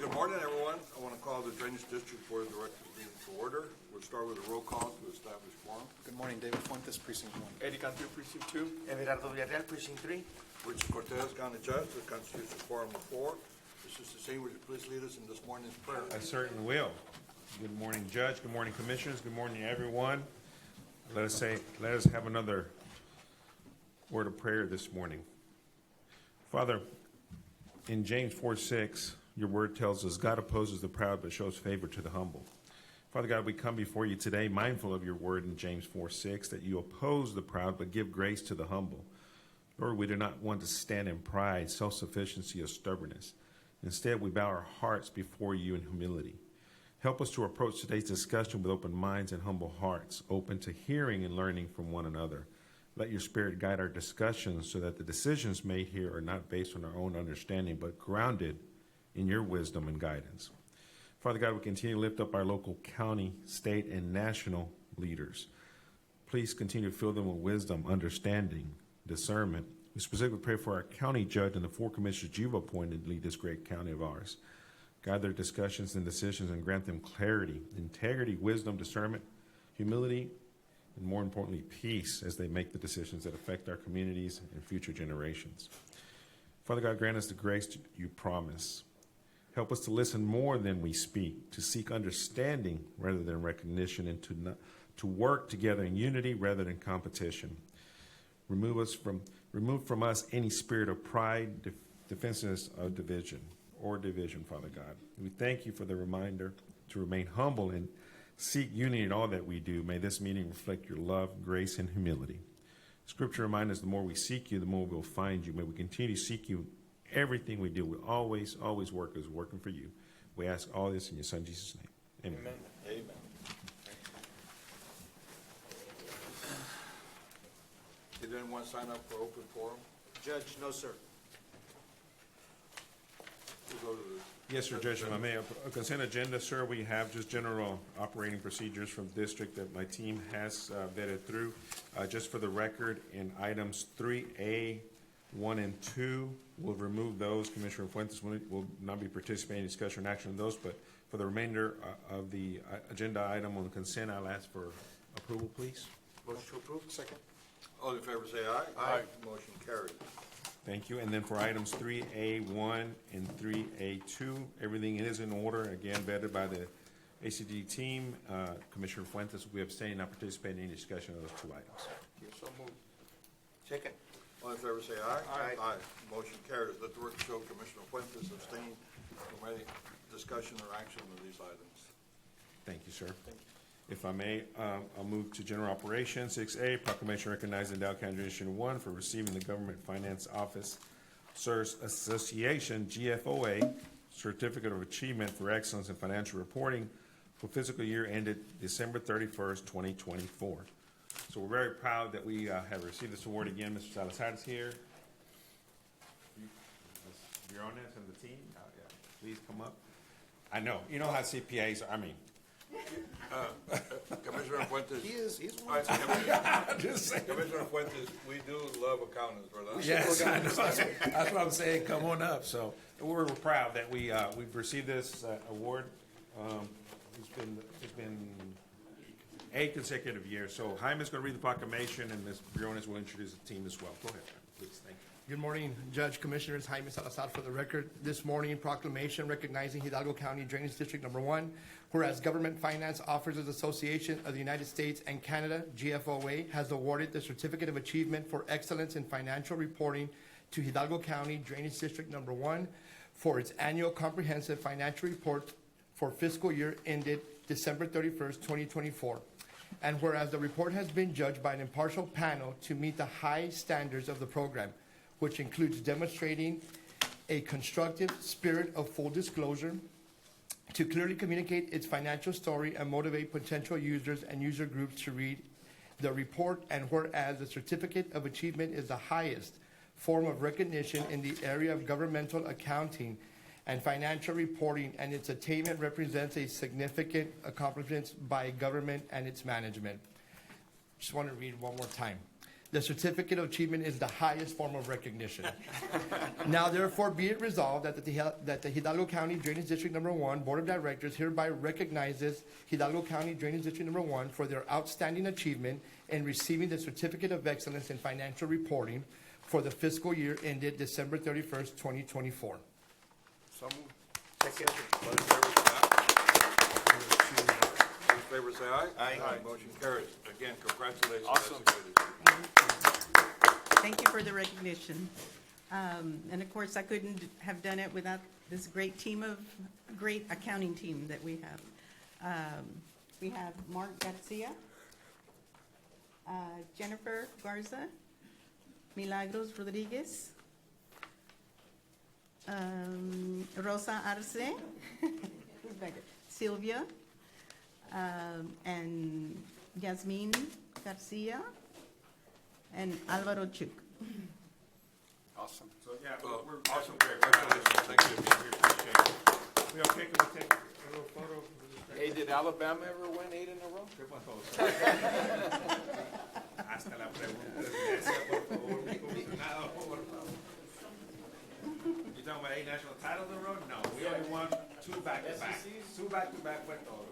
good morning, everyone. I want to call the Drainage District Board of Directors meeting to order. We'll start with a roll call to establish quorum. Good morning, David Fuentes, Precinct 1. Eddie Cantillo, Precinct 2. Everardo Villarreal, Precinct 3. Richard Cortez, County Judge, the constitutional quorum of 4. Mr. Sissein, would you please lead us in this morning's prayer? I certainly will. Good morning, Judge. Good morning, Commissioners. Good morning, everyone. Let us have another word of prayer this morning. Father, in James 4:6, your word tells us, God opposes the proud but shows favor to the humble. Father God, we come before you today mindful of your word in James 4:6, that you oppose the proud but give grace to the humble. Lord, we do not want to stand in pride, self-sufficiency, or stubbornness. Instead, we bow our hearts before you in humility. Help us to approach today's discussion with open minds and humble hearts, open to hearing and learning from one another. Let your Spirit guide our discussions so that the decisions made here are not based on our own understanding, but grounded in your wisdom and guidance. Father God, we continue to lift up our local county, state, and national leaders. Please continue to fill them with wisdom, understanding, discernment. We specifically pray for our county judge and the 4 commissioners you've appointed to lead this great county of ours. Guide their discussions and decisions and grant them clarity, integrity, wisdom, discernment, humility, and more importantly, peace as they make the decisions that affect our communities and future generations. Father God, grant us the grace you promise. Help us to listen more than we speak, to seek understanding rather than recognition, and to work together in unity rather than competition. Remove from us any spirit of pride, defensiveness, of division, Father God. We thank you for the reminder to remain humble and seek unity in all that we do. May this meeting reflect your love, grace, and humility. Scripture reminds us the more we seek you, the more we'll find you. May we continue to seek you in everything we do. We always work as working for you. We ask all this in your Son, Jesus' name. Amen. Amen. Did anyone sign up for open forum? Judge, no, sir. We'll go to the Yes, sir, Judge, if I may. A consent agenda, sir. We have just general operating procedures from the district that my team has vetted through. Just for the record, in items 3A, 1 and 2, we'll remove those. Commissioner Fuentes will not be participating in discussion or action on those, but for the remainder of the agenda item on the consent, I'll ask for approval, please. Motion to approve. Second. All in favor say aye. Aye. Motion carried. Thank you. And then for items 3A1 and 3A2, everything is in order, again, vetted by the ACD team. Commissioner Fuentes will be abstaining, not participating in any discussion of those 2 items. So moved. Second. All in favor say aye. Aye. Motion carries. Let the record show Commissioner Fuentes abstained from any discussion or action on these items. Thank you, sir. If I may, I'll move to General Operations. 6A, proclamation recognizing Dow County District 1 for receiving the Government Finance Office Association, GFOA, Certificate of Achievement for Excellence in Financial Reporting for fiscal year ended December 31st, 2024. So we're very proud that we have received this award again. Mr. Salazar is here. You're on this and the team. Yeah. Please come up. I know. You know how CPAs are. I mean, Commissioner Fuentes. He's All one. right, just saying. Commissioner Fuentes, we do love accountants, brother. Yes, I know. That's what I'm saying. Come on up. So we're proud that we've received this award. It's been 8 consecutive years. So Jaime's going to read the proclamation, and Ms. Briones will introduce the team as well. Go ahead, please. Thank you. Good morning, Judge, Commissioners. Jaime Salazar for the record. This morning, proclamation recognizing Hidalgo County Drainage District Number 1, whereas Government Finance Officers Association of the United States and Canada, GFOA, has awarded the Certificate of Achievement for Excellence in Financial Reporting to Hidalgo County Drainage District Number 1 for its annual comprehensive financial report for fiscal year ended December 31st, 2024. And whereas the report has been judged by an impartial panel to meet the high standards of the program, which includes demonstrating a constructive spirit of full disclosure, to clearly communicate its financial story and motivate potential users and user groups to read the report, and whereas the Certificate of Achievement is the highest form of recognition in the area of governmental accounting and financial reporting, and its attainment represents a significant accomplishment by government and its management. Just want to read one more time. The certificate of achievement is the highest form of recognition. Now therefore be it resolved that the Hidalgo County Drainage District Number 1 Board of Directors hereby recognizes Hidalgo County Drainage District Number 1 for their outstanding achievement in receiving the Certificate of Excellence in Financial Reporting for the fiscal year ended December 31st, 2024. So moved. Second. All in favor, say aye. Aye. Motion carries. Again, congratulations. Awesome. Thank you for the recognition. And of course, I couldn't have done it without this great accounting team that we have. We have Mark Garcia, Jennifer Garza, Milagros Rodriguez, Rosa Arce, who's back there? Sylvia, and Yasmin Garcia, and Alvaro Chuk. Awesome. So, yeah, we're Awesome. Congratulations. Thank you. We appreciate it. We okay, can we take a little photo? Hey, did Alabama ever win 8 in a row? ¿Qué pasó? Hasta la pregunta. Por favor, mi comisionado, por favor. You talking about 8 national titles in a row? No, we only won 2 back-to-back. 2 back-to-back fue todo.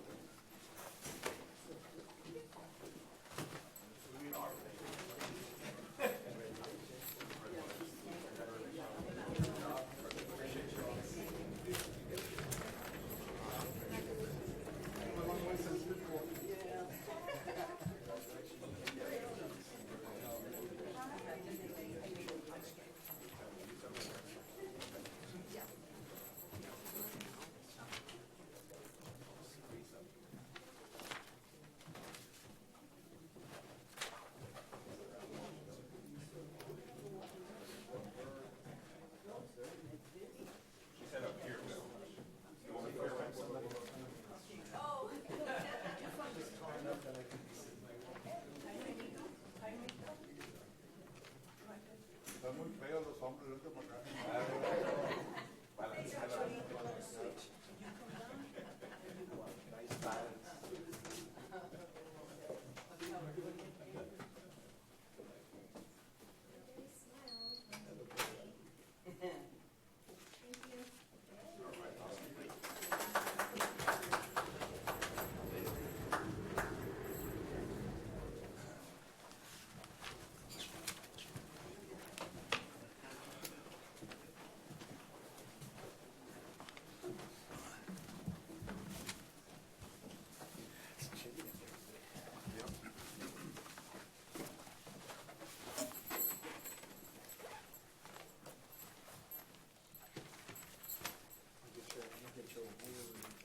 Están muy feos los hombres, vente para acá.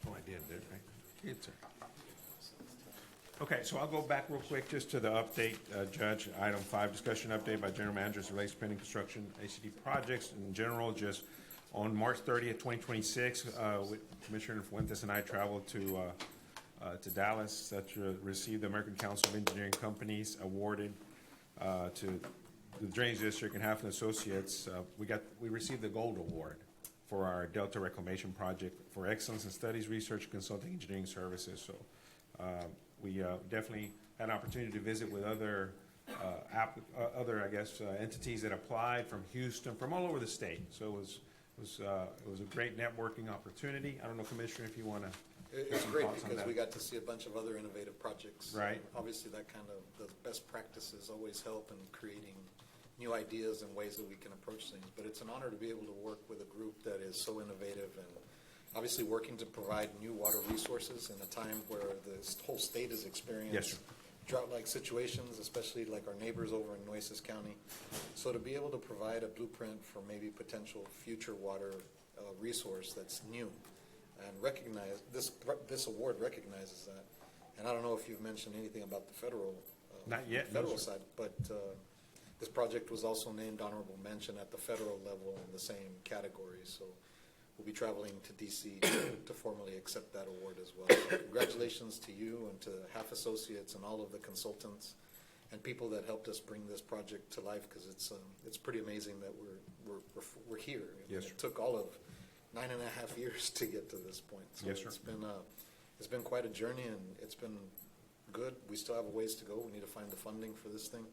Oh, I did, didn't I? Yes, sir. Okay, so I'll go back real quick just to the update, Judge. Item 5, discussion update by General Managers relates pending construction ACD projects in general. Just on March 30th, 2026, Commissioner Fuentes and I traveled to Dallas to receive the American Council of Engineering Companies awarded to the Drainage District and Halfman Associates. We received the Gold Award for our Delta Reclamation Project for excellence in studies, research, consulting, engineering services. So we definitely had an opportunity to visit with other entities that applied from Houston, from all over the state. So it was a great networking opportunity. I don't know, Commissioner, if you want to. It's great because we got to see a bunch of other innovative projects. Right. Obviously, that kind of, the best practices always help in creating new ideas and ways that we can approach things. But it's an honor to be able to work with a group that is so innovative and obviously working to provide new water resources in a time where the whole state is experiencing Yes, sir. drought-like situations, especially like our neighbors over in Nueces County. So to be able to provide a blueprint for maybe potential future water resource that's new and recognize, this award recognizes that. And I don't know if you've mentioned anything about the federal Not yet, no, federal sir. side, but this project was also named honorable mention at the federal level in the same category. So we'll be traveling to DC to formally accept that award as well. So congratulations to you and to Half Associates and all of the consultants and people that helped us bring this project to life, because it's pretty amazing that we're here. Yes, sir. It took all of 9.5 years to get to this point. So Yes, sir. it's been quite a journey, and it's been good. We still have a ways to go. We need to find the funding for this thing.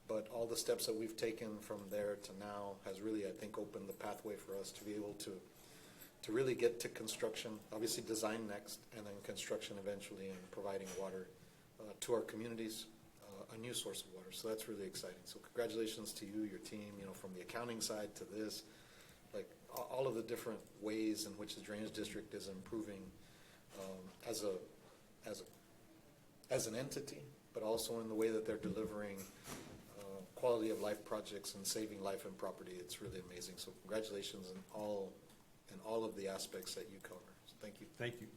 But all the steps that we've taken from there to now has really, I think, opened the pathway for us to be able to really get to construction, obviously design next, and then construction eventually, and providing water to our communities, a new source of water. So that's really exciting. So congratulations to you, your team, from the accounting side to this, like all of the different ways in which the Drainage District is improving as an entity, but also in the way that they're delivering quality of life projects and saving life and property. It's really amazing. So congratulations in all of the aspects that you cover. So thank you. Thank you,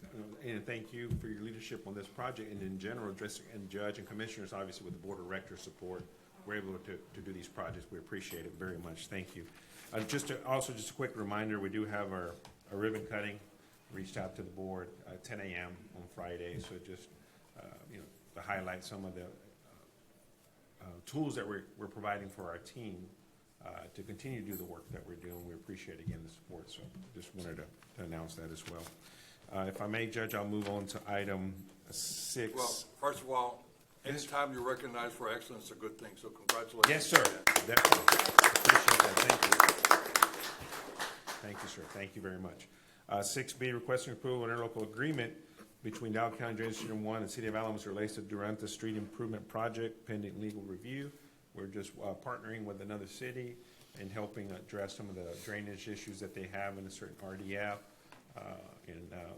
and thank you for your leadership on this project, and in general, and Judge and Commissioners, obviously with the Board of Directors' support, we're able to do these projects. We appreciate it very much. Thank you. Just a quick reminder, we do have our ribbon cutting. Reached out to the board 10 a.m. on Friday, so just to highlight some of the tools that we're providing for our team to continue to do the work that we're doing. We appreciate, again, the support, so just wanted to announce that as well. If I may, Judge, I'll move on to item 6. Well, first of all, anytime you're recognized for excellence is a good thing, so congratulations. Yes, sir. Definitely. Appreciate that. Thank you. Thank you, sir. Thank you very much. 6B, requesting approval of an interlocal agreement between Dow County Drainage District 1 and City of Alamos relates to Duranta Street Improvement Project pending legal review. We're just partnering with another city and helping address some of the drainage issues that they have in a certain RDF.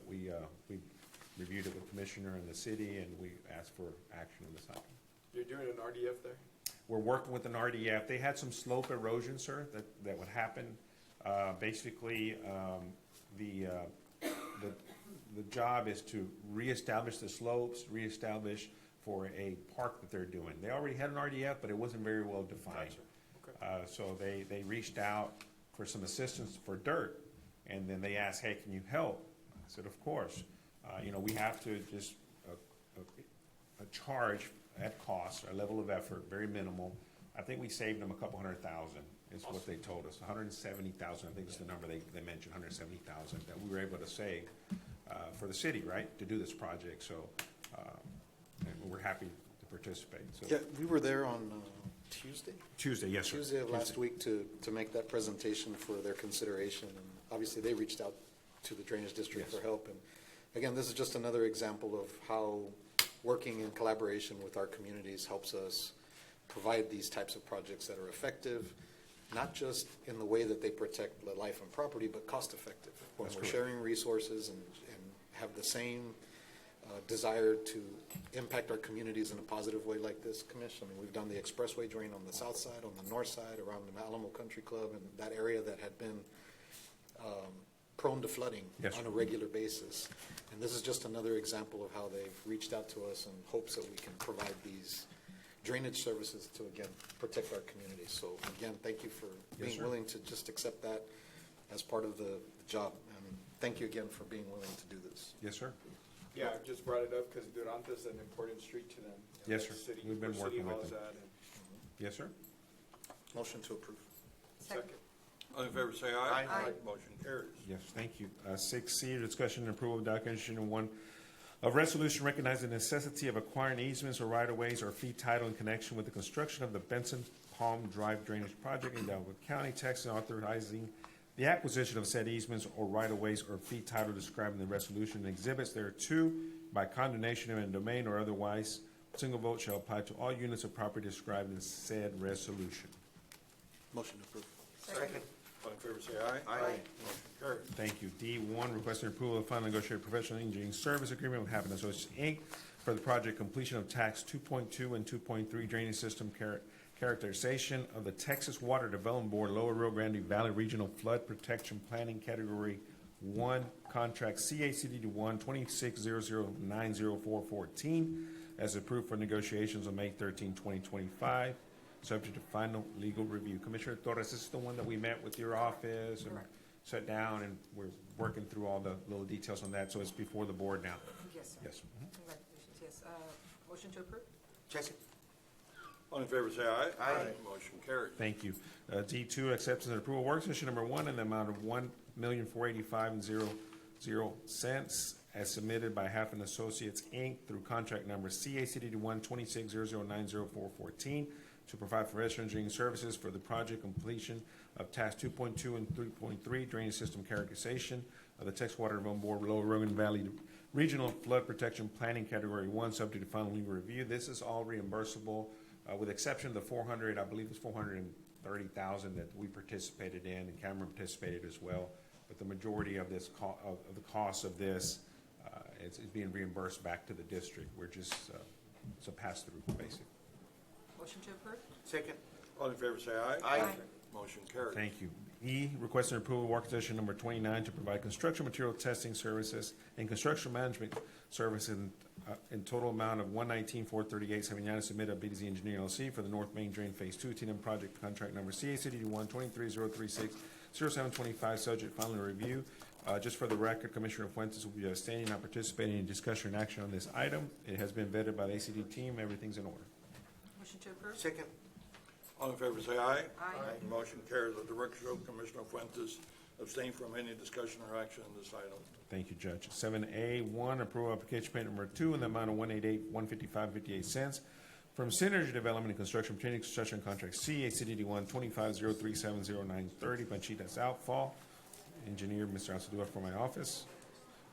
We reviewed it with the Commissioner and the city, and we asked for action on this item. You're doing an RDF there? We're working with an RDF. They had some slope erosion, sir, that would happen. Basically, the job is to reestablish the slopes, reestablish for a park that they're doing. They already had an RDF, but it wasn't very well defined. Gotcha. Okay. So they reached out for some assistance for dirt, and then they asked, hey, can you help? I said, of course. We have to just charge at cost, our level of effort, very minimal. I think we saved them a couple $100,000 is what they told us. 170,000, I think is the number they mentioned, 170,000 that we were able to save for the city, right, to do this project. So and we're happy to participate. So Yeah, we were there on Tuesday. Tuesday, yes, sir. Tuesday of last week to make that presentation for their consideration. And obviously, they reached out to the Drainage District Yes. for help. And again, this is just another example of how working in collaboration with our communities helps us provide these types of projects that are effective, not just in the way that they protect the life and property, but cost effective. When That's we're correct. sharing resources and have the same desire to impact our communities in a positive way like this, Commission. I mean, we've done the expressway drain on the south side, on the north side, around the Alamo Country Club, and that area that had been prone to flooding Yes, on sir. a regular basis. And this is just another example of how they've reached out to us in hopes that we can provide these drainage services to, again, protect our communities. So again, thank you for Yes, being sir. willing to just accept that as part of the job. And thank you again for being willing to do this. Yes, sir. Yeah, I just brought it up because Duranta's an important street to them. Yes, sir. City- We've been where City working with Hall's them. at, and Yes, sir. Motion to approve. second. All in favor, say aye. Aye. Motion carries. Yes, thank you. 6C, discussion and approval of documentation 1 of resolution recognizing the necessity of acquiring easements or right-of-ways or fee title in connection with the construction of the Benson Palm Drive Drainage Project in Delaware County, Texas, and authorizing the acquisition of said easements or right-of-ways or fee title described in the resolution and exhibits thereto by condemnation of a domain or otherwise. Single vote shall apply to all units of property described in said resolution. Motion to approve. Second. All in favor, say aye. Aye. Motion carries. Thank you. D1, requesting approval of final negotiated professional engineering service agreement with Happen Associates, Inc. for the project completion of tax 2.2 and 2.3 drainage system characterization of the Texas Water Development Board Lower Rio Grande Valley Regional Flood Protection Planning Category 1, contract CACD 1 2600904414 as approved for negotiations on May 13, 2025. Subject to final legal review. Commissioner Torres, this is the one that we met with your office and sat down, and we're working through all the little details on that, so it's before the board now. Yes, sir. Yes. Congratulations, yes. Motion to approve? Second. All in favor, say aye. Aye. Motion carries. Thank you. D2, acceptance and approval work session number 1 in the amount of $1,485,000 as submitted by Happen Associates, Inc. through contract number CACD 1 2600904414 to provide for engineering services for the project completion of task 2.2 and 3.3 drainage system characterization of the Texas Water Development Board Lower Rogan Valley Regional Flood Protection Planning Category 1, subject to final legal review. This is all reimbursable, with exception of the 400, I believe it's 430,000 that we participated in, and Cameron participated as well. But the majority of this of the cost of this is being reimbursed back to the district. We're just it's a pass through, basically. Motion to approve? Second. All in favor, say aye. Aye. Motion carries. Thank you. E, requesting approval of work session number 29 to provide construction material testing services and construction management services in total amount of $119,438.79 submitted by BDZ Engineering LLC for the North Main Drain Phase 2 T&M project contract number CACD 123-036-0725, subject to final review. Just for the record, Commissioner Fuentes will be abstaining, not participating in discussion and action on this item. It has been vetted by the ACD team. Everything's in order. Motion to approve? Second. All in favor, say aye. Aye. Motion carries. Let the record show Commissioner Fuentes abstain from any discussion or action on this item. Thank you, Judge. 7A1, approve application payment number 2 in the amount of $188,155.58 from Synergy Development and Construction pertaining to construction contract C, ACDD 12503700930, Panchitas Outfall. Engineer, Mr. Alcedua for my office.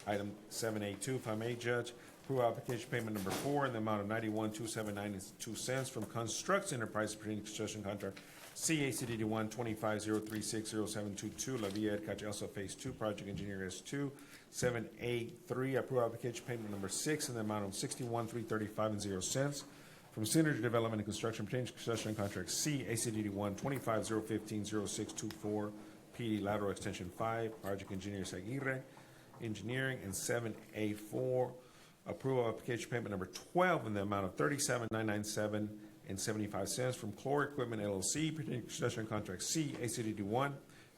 Item 7A2, if I may, Judge, approve application payment number 4 in the amount of $91,279.02 from Construct Enterprise pertaining to construction contract CACD 12503600722 La Villa Edcach Elsa Phase 2 Project Engineer S2. 7A3, approve application payment number 6 in the amount of $61,335.00 from Synergy Development and Construction pertaining to construction contract CACD 12503150624 PD Lateral Extension 5 Project Engineer Aguirre Engineering. And 7A4, approval of application payment number 12 in the amount of $37,997.75 from Chlor Equipment LLC pertaining to construction contract C, ACDD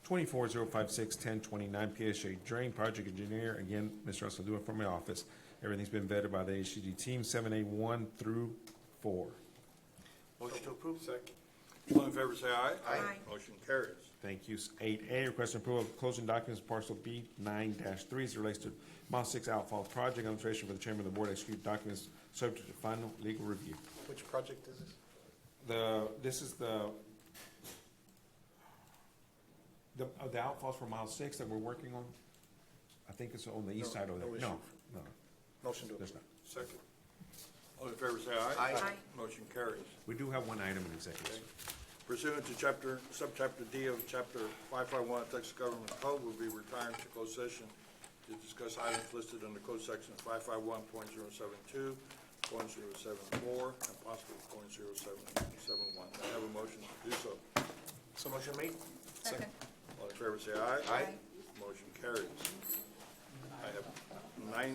124,056,1029 PSA Drain Project Engineer. Again, Mr. Alcedua from my office. Everything's been vetted by the ACD team. 7A1 through 4. Motion to approve. Second. All in favor, say aye. Aye. Motion carries. Thank you. 8A, requesting approval of closing documents parcel B9-3 as it relates to Mile 6 Outfall Project. Illustration for the chairman of the board, execute documents subject to final legal review. Which project is this? This is the outfalls for Mile 6 that we're working on. I think it's on the east No, side over there. no issue. No, Motion to there's approve. not. Second. All in favor, say aye. Aye. Motion carries. We do have one item in executive. Pursuant to subchapter D of chapter 551 of Texas Government Code, will be retiring to closed session to discuss items listed under code section 551.072, .074, and possibly .0771. I have a motion to do so. So motion made. Second. All in favor, say aye. Aye. Motion carries. I have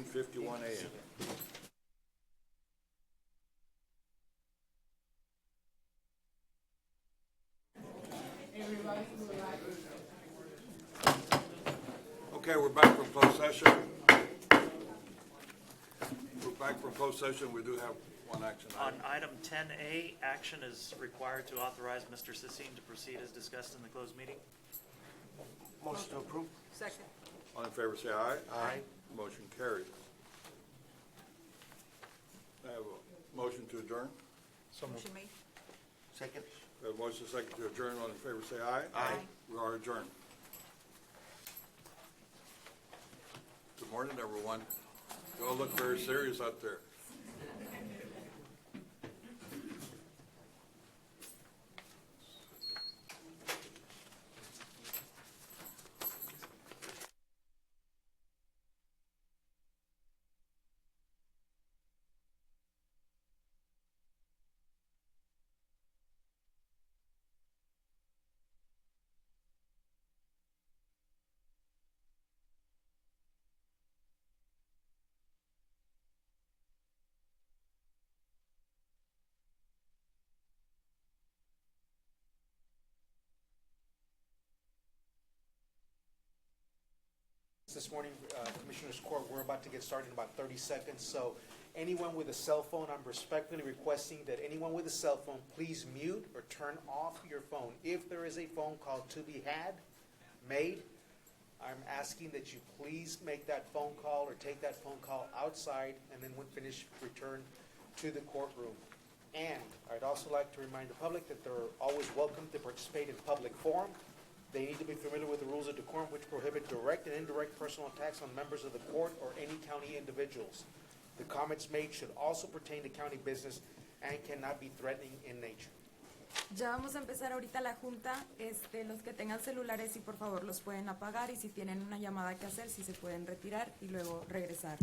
9:51 a.m. Okay, we're back from closed session. We're back from closed session. We do have one action On item. item 10A, action is required to authorize Mr. Sisine to proceed as discussed in the closed meeting. Motion to approve. Second. All in favor, say aye. Aye. Motion carries. I have a motion to adjourn. So moved. Motion made? Second. We have a motion second to adjourn. All in favor, say aye. Aye. We are adjourned. Good morning, everyone. You all look very serious out there. This morning, Commissioners Court, we're about to get started in about 30 seconds, so anyone with a cell phone, I'm respectfully requesting that anyone with a cell phone, please mute or turn off your phone. If there is a phone call to be made, I'm asking that you please make that phone call or take that phone call outside, and then when finished, return to the courtroom. And I'd also like to remind the public that they're always welcome to participate in public forum. They need to be familiar with the rules of decorum, which prohibit direct and indirect personal attacks on members of the court or any county individuals. The comments made should also pertain to county business and cannot be threatening in nature. Ya vamos a empezar ahorita la junta. Los que tengan celulares, y por favor los pueden apagar, y si tienen una llamada que hacer, si se pueden retirar y luego regresar.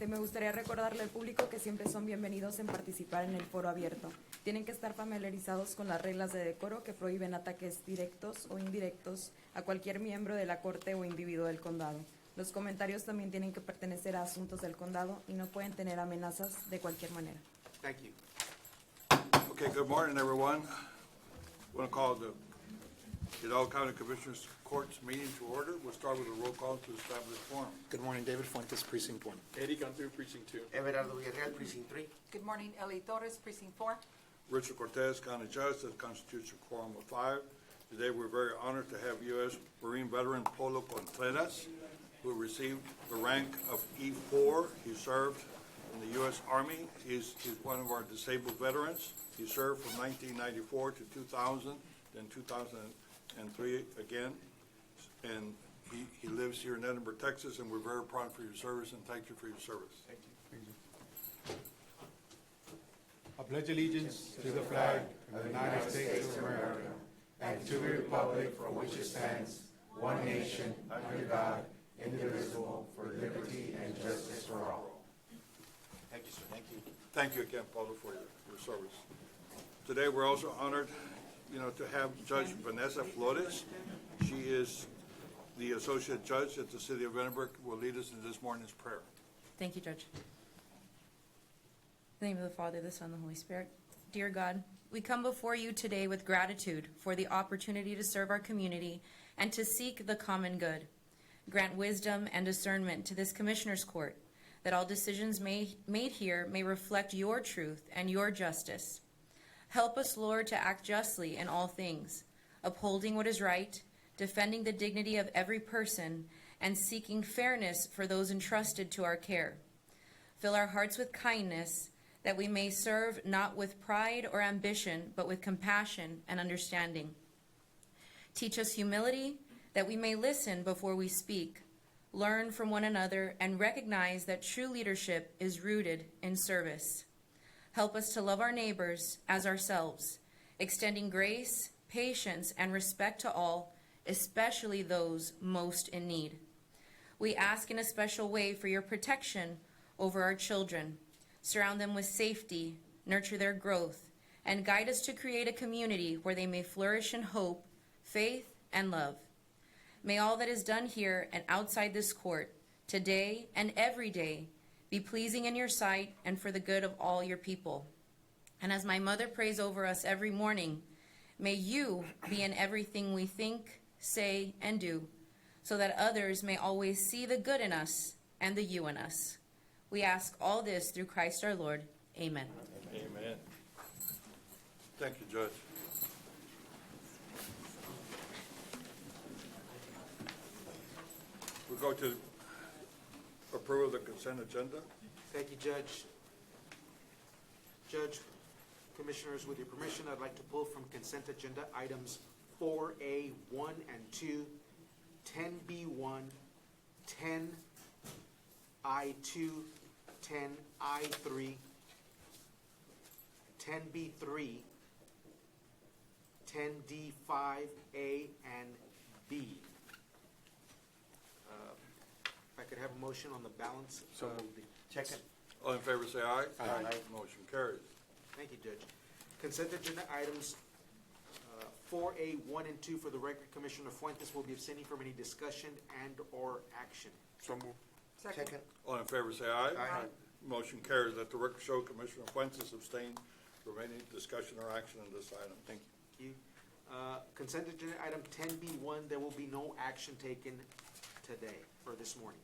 Me gustaría recordarle al público que siempre son bienvenidos en participar en el foro abierto. Tienen que estar familiarizados con las reglas de decoro que prohíben ataques directos o indirectos a cualquier miembro de la Corte o individuo del condado. Los comentarios también tienen que pertenecer a asuntos del condado y no pueden tener amenazas de cualquier manera. Thank you. Okay, good morning, everyone. Want to call the Hidalgo County Commissioners Court's meeting to order. We'll start with a roll call to establish quorum. Good morning, David Fuentes, Precinct 1. Eddie Cantu, Precinct 2. Everardo Villarreal, Precinct 3. Good morning, Ellie Torres, Precinct 4. Richard Cortez, County Judge, that constitutes a quorum of 5. Today, we're very honored to have U.S. Marine veteran Polo Contreras, who received the rank of E4. He served in the U.S. Army. He's one of our disabled veterans. He served from 1994 to 2000, then 2003 again. And he lives here in Edinburgh, Texas, and we're very proud for your service, and thank you for your service. Thank you. I pledge allegiance to the flag of the United States of America and to the republic for which it stands, one nation, under God, indivisible, for liberty and justice for all. Thank you, sir. Thank you. Thank you again, Paulo, for your service. Today, we're also honored, to have Judge Vanessa Flores. She is the Associate Judge at the City of Edinburgh, will lead us in this morning's prayer. Thank you, Judge. In the name of the Father, the Son, and the Holy Spirit. Dear God, we come before you today with gratitude for the opportunity to serve our community and to seek the common good. Grant wisdom and discernment to this Commissioner's Court, that all decisions made here may reflect your truth and your justice. Help us, Lord, to act justly in all things, upholding what is right, defending the dignity of every person, and seeking fairness for those entrusted to our care. Fill our hearts with kindness, that we may serve not with pride or ambition, but with compassion and understanding. Teach us humility, that we may listen before we speak, learn from one another, and recognize that true leadership is rooted in service. Help us to love our neighbors as ourselves, extending grace, patience, and respect to all, especially those most in need. We ask in a special way for your protection over our children. Surround them with safety, nurture their growth, and guide us to create a community where they may flourish in hope, faith, and love. May all that is done here and outside this court, today and every day, be pleasing in your sight and for the good of all your people. And as my mother prays over us every morning, may you be in everything we think, say, and do, so that others may always see the good in us and the you in us. We ask all this through Christ our Lord. Amen. Amen. Thank you, Judge. We go to approval of the consent agenda. Thank you, Judge. Judge, Commissioners, with your permission, I'd like to pull from consent agenda items 4A, 1 and 2, 10B1, 10I2, 10I3, 10B3, 10D5A, and B. If I could have a motion on the balance of the... Second. All in favor, say aye. Aye. Motion carries. Thank you, Judge. Consent agenda items 4A, 1 and 2, for the record, Commissioner Fuentes will be abstaining from any discussion and/or action. So moved. Second. All in favor, say aye. Aye. Motion carries. Let the record show Commissioner Fuentes abstained from any discussion or action on this item. Thank you. Consent agenda item 10B1, there will be no action taken today or this morning.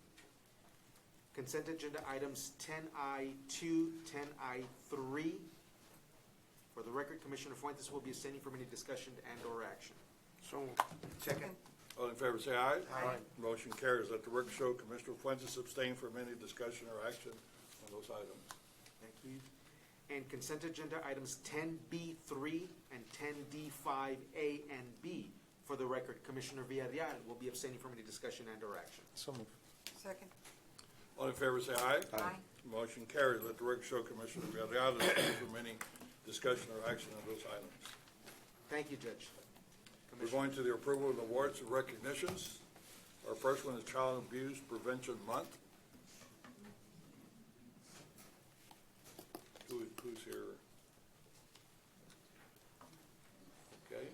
Consent agenda items 10I2, 10I3. For the record, Commissioner Fuentes will be abstaining from any discussion and/or action. So moved. Second. All in favor, say aye. Aye. Motion carries. Let the record show Commissioner Fuentes abstained from any discussion or action on those items. Thank you. And consent agenda items 10B3 and 10D5A and B. For the record, Commissioner Villarreal will be abstaining from any discussion and/or action. So moved. Second. All in favor, say aye. Aye. Motion carries. Let the record show Commissioner Villarreal is free from any discussion or action on those items. Thank you, Judge. We're going to the approval of the awards and recognitions. Our first one is Child Abuse Prevention Month. Who's here? Okay.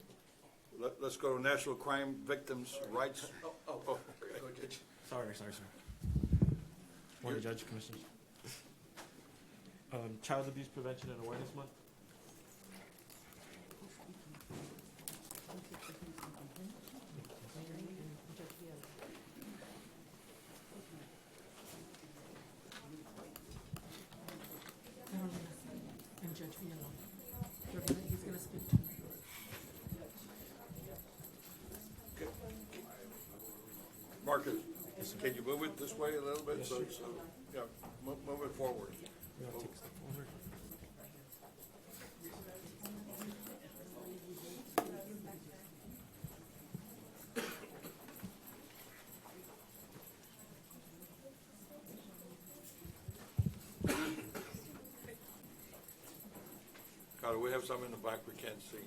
Let's go to National Crime Victims' Rights. Oh, okay. go, Judge. Sorry. Morning, Judge, Commissioners. Child Abuse Prevention and Awareness Month. And Judge Villalobos. He's going to speak to me. Okay. Marcus, can you move it this way a little bit? Yes, So, sir. yeah, move it forward. We gotta take a step forward. God, we have some in the back we can't see. You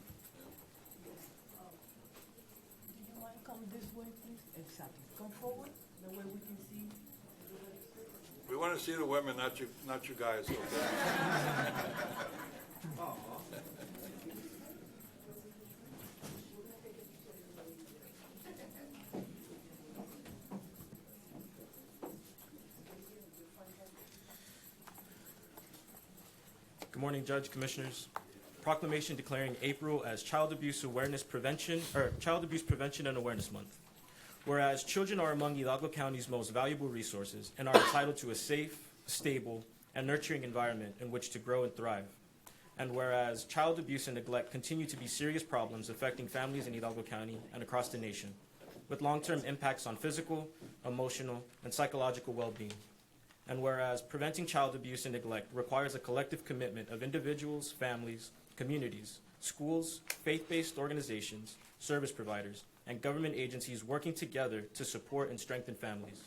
want to come this way, please? Exactly. Come forward, that way we can see. We want to see the women, not you guys. Okay? Good morning, Judge, Commissioners. Proclamation declaring April as Child Abuse Prevention and Awareness Month. Whereas children are among Hidalgo County's most valuable resources and are entitled to a safe, stable, and nurturing environment in which to grow and thrive. And whereas child abuse and neglect continue to be serious problems affecting families in Hidalgo County and across the nation, with long-term impacts on physical, emotional, and psychological well-being. And whereas preventing child abuse and neglect requires a collective commitment of individuals, families, communities, schools, faith-based organizations, service providers, and government agencies working together to support and strengthen families.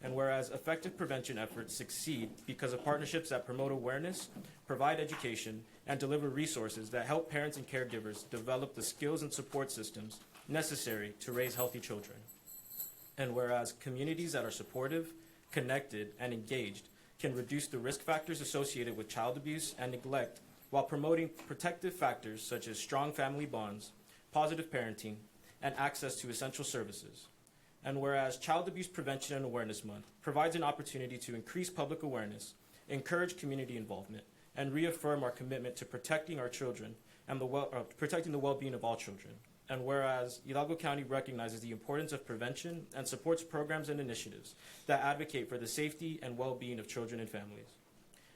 And whereas effective prevention efforts succeed because of partnerships that promote awareness, provide education, and deliver resources that help parents and caregivers develop the skills and support systems necessary to raise healthy children. And whereas communities that are supportive, connected, and engaged can reduce the risk factors associated with child abuse and neglect while promoting protective factors such as strong family bonds, positive parenting, and access to essential services. And whereas Child Abuse Prevention and Awareness Month provides an opportunity to increase public awareness, encourage community involvement, and reaffirm our commitment to protecting our children and protecting the well-being of all children. And whereas Hidalgo County recognizes the importance of prevention and supports programs and initiatives that advocate for the safety and well-being of children and families.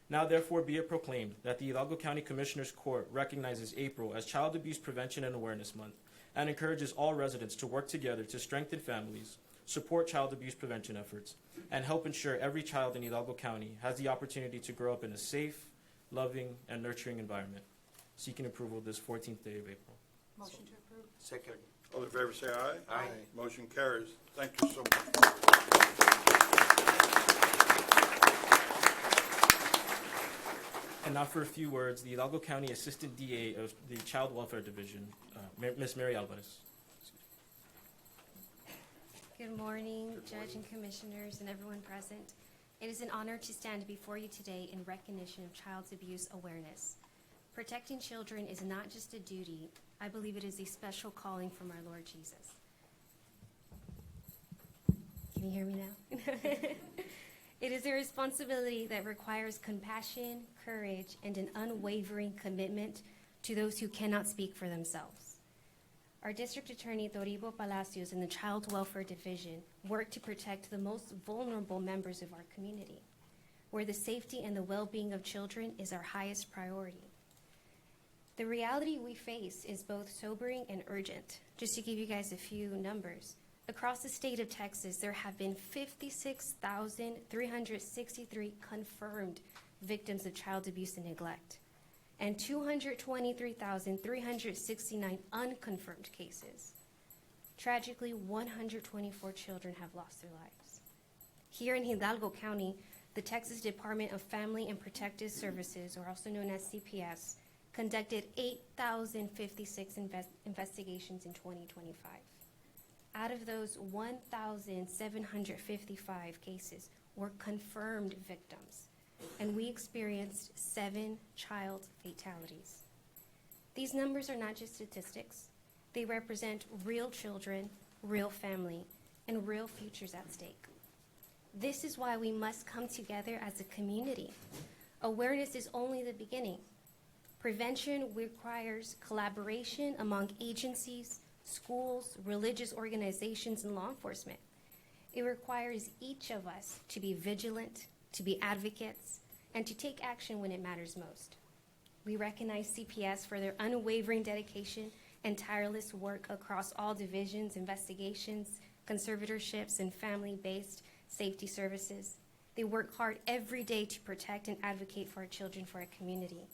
Now therefore be it proclaimed that the Hidalgo County Commissioners Court recognizes April as Child Abuse Prevention and Awareness Month and encourages all residents to work together to strengthen families, support child abuse prevention efforts, and help ensure every child in Hidalgo County has the opportunity to grow up in a safe, loving, and nurturing environment. Seeking approval this 14th day of April. Motion to approve. Second. All in favor, say aye. Aye. Motion carries. Thank you so much. And now for a few words, the Hidalgo County Assistant DA of the Child Welfare Division, Ms. Mary Alvarez. Good morning, Judge and Commissioners and everyone present. It is an honor to stand before you today in recognition of child abuse awareness. Protecting children is not just a duty, I believe it is a special calling from our Lord Jesus. Can you hear me now? It is a responsibility that requires compassion, courage, and an unwavering commitment to those who cannot speak for themselves. Our District Attorney, Toribo Palacios, and the Child Welfare Division work to protect the most vulnerable members of our community, where the safety and the well-being of children is our highest priority. The reality we face is both sobering and urgent. Just to give you guys a few numbers, across the state of Texas, there have been 56,363 confirmed victims of child abuse and neglect. and 223,369 unconfirmed cases. Tragically, 124 children have lost their lives. Here in Hidalgo County, the Texas Department of Family and Protective Services, or also known as CPS, conducted 8,056 investigations in 2025. Out of those, 1,755 cases were confirmed victims, and we experienced 7 child fatalities. These numbers are not just statistics. They represent real children, real family, and real futures at stake. This is why we must come together as a community. Awareness is only the beginning. Prevention requires collaboration among agencies, schools, religious organizations, and law enforcement. It requires each of us to be vigilant, to be advocates, and to take action when it matters most. We recognize CPS for their unwavering dedication and tireless work across all divisions, investigations, conservatorships, and family-based safety services. They work hard every day to protect and advocate for our children, for our community.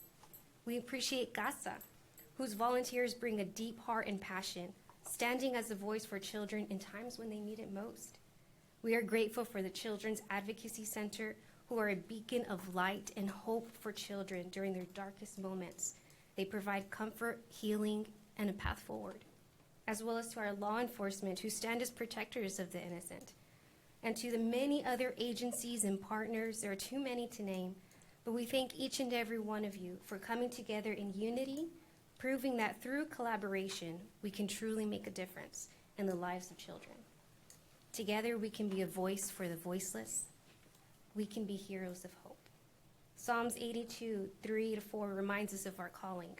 We appreciate CASA, whose volunteers bring a deep heart and passion, standing as a voice for children in times when they need it most. We are grateful for the Children's Advocacy Center, who are a beacon of light and hope for children during their darkest moments. They provide comfort, healing, and a path forward, as well as to our law enforcement, who stand as protectors of the innocent. And to the many other agencies and partners, there are too many to name, but we thank each and every one of you for coming together in unity, proving that through collaboration, we can truly make a difference in the lives of children. Together, we can be a voice for the voiceless. We can be heroes of hope. Psalms 82, 3-4 reminds us of our calling.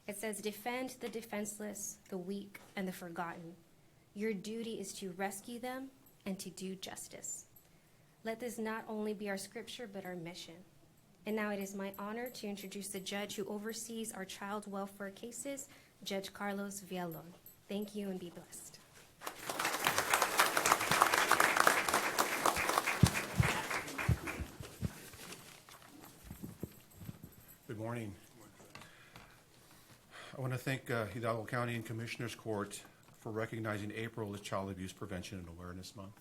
It says, "Defend the defenseless, the weak, and the forgotten. Your duty is to rescue them and to do justice." Let this not only be our scripture, but our mission. And now it is my honor to introduce the judge who oversees our child welfare cases, Judge Carlos Villalon. Thank you and be blessed. Good morning. I want to thank Hidalgo County and Commissioners Court for recognizing April as Child Abuse Prevention and Awareness Month.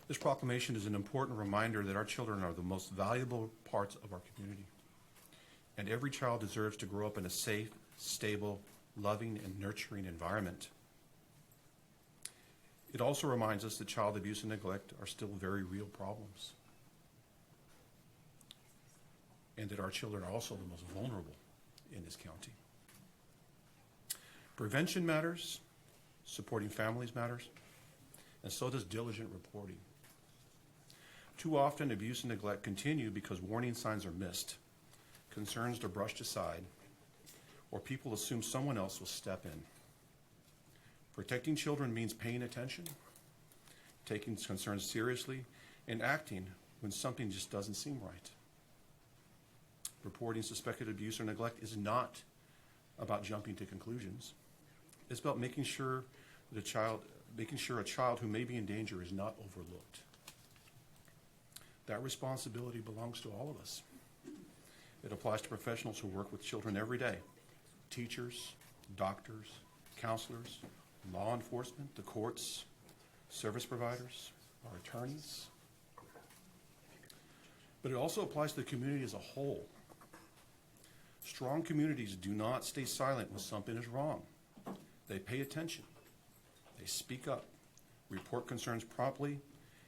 This proclamation is an important reminder that our children are the most valuable parts of our community, and every child deserves to grow up in a safe, stable, loving, and nurturing environment. It also reminds us that child abuse and neglect are still very real problems, and that our children are also the most vulnerable in this county. Prevention matters, supporting families matters, and so does diligent reporting. Too often, abuse and neglect continue because warning signs are missed, concerns are brushed aside, or people assume someone else will step in. Protecting children means paying attention, taking concerns seriously, and acting when something just doesn't seem right. Reporting suspected abuse or neglect is not about jumping to conclusions. It's about making sure a child who may be in danger is not overlooked. That responsibility belongs to all of us. It applies to professionals who work with children every day: teachers, doctors, counselors, law enforcement, the courts, service providers, our attorneys. But it also applies to the community as a whole. Strong communities do not stay silent when something is wrong. They pay attention. They speak up, report concerns promptly,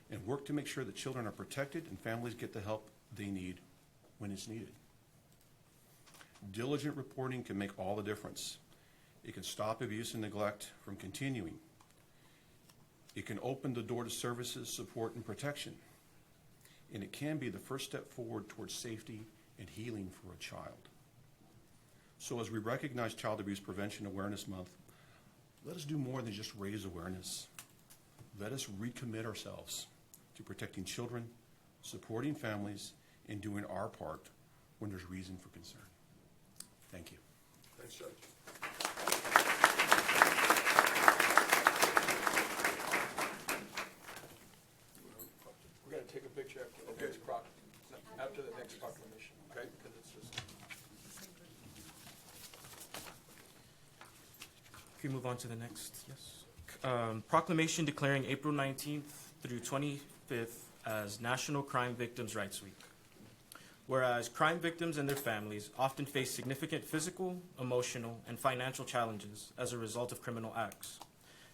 and work to make sure that children are protected and families get the help they need when it's needed. Diligent reporting can make all the difference. It can stop abuse and neglect from continuing. It can open the door to services, support, and protection. And it can be the first step forward towards safety and healing for a child. So as we recognize Child Abuse Prevention Awareness Month, let us do more than just raise awareness. Let us recommit ourselves to protecting children, supporting families, and doing our part when there's reason for concern. Thank you. Thanks, Judge. We're going to take a picture after the next proclamation. Okay, because it's just. Can we move on to the next? Yes. Proclamation declaring April 19th through 25th as National Crime Victims' Rights Week. Whereas crime victims and their families often face significant physical, emotional, and financial challenges as a result of criminal acts.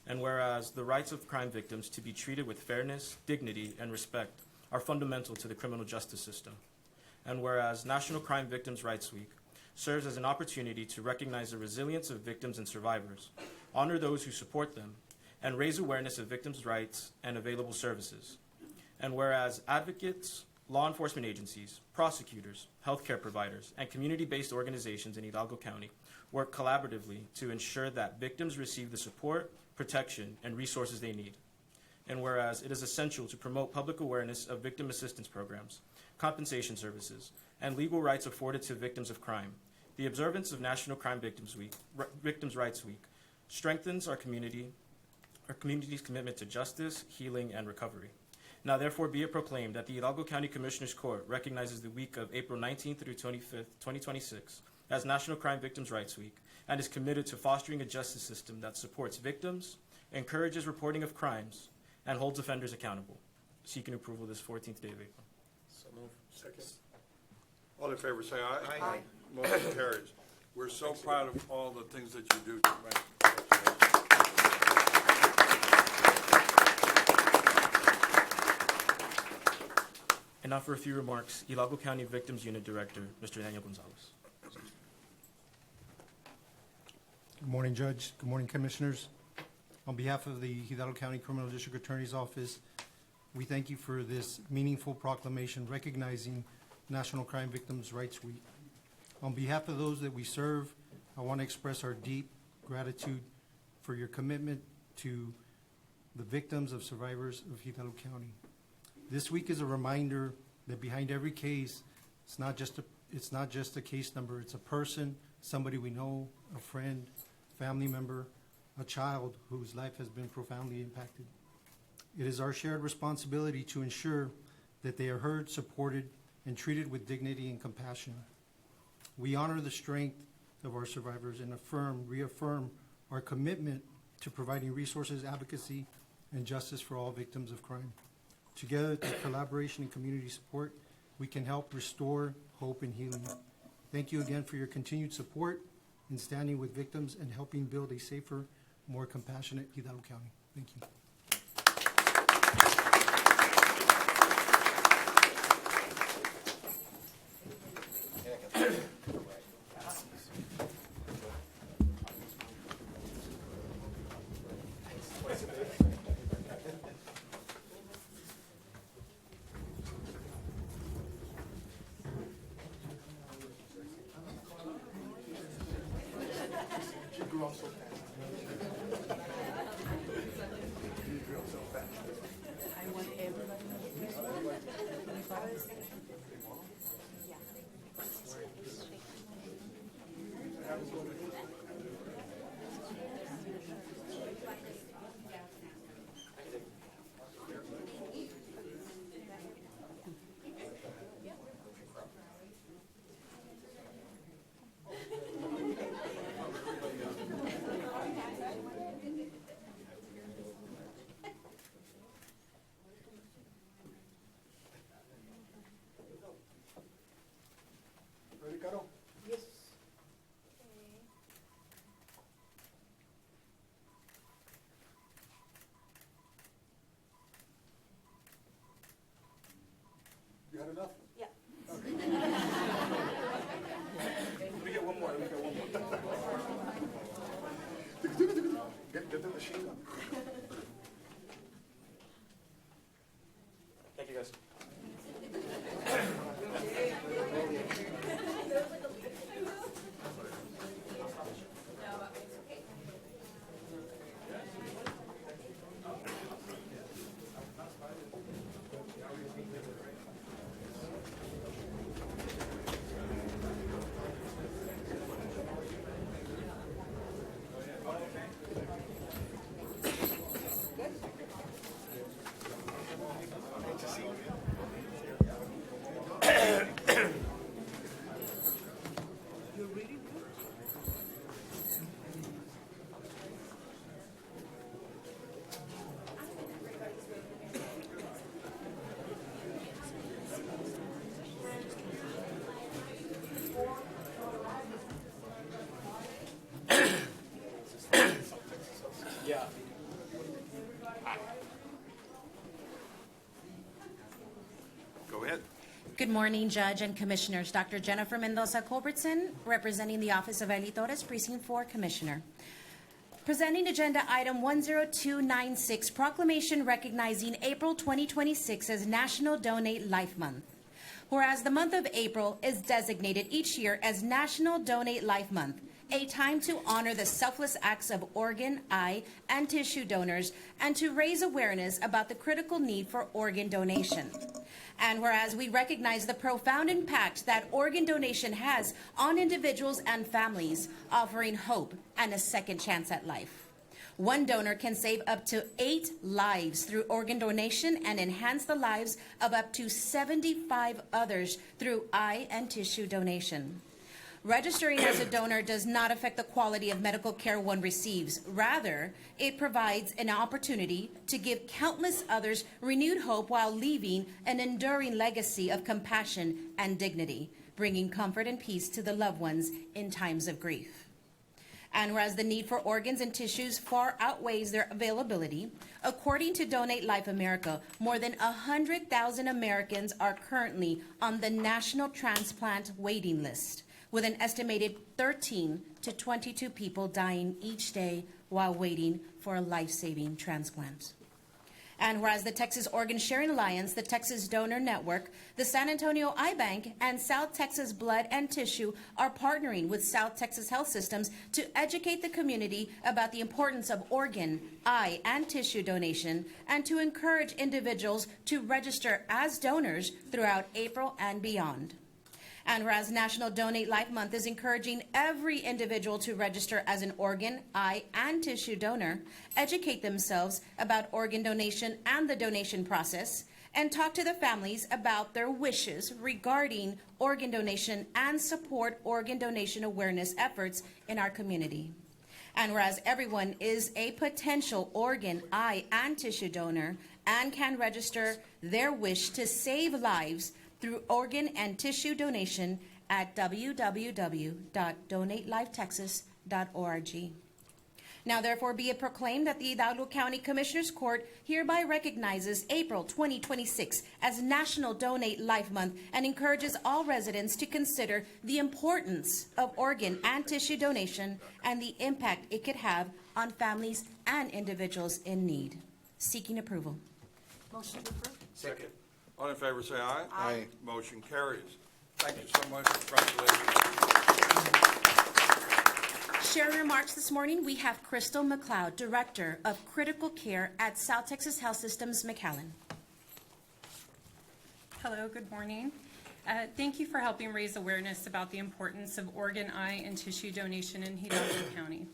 And whereas the rights of crime victims to be treated with fairness, dignity, and respect are fundamental to the criminal justice system. And whereas National Crime Victims' Rights Week serves as an opportunity to recognize the resilience of victims and survivors, honor those who support them, and raise awareness of victims' rights and available services. And whereas advocates, law enforcement agencies, prosecutors, healthcare providers, and community-based organizations in Hidalgo County work collaboratively to ensure that victims receive the support, protection, and resources they need. And whereas it is essential to promote public awareness of victim assistance programs, compensation services, and legal rights afforded to victims of crime, the observance of National Crime Victims' Rights Week strengthens our community's commitment to justice, healing, and recovery. Now therefore be it proclaimed that the Hidalgo County Commissioners Court recognizes the week of April 19th through 25th, 2026 as National Crime Victims' Rights Week and is committed to fostering a justice system that supports victims, encourages reporting of crimes, and holds offenders accountable. Seeking approval this 14th day of April. So move. Second. All in favor, say aye. Aye. Motion carries. We're so proud of all the things that you do. And now for a few remarks, Hidalgo County Victims Unit Director, Mr. Daniel Gonzalez. Good morning, Judge. Good morning, Commissioners. On behalf of the Hidalgo County Criminal District Attorney's Office, we thank you for this meaningful proclamation recognizing National Crime Victims' Rights Week. On behalf of those that we serve, I want to express our deep gratitude for your commitment to the victims of survivors of Hidalgo County. This week is a reminder that behind every case, it's not just a case number, it's a person, somebody we know, a friend, family member, a child whose life has been profoundly impacted. It is our shared responsibility to ensure that they are heard, supported, and treated with dignity and compassion. We honor the strength of our survivors and reaffirm our commitment to providing resources, advocacy, and justice for all victims of crime. Together, through collaboration and community support, we can help restore hope and healing. Thank you again for your continued support in standing with victims and helping build a safer, more compassionate Hidalgo County. Thank you. Ready, Caro? Yes. You had enough? Yeah. Okay. Let me get one more. Get the machine gun. Thank you, guys. Good to see you. Good morning, Judge and Commissioners. Dr. Jennifer Mendoza Culbertson, representing the Office of Eli Torres, Precinct 4 Commissioner. Presenting Agenda Item 10296, Proclamation recognizing April 2026 as National Donate Life Month. Whereas the month of April is designated each year as National Donate Life Month, a time to honor the selfless acts of organ, eye, and tissue donors and to raise awareness about the critical need for organ donation. And whereas we recognize the profound impact that organ donation has on individuals and families, offering hope and a second chance at life. One donor can save up to 8 lives through organ donation and enhance the lives of up to 75 others through eye and tissue donation. Registering as a donor does not affect the quality of medical care one receives. Rather, it provides an opportunity to give countless others renewed hope while leaving an enduring legacy of compassion and dignity, bringing comfort and peace to the loved ones in times of grief. And whereas the need for organs and tissues far outweighs their availability, according to Donate Life America, more than 100,000 Americans are currently on the National Transplant Waiting List, with an estimated 13 to 22 people dying each day while waiting for a life-saving transplant. And whereas the Texas Organ Sharing Alliance, the Texas Donor Network, the San Antonio Eye Bank, and South Texas Blood and Tissue are partnering with South Texas Health Systems to educate the community about the importance of organ, eye, and tissue donation, and to encourage individuals to register as donors throughout April and beyond. And whereas National Donate Life Month is encouraging every individual to register as an organ, eye, and tissue donor, educate themselves about organ donation and the donation process, and talk to the families about their wishes regarding organ donation and support organ donation awareness efforts in our community. And whereas everyone is a potential organ, eye, and tissue donor and can register their wish to save lives through organ and tissue donation at www.donatelifetexas.org. Now therefore be it proclaimed that the Hidalgo County Commissioners Court hereby recognizes April 2026 as National Donate Life Month and encourages all residents to consider the importance of organ and tissue donation and the impact it could have on families and individuals in need. Seeking approval. Motion to approve. Second. All in favor, say aye. Aye. Motion carries. Thank you so much. Congratulations. Sharing remarks this morning, we have Crystal McLeod, Director of Critical Care at South Texas Health Systems McAllen. Hello, good morning. Thank you for helping raise awareness about the importance of organ, eye, and tissue donation in Hidalgo County.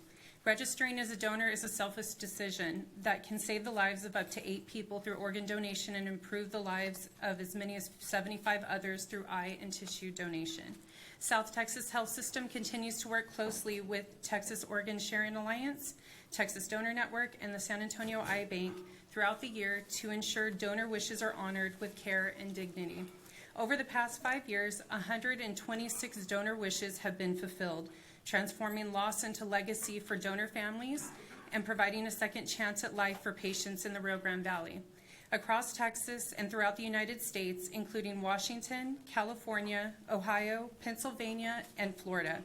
Registering as a donor is a selfless decision that can save the lives of up to 8 people through organ donation and improve the lives of as many as 75 others through eye and tissue donation. South Texas Health System continues to work closely with Texas Organ Sharing Alliance, Texas Donor Network, and the San Antonio Eye Bank throughout the year to ensure donor wishes are honored with care and dignity. Over the past 5 years, 126 donor wishes have been fulfilled, transforming loss into legacy for donor families and providing a second chance at life for patients in the Rio Grande Valley. Across Texas and throughout the United States, including Washington, California, Ohio, Pennsylvania, and Florida.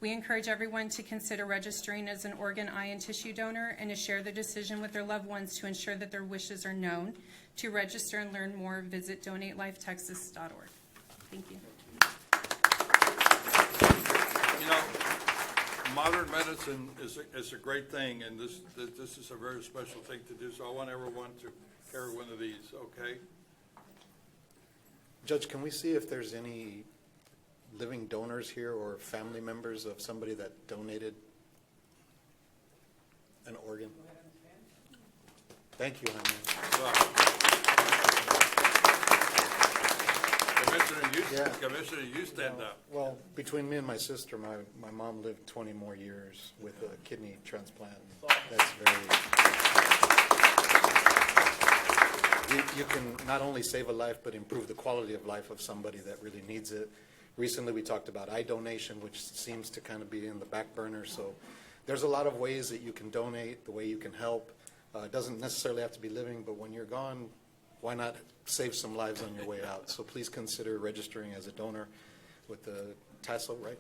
We encourage everyone to consider registering as an organ, eye, and tissue donor and to share their decision with their loved ones to ensure that their wishes are known. To register and learn more, visit donatelifetexas.org. Thank you. You know, modern medicine is a great thing, and this is a very special thing to do, so I want everyone to carry one of these, okay? Judge, can we see if there's any living donors here or family members of somebody that donated an organ? Thank you, Jaime. Commissioner, you stand up. Well, between me and my sister, my mom lived 20 more years with a kidney transplant. That's very... You can not only save a life, but improve the quality of life of somebody that really needs it. Recently, we talked about eye donation, which seems to kind of be in the back burner. So there's a lot of ways that you can donate, the way you can help. It doesn't necessarily have to be living, but when you're gone, why not save some lives on your way out? So please consider registering as a donor with the TASO, right?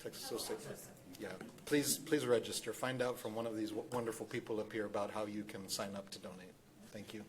Texas Association. Yeah, please register. Find out from one of these wonderful people up here about how you can sign up to donate. Thank you.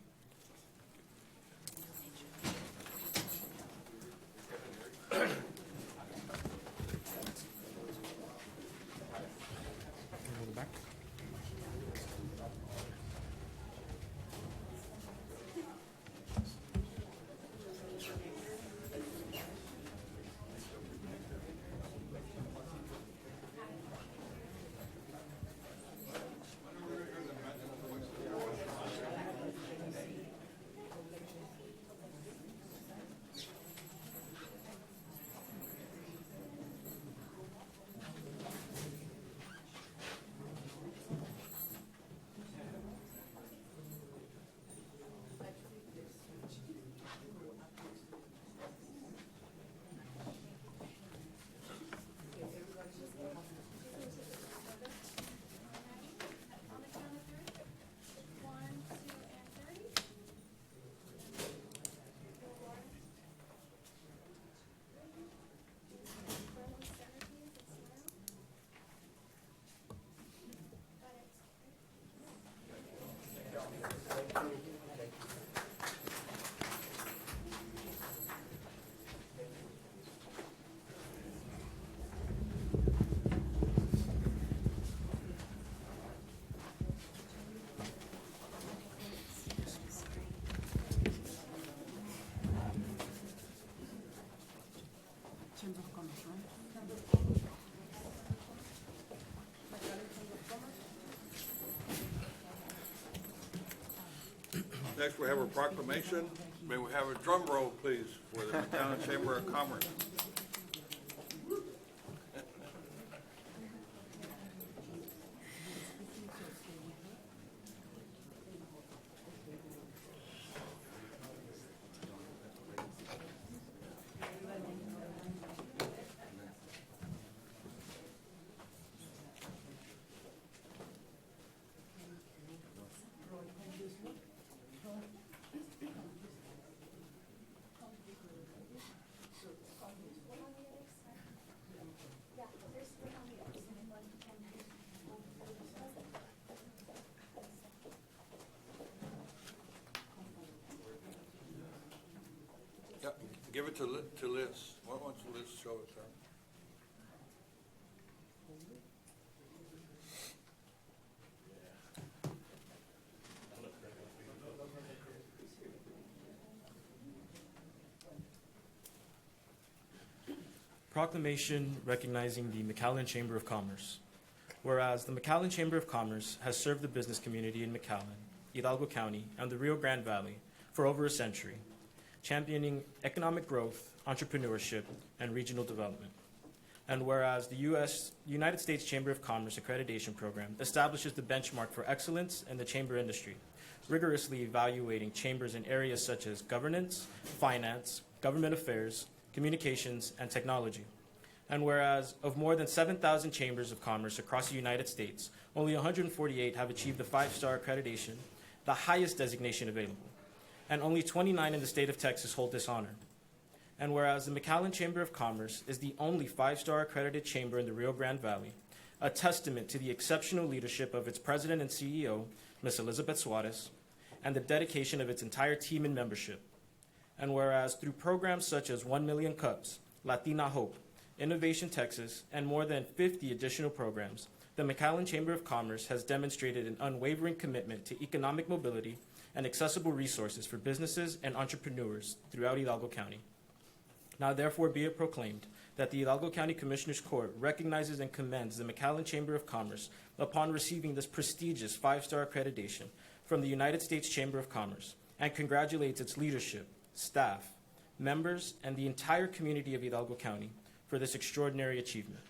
Next, we have a proclamation. May we have a drum roll, please, for the McAllen Chamber of Commerce. Yep, give it to Liz. Why don't you Liz show it there? Proclamation recognizing the McAllen Chamber of Commerce. Whereas the McAllen Chamber of Commerce has served the business community in McAllen, Hidalgo County, and the Rio Grande Valley for over a century, championing economic growth, entrepreneurship, and regional development. And whereas the United States Chamber of Commerce Accreditation Program establishes the benchmark for excellence in the chamber industry, rigorously evaluating chambers in areas such as governance, finance, government affairs, communications, and technology. And whereas of more than 7,000 chambers of commerce across the United States, only 148 have achieved the 5-star accreditation, the highest designation available, and only 29 in the state of Texas hold this honor. And whereas the McAllen Chamber of Commerce is the only 5-star accredited chamber in the Rio Grande Valley, a testament to the exceptional leadership of its president and CEO, Ms. Elizabeth Suarez, and the dedication of its entire team and membership. And whereas through programs such as 1 Million Cups, Latina Hope, Innovation Texas, and more than 50 additional programs, the McAllen Chamber of Commerce has demonstrated an unwavering commitment to economic mobility and accessible resources for businesses and entrepreneurs throughout Hidalgo County. Now therefore be it proclaimed that the Hidalgo County Commissioners Court recognizes and commends the McAllen Chamber of Commerce upon receiving this prestigious 5-star accreditation from the United States Chamber of Commerce and congratulates its leadership, staff, members, and the entire community of Hidalgo County for this extraordinary achievement.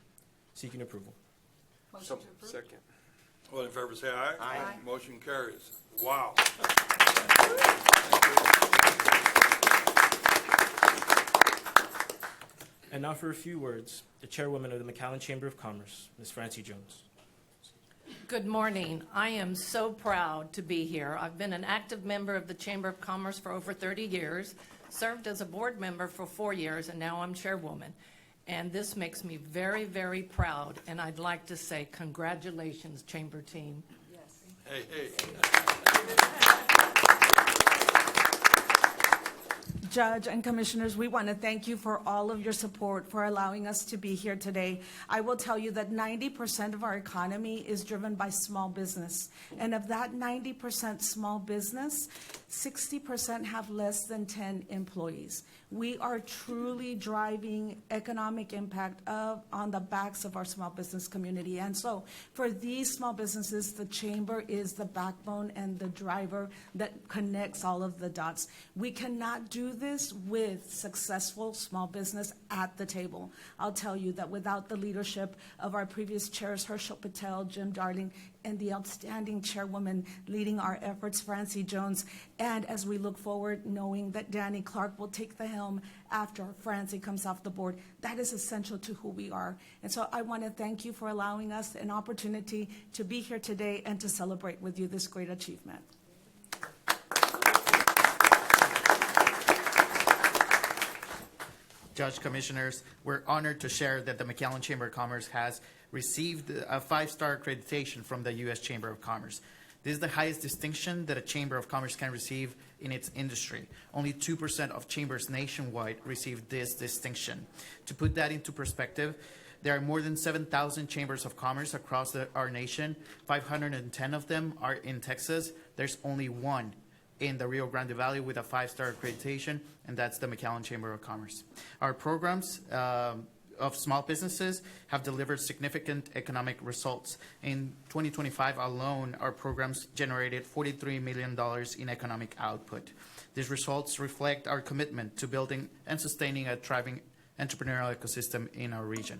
Seeking approval. Motion to approve. Second. All in favor, say aye. Aye. Motion carries. Wow. And now for a few words, the chairwoman of the McAllen Chamber of Commerce, Ms. Francie Jones. Good morning. I am so proud to be here. I've been an active member of the Chamber of Commerce for over 30 years, served as a board member for 4 years, and now I'm chairwoman. And this makes me very, very proud, and I'd like to say congratulations, Chamber team. Hey, hey. Judge and Commissioners, we want to thank you for all of your support, for allowing us to be here today. I will tell you that 90% of our economy is driven by small business. And of that 90% small business, 60% have less than 10 employees. We are truly driving economic impact on the backs of our small business community. And so for these small businesses, the Chamber is the backbone and the driver that connects all of the dots. We cannot do this with successful small business at the table. I'll tell you that without the leadership of our previous chairs, Herschel Patel, Jim Darling, and the outstanding chairwoman leading our efforts, Francie Jones, and as we look forward, knowing that Danny Clark will take the helm after Francie comes off the board, that is essential to who we are. And so I want to thank you for allowing us an opportunity to be here today and to celebrate with you this great achievement. Judge, Commissioners, we're honored to share that the McAllen Chamber of Commerce has received a 5-star accreditation from the U.S. Chamber of Commerce. This is the highest distinction that a Chamber of Commerce can receive in its industry. Only 2% of chambers nationwide receive this distinction. To put that into perspective, there are more than 7,000 chambers of commerce across our nation. 510 of them are in Texas. There's only one in the Rio Grande Valley with a 5-star accreditation, and that's the McAllen Chamber of Commerce. Our programs of small businesses have delivered significant economic results. In 2025 alone, our programs generated $43 million in economic output. These results reflect our commitment to building and sustaining a thriving entrepreneurial ecosystem in our region.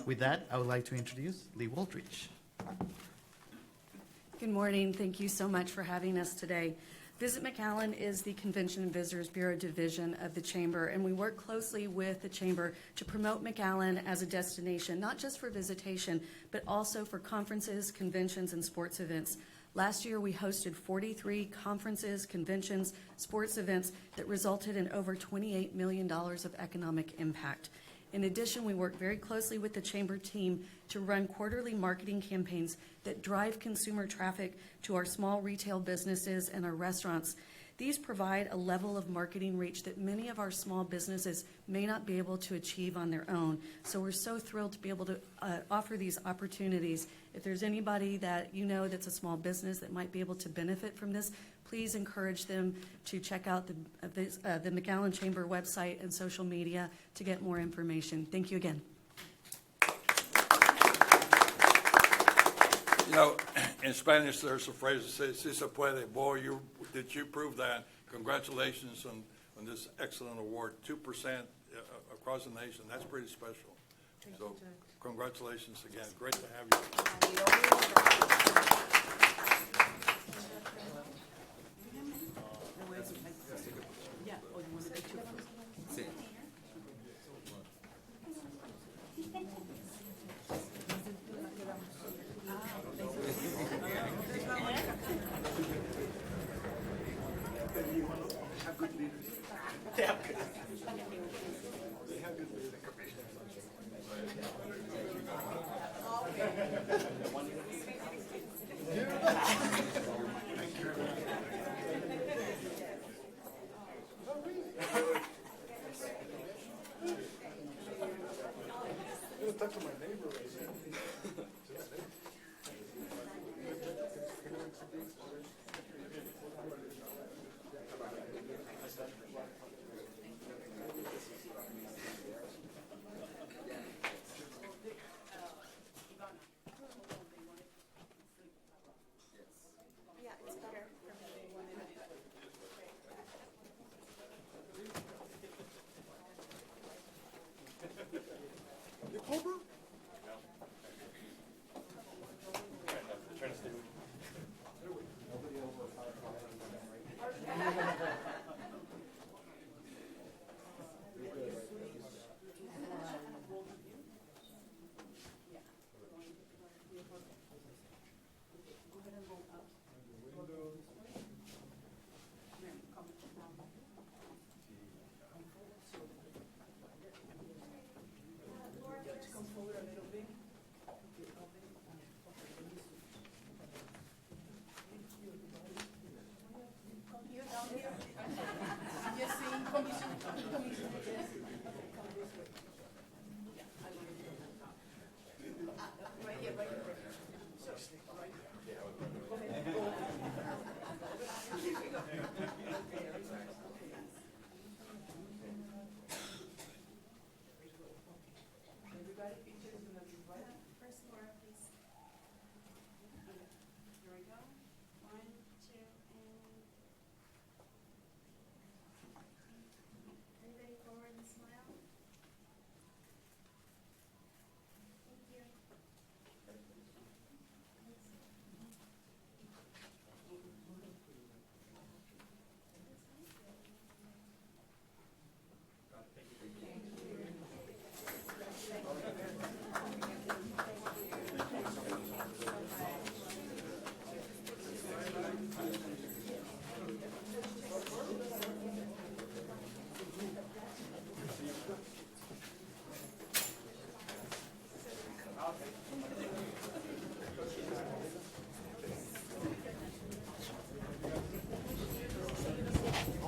With that, I would like to introduce Lee Waldridge. Good morning. Thank you so much for having us today. Visit McAllen is the Convention and Visitors Bureau division of the Chamber, and we work closely with the Chamber to promote McAllen as a destination, not just for visitation, but also for conferences, conventions, and sports events. Last year, we hosted 43 conferences, conventions, sports events that resulted in over $28 million of economic impact. In addition, we work very closely with the Chamber team to run quarterly marketing campaigns that drive consumer traffic to our small retail businesses and our restaurants. These provide a level of marketing reach that many of our small businesses may not be able to achieve on their own. So we're so thrilled to be able to offer these opportunities. If there's anybody that you know that's a small business that might be able to benefit from this, please encourage them to check out the McAllen Chamber website and social media to get more information. Thank you again. You know, in Spanish, there's a phrase that says, "Si se puede." Boy, did you prove that? Congratulations on this excellent award. 2% across the nation. That's pretty special. So congratulations again. Great to have you. First, Laura, please. Here we go. 1, 2, and... Everybody forward and smile. Thank you.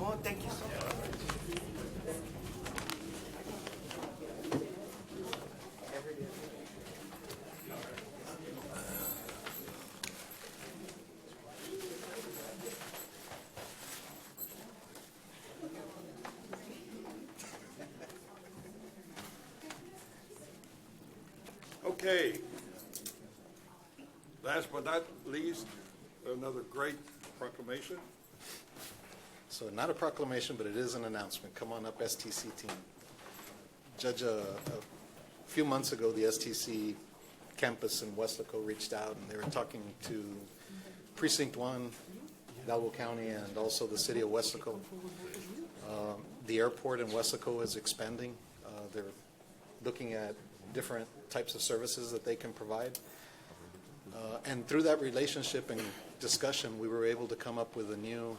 Oh, thank you so much. Okay. Last but not least, another great proclamation. So not a proclamation, but it is an announcement. Come on up, STC team. Judge, a few months ago, the STC campus in Weslaco reached out, and they were talking to Precinct 1, Hidalgo County, and also the city of Weslaco. The airport in Weslaco is expanding. They're looking at different types of services that they can provide. And through that relationship and discussion, we were able to come up with a new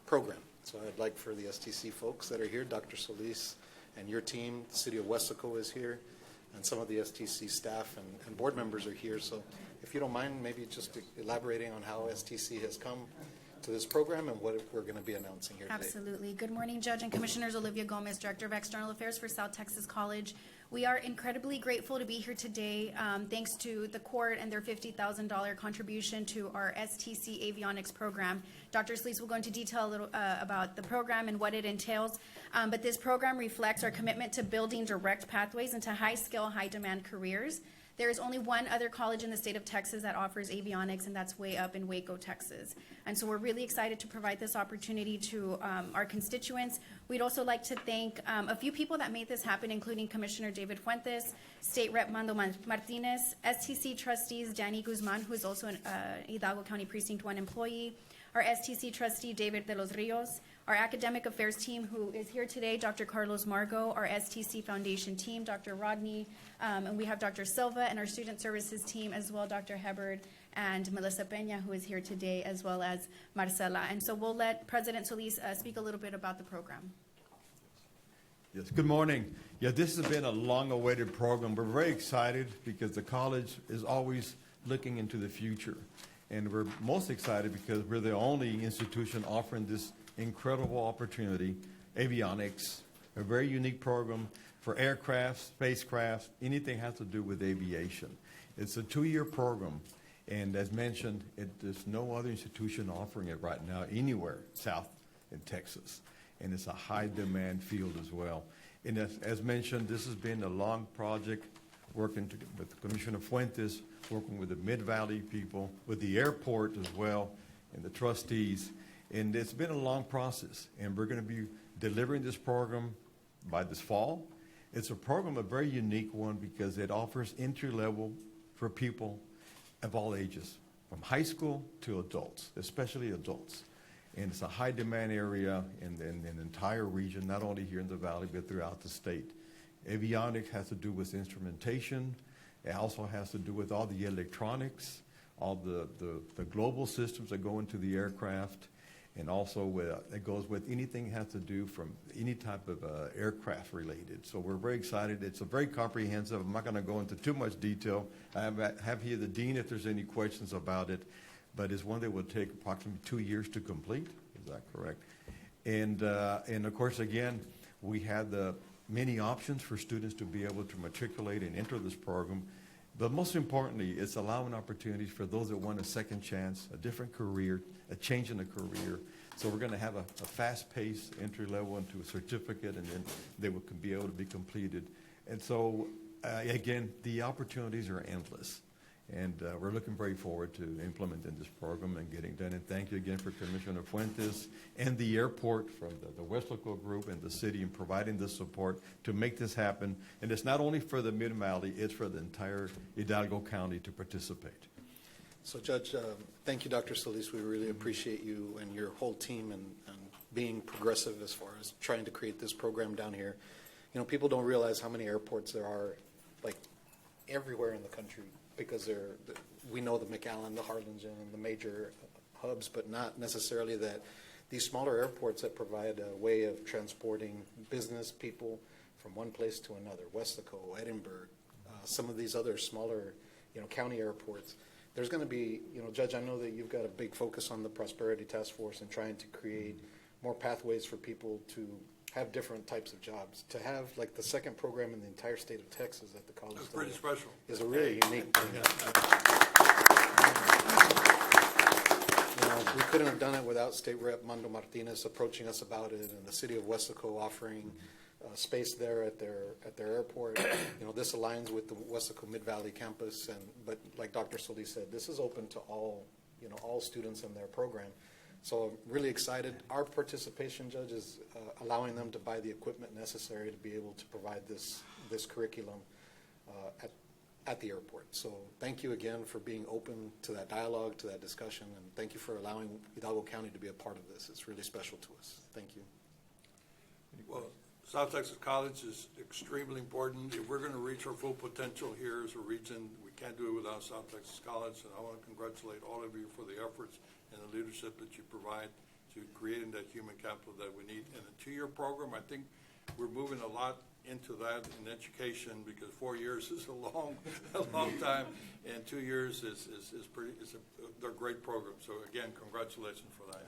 program. So I'd like for the STC folks that are here, Dr. Solis and your team, the city of Weslaco is here, and some of the STC staff and board members are here. So if you don't mind, maybe just elaborating on how STC has come to this program and what we're going to be announcing here today. Absolutely. Good morning, Judge and Commissioners. Olivia Gomez, Director of External Affairs for South Texas College. We are incredibly grateful to be here today, thanks to the court and their $50,000 contribution to our STC avionics program. Dr. Solis will go into detail a little about the program and what it entails, but this program reflects our commitment to building direct pathways into high-skill, high-demand careers. There is only one other college in the state of Texas that offers avionics, and that's way up in Waco, Texas. And so we're really excited to provide this opportunity to our constituents. We'd also like to thank a few people that made this happen, including Commissioner David Fuentes, State Rep Mando Martinez, STC trustees Danny Guzman, who is also an Hidalgo County Precinct 1 employee, our STC trustee David de los Rios, our academic affairs team who is here today, Dr. Carlos Margo, our STC Foundation team, Dr. Rodney, and we have Dr. Silva, and our student services team as well, Dr. Hebard and Melissa Peña, who is here today, as well as Marcela. And so we'll let President Solis speak a little bit about the program. Yes, good morning. Yeah, this has been a long-awaited program. We're very excited because the college is always looking into the future. And we're most excited because we're the only institution offering this incredible opportunity, avionics, a very unique program for aircraft, spacecraft, anything has to do with aviation. It's a 2-year program, and as mentioned, there's no other institution offering it right now anywhere south in Texas, and it's a high-demand field as well. And as mentioned, this has been a long project, working with Commissioner Fuentes, working with the Mid-Valley people, with the airport as well, and the trustees. And it's been a long process, and we're going to be delivering this program by this fall. It's a program, a very unique one, because it offers entry level for people of all ages, from high school to adults, especially adults. And it's a high demand area in the entire region, not only here in the Valley, but throughout the state. Avionics has to do with instrumentation. It also has to do with all the electronics, all the global systems that go into the aircraft. And also it goes with anything that has to do from any type of aircraft related. So we're very excited. It's a very comprehensive. I'm not going to go into too much detail. I have here the dean if there's any questions about it. But it's one that will take approximately 2 years to complete. Is that correct? And of course, again, We had the many options for students to be able to matriculate and enter this program. But most importantly, it's allowing opportunities for those that want a second chance, a different career, a change in a career. So we're going to have a fast-paced entry level into a certificate, and then they will be able to be completed. And so, again, the opportunities are endless. And we're looking very forward to implementing this program and getting done. And thank you again for Commissioner Fuentes and the airport from the Westlaco Group and the city in providing the support to make this happen. And it's not only for the Mid-Valley, it's for the entire Hidalgo County to participate. So, Judge, thank you, Dr. Solis. We really appreciate you and your whole team and being progressive as far as trying to create this program down here. You know, people don't realize how many airports there are, like, everywhere in the country, because we know the McAllen, the Harlingen, and the major hubs, but not necessarily that these smaller airports that provide a way of transporting business people from one place to another, Westlaco, Edinburgh, some of these other smaller, county airports. There's going to be, Judge, I know that you've got a big focus on the Prosperity Task Force and trying to create more pathways for people to have different types of jobs. To have like the second program in the entire state of Texas at the college That's pretty special. is a really unique thing. We couldn't have done it without State Rep Mando Martinez approaching us about it, and the city of Westlaco offering space there at their airport. This aligns with the Westlaco Mid-Valley campus, but like Dr. Solis said, this is open to all students in their program. So I'm really excited. Our participation, Judge, is allowing them to buy the equipment necessary to be able to provide this curriculum at the airport. So thank you again for being open to that dialogue, to that discussion, and thank you for allowing Hidalgo County to be a part of this. It's really special to us. Thank you. Well, South Texas College is extremely important. If we're going to reach our full potential here as a region, we can't do it without South Texas College, and I want to congratulate all of you for the efforts and the leadership that you provide to creating that human capital that we need. And a 2-year program, I think we're moving a lot into that in education, because 4 years is a long time, and 2 years is pretty. They're great programs. So again, congratulations for that.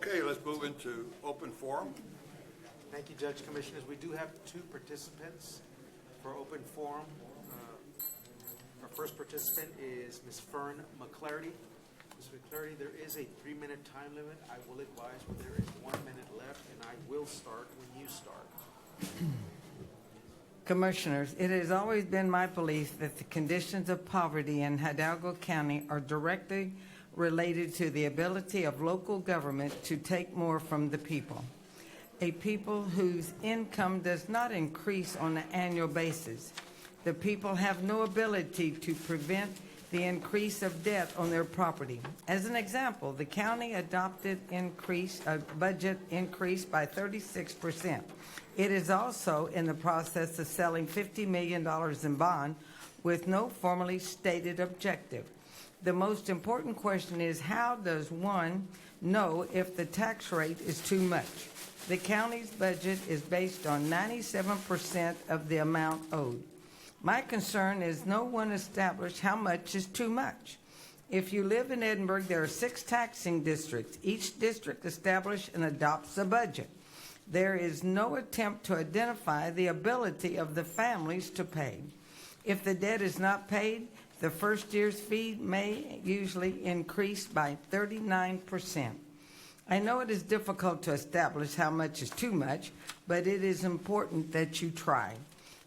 Okay, let's move into open forum. Thank you, Judge Commissioners. We do have 2 participants for open forum. Our first participant is Ms. Fern McClarty. Ms. McClarty, there is a 3-minute time limit. I will advise when there is 1 minute left, and I will start when you start. Commissioners, it has always been my belief that the conditions of poverty in Hidalgo County are directly related to the ability of local government to take more from the people. A people whose income does not increase on an annual basis. The people have no ability to prevent the increase of debt on their property. As an example, the county adopted a budget increase by 36%. It is also in the process of selling $50 million in bond with no formally stated objective. The most important question is, how does one know if the tax rate is too much? The county's budget is based on 97% of the amount owed. My concern is no one established how much is too much. If you live in Edinburgh, there are 6 taxing districts. Each district establishes and adopts a budget. There is no attempt to identify the ability of the families to pay. If the debt is not paid, the first year's fee may usually increase by 39%. I know it is difficult to establish how much is too much, but it is important that you try.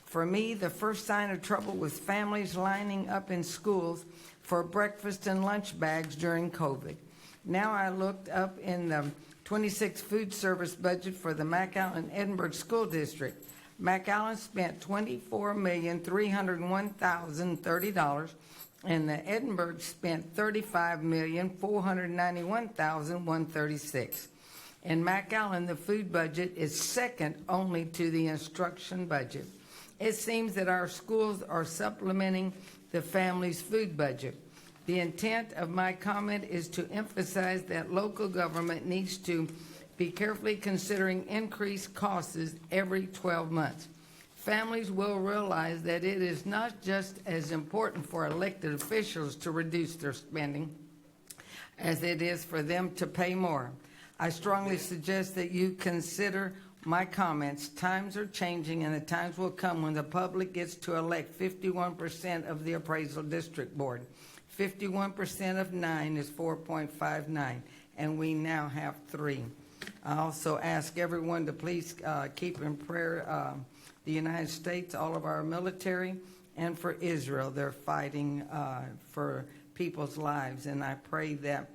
For me, the first sign of trouble was families lining up in schools for breakfast and lunch bags during COVID. Now I looked up in the 26 food service budget for the McAllen Edinburgh School District. McAllen spent $24,301,030, and the Edinburgh spent $35,491,136. In McAllen, the food budget is second only to the instruction budget. It seems that our schools are supplementing the family's food budget. The intent of my comment is to emphasize that local government needs to be carefully considering increased costs every 12 months. Families will realize that it is not just as important for elected officials to reduce their spending as it is for them to pay more. I strongly suggest that you consider my comments. Times are changing, and the times will come when the public gets to elect 51% of the appraisal district board. 51% of 9 is 4.59, and we now have 3. I also ask everyone to please keep in prayer the United States, all of our military, and for Israel. They're fighting for people's lives, and I pray that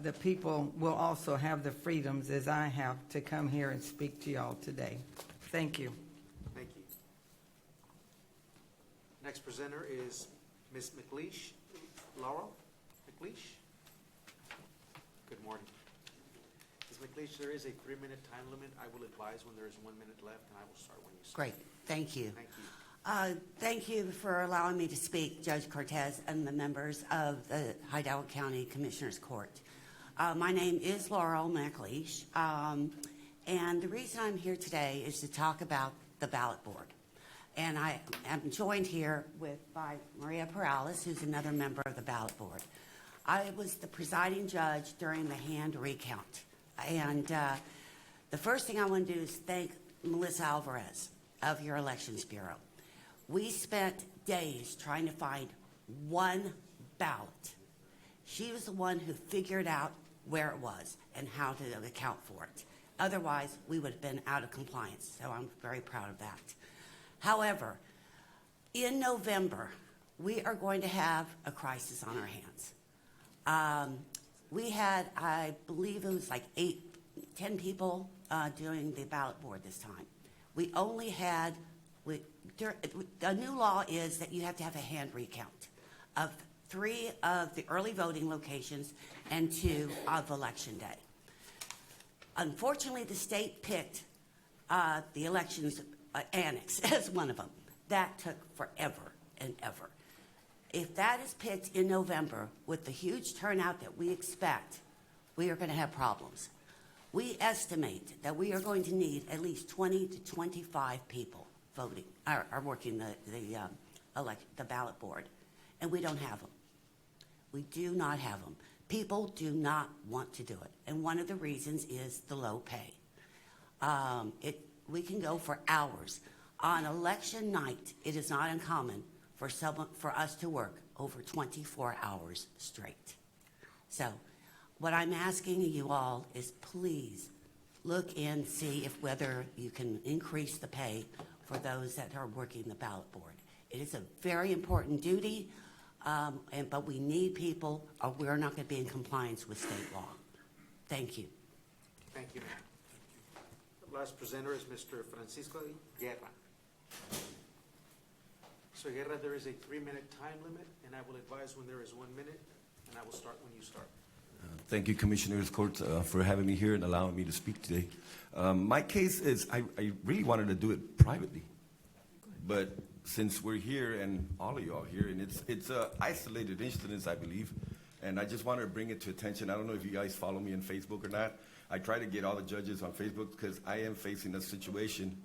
the people will also have the freedoms as I have to come here and speak to y'all today. Thank you. Thank you. Next presenter is Ms. McLeish. Laurel McLeish. Good morning. Ms. McLeish, there is a 3-minute time limit. I will advise when there is 1 minute left, and I will start when you start. Great. Thank you. Thank you. Thank you for allowing me to speak, Judge Cortez and the members of the Hidalgo County Commissioners Court. My name is Laurel McLeish, and the reason I'm here today is to talk about the ballot board. And I am joined here by Maria Perales, who's another member of the ballot board. I was the presiding judge during the hand recount. And the first thing I want to do is thank Melissa Alvarez of your Elections Bureau. We spent days trying to find one ballot. She was the one who figured out where it was and how to account for it. Otherwise, we would have been out of compliance, so I'm very proud of that. However, in November, we are going to have a crisis on our hands. We had, I believe it was like 10 people doing the ballot board this time. We only had, the new law is that you have to have a hand recount of 3 of the early voting locations and 2 of Election Day. Unfortunately, the state picked the elections annex as one of them. That took forever and ever. If that is picked in November with the huge turnout that we expect, we are going to have problems. We estimate that we are going to need at least 20 to 25 people voting, are working the ballot board, and we don't have them. We do not have them People do not want to do it, and one of the reasons is the low pay. We can go for hours. On election night, it is not uncommon for us to work over 24 hours straight. So what I'm asking you all is please look and see if whether you can increase the pay for those that are working the ballot board. It is a very important duty, but we need people or we're not going to be in compliance with state law. Thank you. Thank you, ma'am. The last presenter is Mr. Francisco Guerra. So Guerra, there is a 3-minute time limit, and I will advise when there is 1 minute, and I will start when you start. Thank you, Commissioners Court, for having me here and allowing me to speak today. My case is I really wanted to do it privately, but since we're here and all of you are here, and it's an isolated incident, I believe, and I just wanted to bring it to attention. I don't know if you guys follow me on Facebook or not. I try to get all the judges on Facebook because I am facing a situation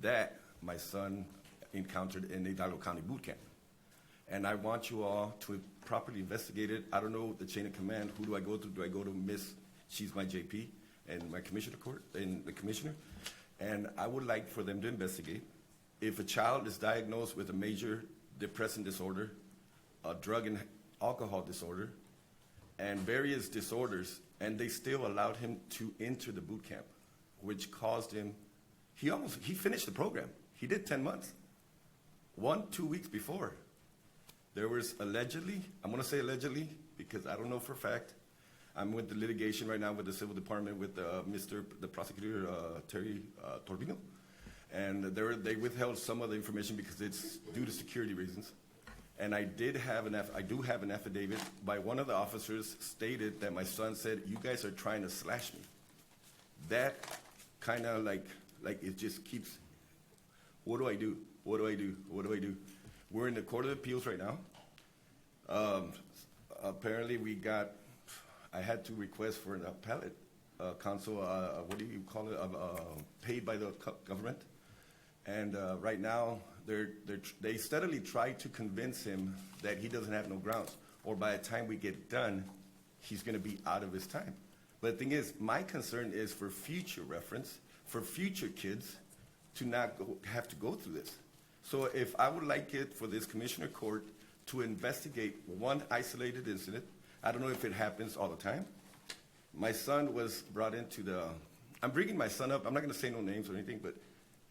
that my son encountered in the Hidalgo County boot camp. And I want you all to properly investigate it. I don't know the chain of command. Who do I go to? Do I go to Miss, she's my JP, and my commissioner court, and the commissioner? And I would like for them to investigate. If a child is diagnosed with a major depressive disorder, a drug and alcohol disorder, and various disorders, and they still allowed him to enter the boot camp, which caused him, he finished the program. He did 10 months. 2 weeks before, there was allegedly, I'm going to say allegedly because I don't know for a fact. I'm with the litigation right now with the civil department with the prosecutor, Terry Torbino. And they withheld some of the information because it's due to security reasons. And I do have an affidavit by one of the officers stated that my son said, "You guys are trying to slash me." That kind of like it just keeps, what do I do? What do I do? What do I do? We're in the Court of Appeals right now. Apparently I had to request for an appellate counsel, what do you call it, paid by the government. And right now, they steadily try to convince him that he doesn't have no grounds, or by the time we get done, he's going to be out of his time. But the thing is, my concern is for future reference, for future kids to not have to go through this. So if I would like it for this commissioner court to investigate one isolated incident, I don't know if it happens all the time. My son was brought into I'm bringing my son up, I'm not going to say no names or anything, but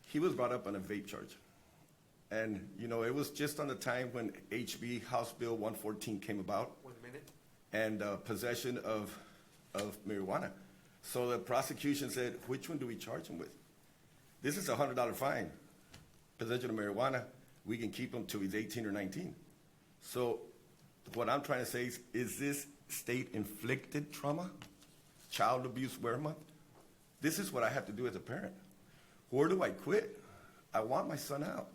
he was brought up on a vape charge. And, it was just on the time when HB House Bill 114 came about. 1 minute. And possession of marijuana. So the prosecution said, which one do we charge him with? This is a $100 fine. Possession of marijuana, we can keep him till he's 18 or 19. So what I'm trying to say is this state-inflicted trauma? Child Abuse Awareness Month? This is what I have to do as a parent. Where do I quit? I want my son out.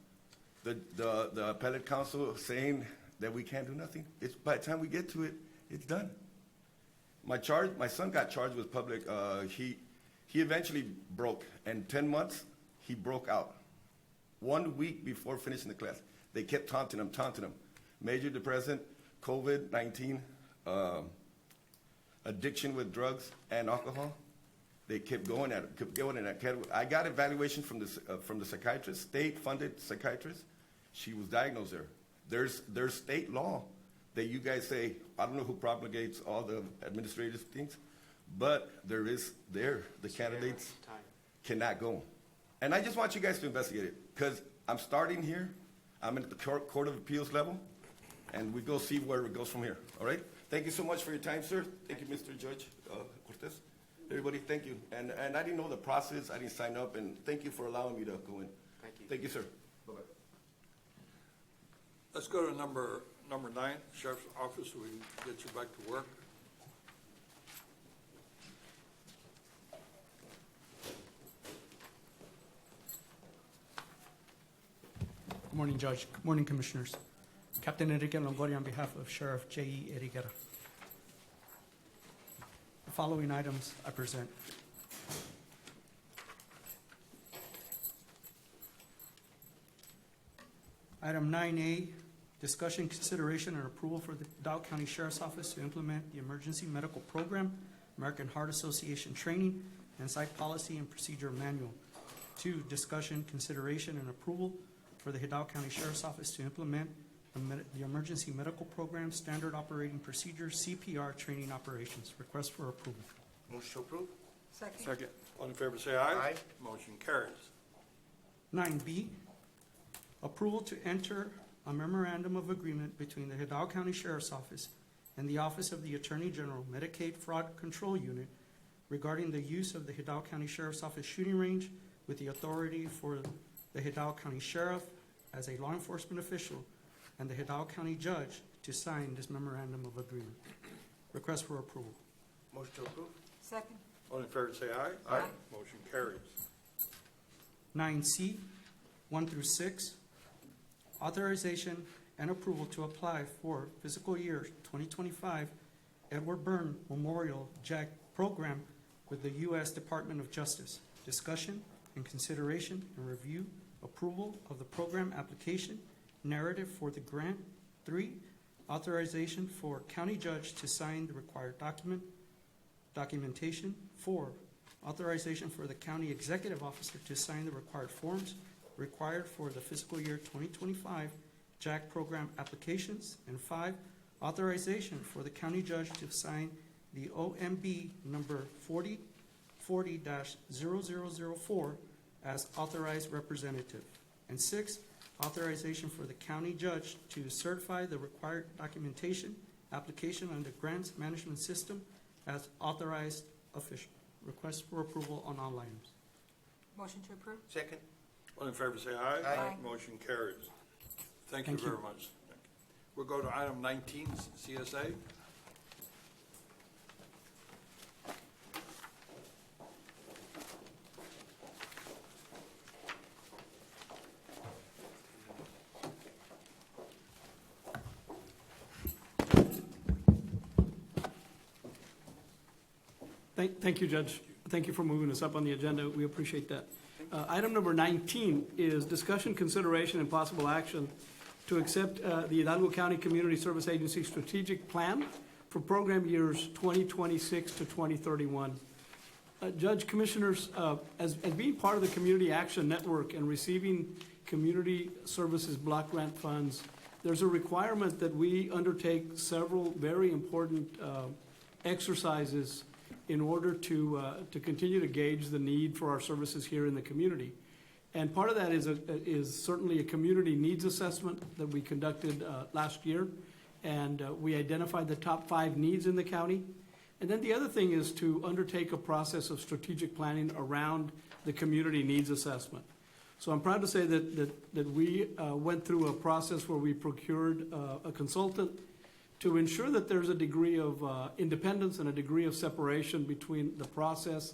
The appellate counsel saying that we can't do nothing. By the time we get to it, it's done. My son got charged with public. He eventually broke. And 10 months, he broke out. 1 week before finishing the class, they kept taunting him. Major depressant, COVID-19, addiction with drugs and alcohol. They kept going at it. I got evaluation from the psychiatrist, state-funded psychiatrist. She was diagnosed there. There's state law that you guys say, I don't know who propagates all the administrative things, but the candidates cannot go. And I just want you guys to investigate it because I'm starting here. I'm at the Court of Appeals level, and we go see where it goes from here. All right? Thank you so much for your time, sir. Thank you, Mr. Judge Cortez. Everybody, thank you. And I didn't know the process. I didn't sign up, and thank you for allowing me to go in. Thank you. Thank you, sir. Bye-bye. Let's go to number 9, Sheriff's Office, so we can get you back to work. Good morning, Judge. Good morning, Commissioners. Captain Enrique Longoria on behalf of Sheriff J.E. Eriguera. The following items I present. Item 9A, Discussion, consideration, and approval for the Hidalgo County Sheriff's Office to implement the Emergency Medical Program, American Heart Association training, and site policy and procedure manual. 2, discussion, consideration, and approval for the Hidalgo County Sheriff's Office to implement the Emergency Medical Program Standard Operating Procedures, CPR training operations. Request for approval. Motion to approve. Second. All in favor, say aye. Aye. Motion carries. 9B, approval to enter a memorandum of agreement between the Hidalgo County Sheriff's Office and the Office of the Attorney General Medicaid Fraud Control Unit regarding the use of the Hidalgo County Sheriff's Office shooting range with the authority for the Hidalgo County Sheriff as a law enforcement official and the Hidalgo County Judge to sign this memorandum of agreement. Request for approval. Motion to approve. Second. All in favor, say aye. Aye. Motion carries. 9C, 1 through 6, authorization and approval to apply for fiscal year 2025 Edward Byrne Memorial JAG program with the U.S. Department of Justice. Discussion and consideration and review approval of the program application, narrative for the grant. 3, authorization for county judge to sign the required documentation. 4, authorization for the county executive officer to sign the required forms required for the fiscal year 2025 JAG program applications. And 5, authorization for the county judge to sign the OMB number 4040-0004 as authorized representative. And 6, authorization for the county judge to certify the required documentation application on the grants management system as authorized official. Request for approval on all items. Motion to approve. Second. All in favor, say aye. Aye. Motion carries. Thank you Thank you. very much. We'll go to item 19, CSA. Thank you, Judge. Thank you for moving us up on the agenda. We appreciate that. Item number 19 is discussion, consideration, and possible action to accept the Hidalgo County Community Service Agency strategic plan for program years 2026 to 2031. Judge, Commissioners, as being part of the Community Action Network and receiving community services block grant funds, there's a requirement that we undertake several very important exercises in order to continue to gauge the need for our services here in the community. And part of that is certainly a community needs assessment that we conducted last year, and we identified the top 5 needs in the county. And then the other thing is to undertake a process of strategic planning around the community needs assessment. So I'm proud to say that we went through a process where we procured a consultant to ensure that there's a degree of independence and a degree of separation between the process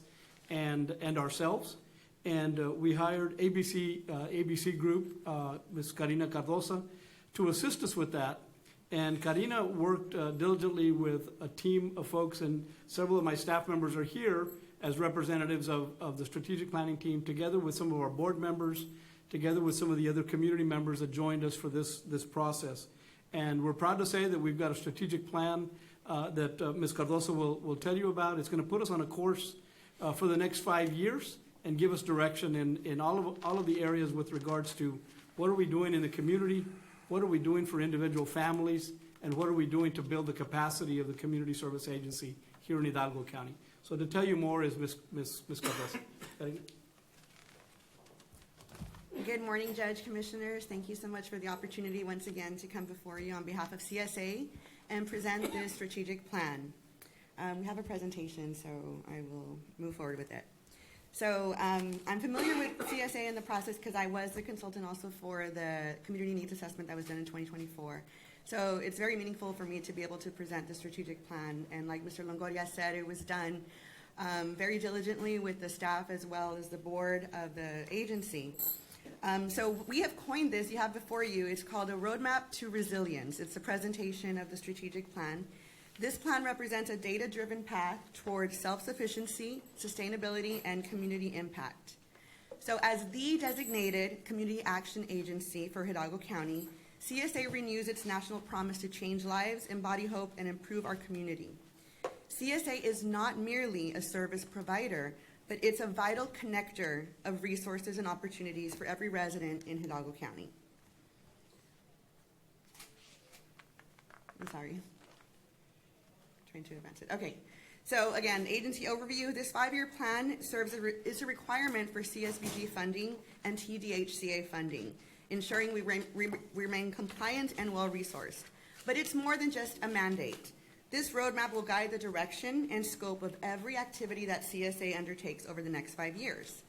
and ourselves. And we hired ABC Group, Ms. Karina Cardosa, to assist us with that. And Karina worked diligently with a team of folks, and several of my staff members are here as representatives of the strategic planning team, together with some of our board members, together with some of the other community members that joined us for this process. And we're proud to say that we've got a strategic plan that Ms. Cardoso will tell you about. It's going to put us on a course for the next 5 years and give us direction in all of the areas with regards to what are we doing in the community, what are we doing for individual families, and what are we doing to build the capacity of the Community Service Agency here in Hidalgo County. So to tell you more is Ms. Cardoso. Good morning, Judge, Commissioners. Thank you so much for the opportunity once again to come before you on behalf of CSA and present this strategic plan. We have a presentation, so I will move forward with it. So I'm familiar with CSA and the process because I was the consultant also for the community needs assessment that was done in 2024. So it's very meaningful for me to be able to present the strategic plan. And like Mr. Longoria said, it was done very diligently with the staff as well as the board of the agency. So we have coined this, you have before you, it's called a Roadmap to Resilience. It's a presentation of the strategic plan. This plan represents a data-driven path towards self-sufficiency, sustainability, and community impact. So as the designated community action agency for Hidalgo County, CSA renews its national promise to change lives, embody hope, and improve our community. CSA is not merely a service provider, but it's a vital connector of resources and opportunities for every resident in Hidalgo County. I'm sorry. Trying to advance it. Okay. So again, agency overview. This 5-year plan is a requirement for CSBG funding and TDHCA funding, ensuring we remain compliant and well-resourced. But it's more than just a mandate. This roadmap will guide the direction and scope of every activity that CSA undertakes over the next 5 years.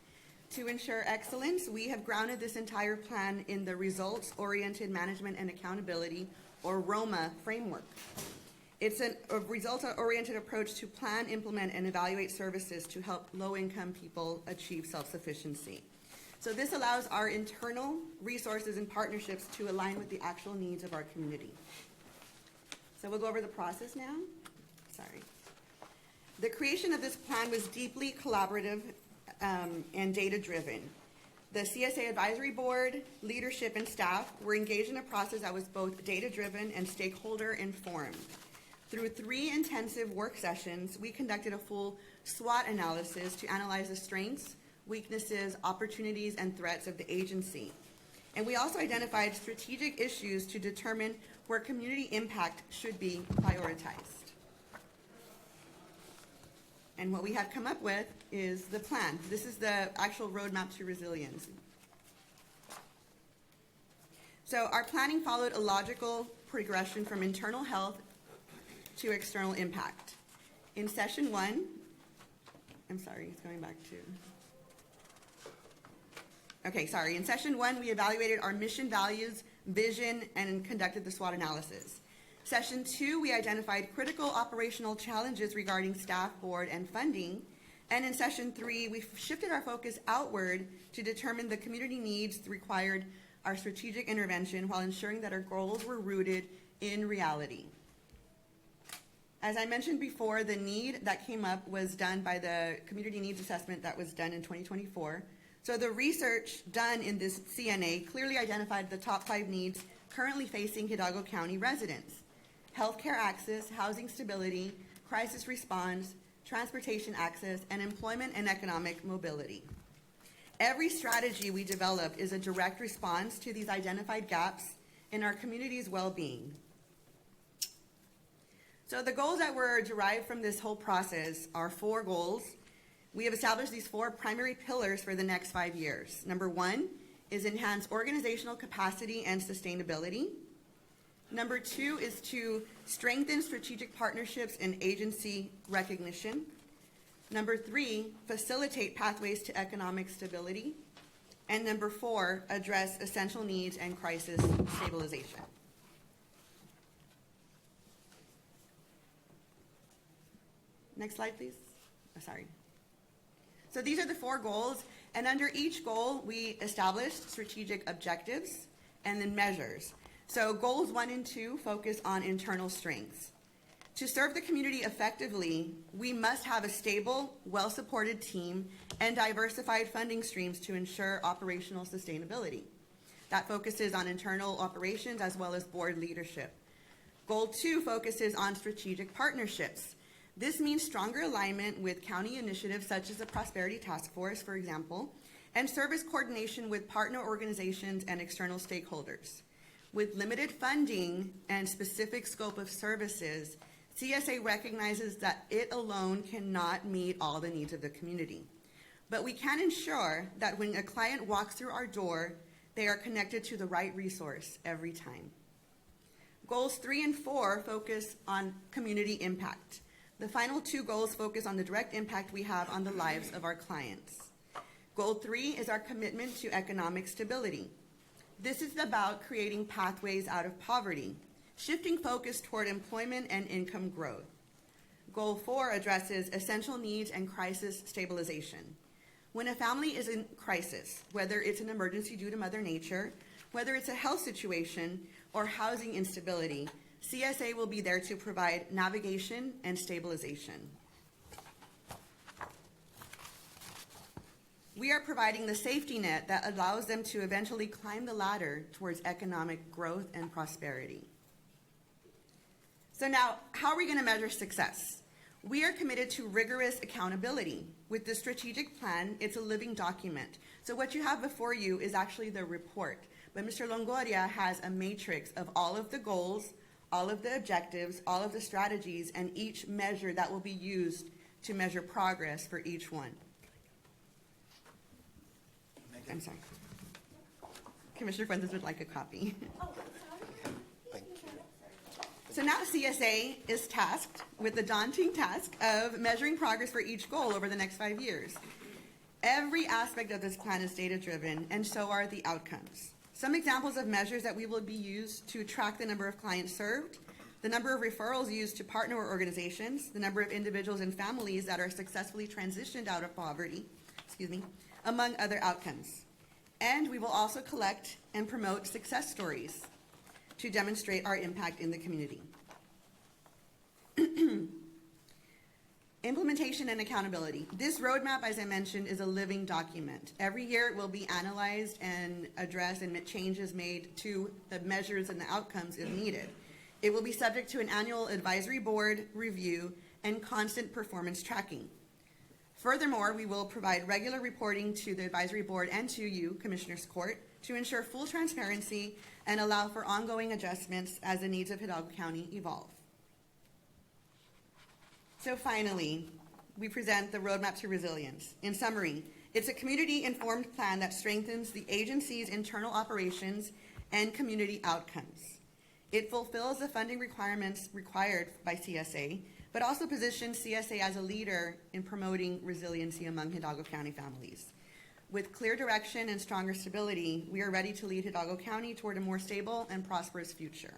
To ensure excellence, we have grounded this entire plan in the Results-Oriented Management and Accountability, or ROMA, framework. It's a results-oriented approach to plan, implement, and evaluate services to help low-income people achieve self-sufficiency. So this allows our internal resources and partnerships to align with the actual needs of our community. So we'll go over the process now. Sorry. The creation of this plan was deeply collaborative and data-driven. The CSA Advisory Board, leadership, and staff were engaged in a process that was both data-driven and stakeholder-informed. Through 3 intensive work sessions, we conducted a full SWOT analysis to analyze the strengths, weaknesses, opportunities, and threats of the agency. And we also identified strategic issues to determine where community impact should be prioritized. And what we have come up with is the plan. This is the actual roadmap to resilience. So our planning followed a logical progression from internal health to external impact. In session 1, I'm sorry, it's going back to, okay, sorry. In session 1, we evaluated our mission, values, vision, and conducted the SWOT analysis. Session 2, we identified critical operational challenges regarding staff, board, and funding. And in session 3, we shifted our focus outward to determine the community needs required our strategic intervention while ensuring that our goals were rooted in reality. As I mentioned before, the need that came up was done by the community needs assessment that was done in 2024. So the research done in this CNA clearly identified the top 5 needs currently facing Hidalgo County residents: healthcare access, housing stability, crisis response, transportation access, and employment and economic mobility. Every strategy we developed is a direct response to these identified gaps in our community's well-being. So the goals that were derived from this whole process are 4 goals. We have established these 4 primary pillars for the next 5 years. Number 1 is enhance organizational capacity and sustainability. Number 2 is to strengthen strategic partnerships and agency recognition. Number 3, facilitate pathways to economic stability. And number 4, address essential needs and crisis stabilization. Next slide, please. Oh, sorry. So these are the 4 goals, and under each goal, we established strategic objectives and then measures. So goals 1 and 2 focus on internal strengths. To serve the community effectively, we must have a stable, well-supported team and diversified funding streams to ensure operational sustainability. That focuses on internal operations as well as board leadership. Goal 2 focuses on strategic partnerships. This means stronger alignment with county initiatives such as the Prosperity Task Force, for example, and service coordination with partner organizations and external stakeholders. With limited funding and specific scope of services, CSA recognizes that it alone cannot meet all the needs of the community. But we can ensure that when a client walks through our door, they are connected to the right resource every time. Goals 3 and 4 focus on community impact. The final 2 goals focus on the direct impact we have on the lives of our clients. Goal 3 is our commitment to economic stability. This is about creating pathways out of poverty, shifting focus toward employment and income growth. Goal 4 addresses essential needs and crisis stabilization. When a family is in crisis, whether it's an emergency due to Mother Nature, whether it's a health situation or housing instability, CSA will be there to provide navigation and stabilization. We are providing the safety net that allows them to eventually climb the ladder towards economic growth and prosperity. So now, how are we going to measure success? We are committed to rigorous accountability. With the strategic plan, it's a living document. So what you have before you is actually the report. But Mr. Longoria has a matrix of all of the goals, all of the objectives, all of the strategies, and each measure that will be used to measure progress for each one. I'm sorry. Commissioner Fuentes would like a copy. So now CSA is tasked with the daunting task of measuring progress for each goal over the next 5 years. Every aspect of this plan is data-driven, and so are the outcomes. Some examples of measures that we will be used to track the number of clients served, the number of referrals used to partner organizations, the number of individuals and families that are successfully transitioned out of poverty, among other outcomes. And we will also collect and promote success stories to demonstrate our impact in the community. Implementation and accountability. This roadmap, as I mentioned, is a living document. Every year it will be analyzed and addressed and changes made to the measures and the outcomes if needed. It will be subject to an annual advisory board review and constant performance tracking. Furthermore, we will provide regular reporting to the advisory board and to you, Commissioners Court, to ensure full transparency and allow for ongoing adjustments as the needs of Hidalgo County evolve. So finally, we present the Roadmap to Resilience. In summary, it's a community-informed plan that strengthens the agency's internal operations and community outcomes. It fulfills the funding requirements required by CSA, but also positions CSA as a leader in promoting resiliency among Hidalgo County families. With clear direction and stronger stability, we are ready to lead Hidalgo County toward a more stable and prosperous future.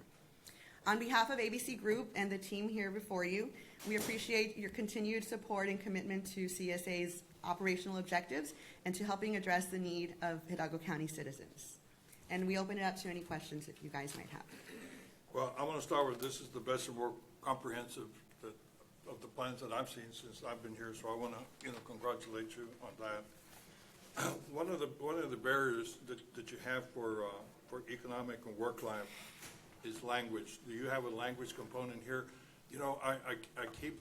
On behalf of ABC Group and the team here before you, we appreciate your continued support and commitment to CSA's operational objectives and to helping address the need of Hidalgo County citizens. And we open it up to any questions if you guys might have. Well, I want to start with, this is the best and more comprehensive of the plans that I've seen since I've been here, so I want to, congratulate you on that. One of the barriers that you have for economic and work life is language. Do you have a language component here? I keep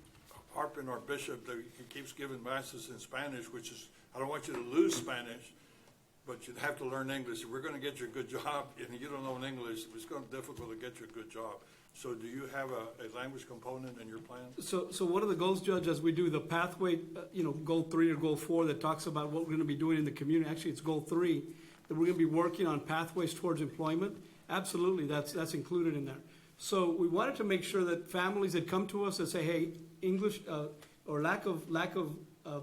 harping our bishop that he keeps giving masses in Spanish, which is, I don't want you to lose Spanish, but you'd have to learn English. If we're going to get you a good job and you don't know English, it's going to be difficult to get you a good job. So do you have a language component in your plan? So one of the goals, Judge, as we do the pathway, goal 3 or goal 4 that talks about what we're going to be doing in the community, actually it's goal 3, that we're going to be working on pathways towards employment. Absolutely, that's included in there. So we wanted to make sure that families that come to us and say, hey, English or lack of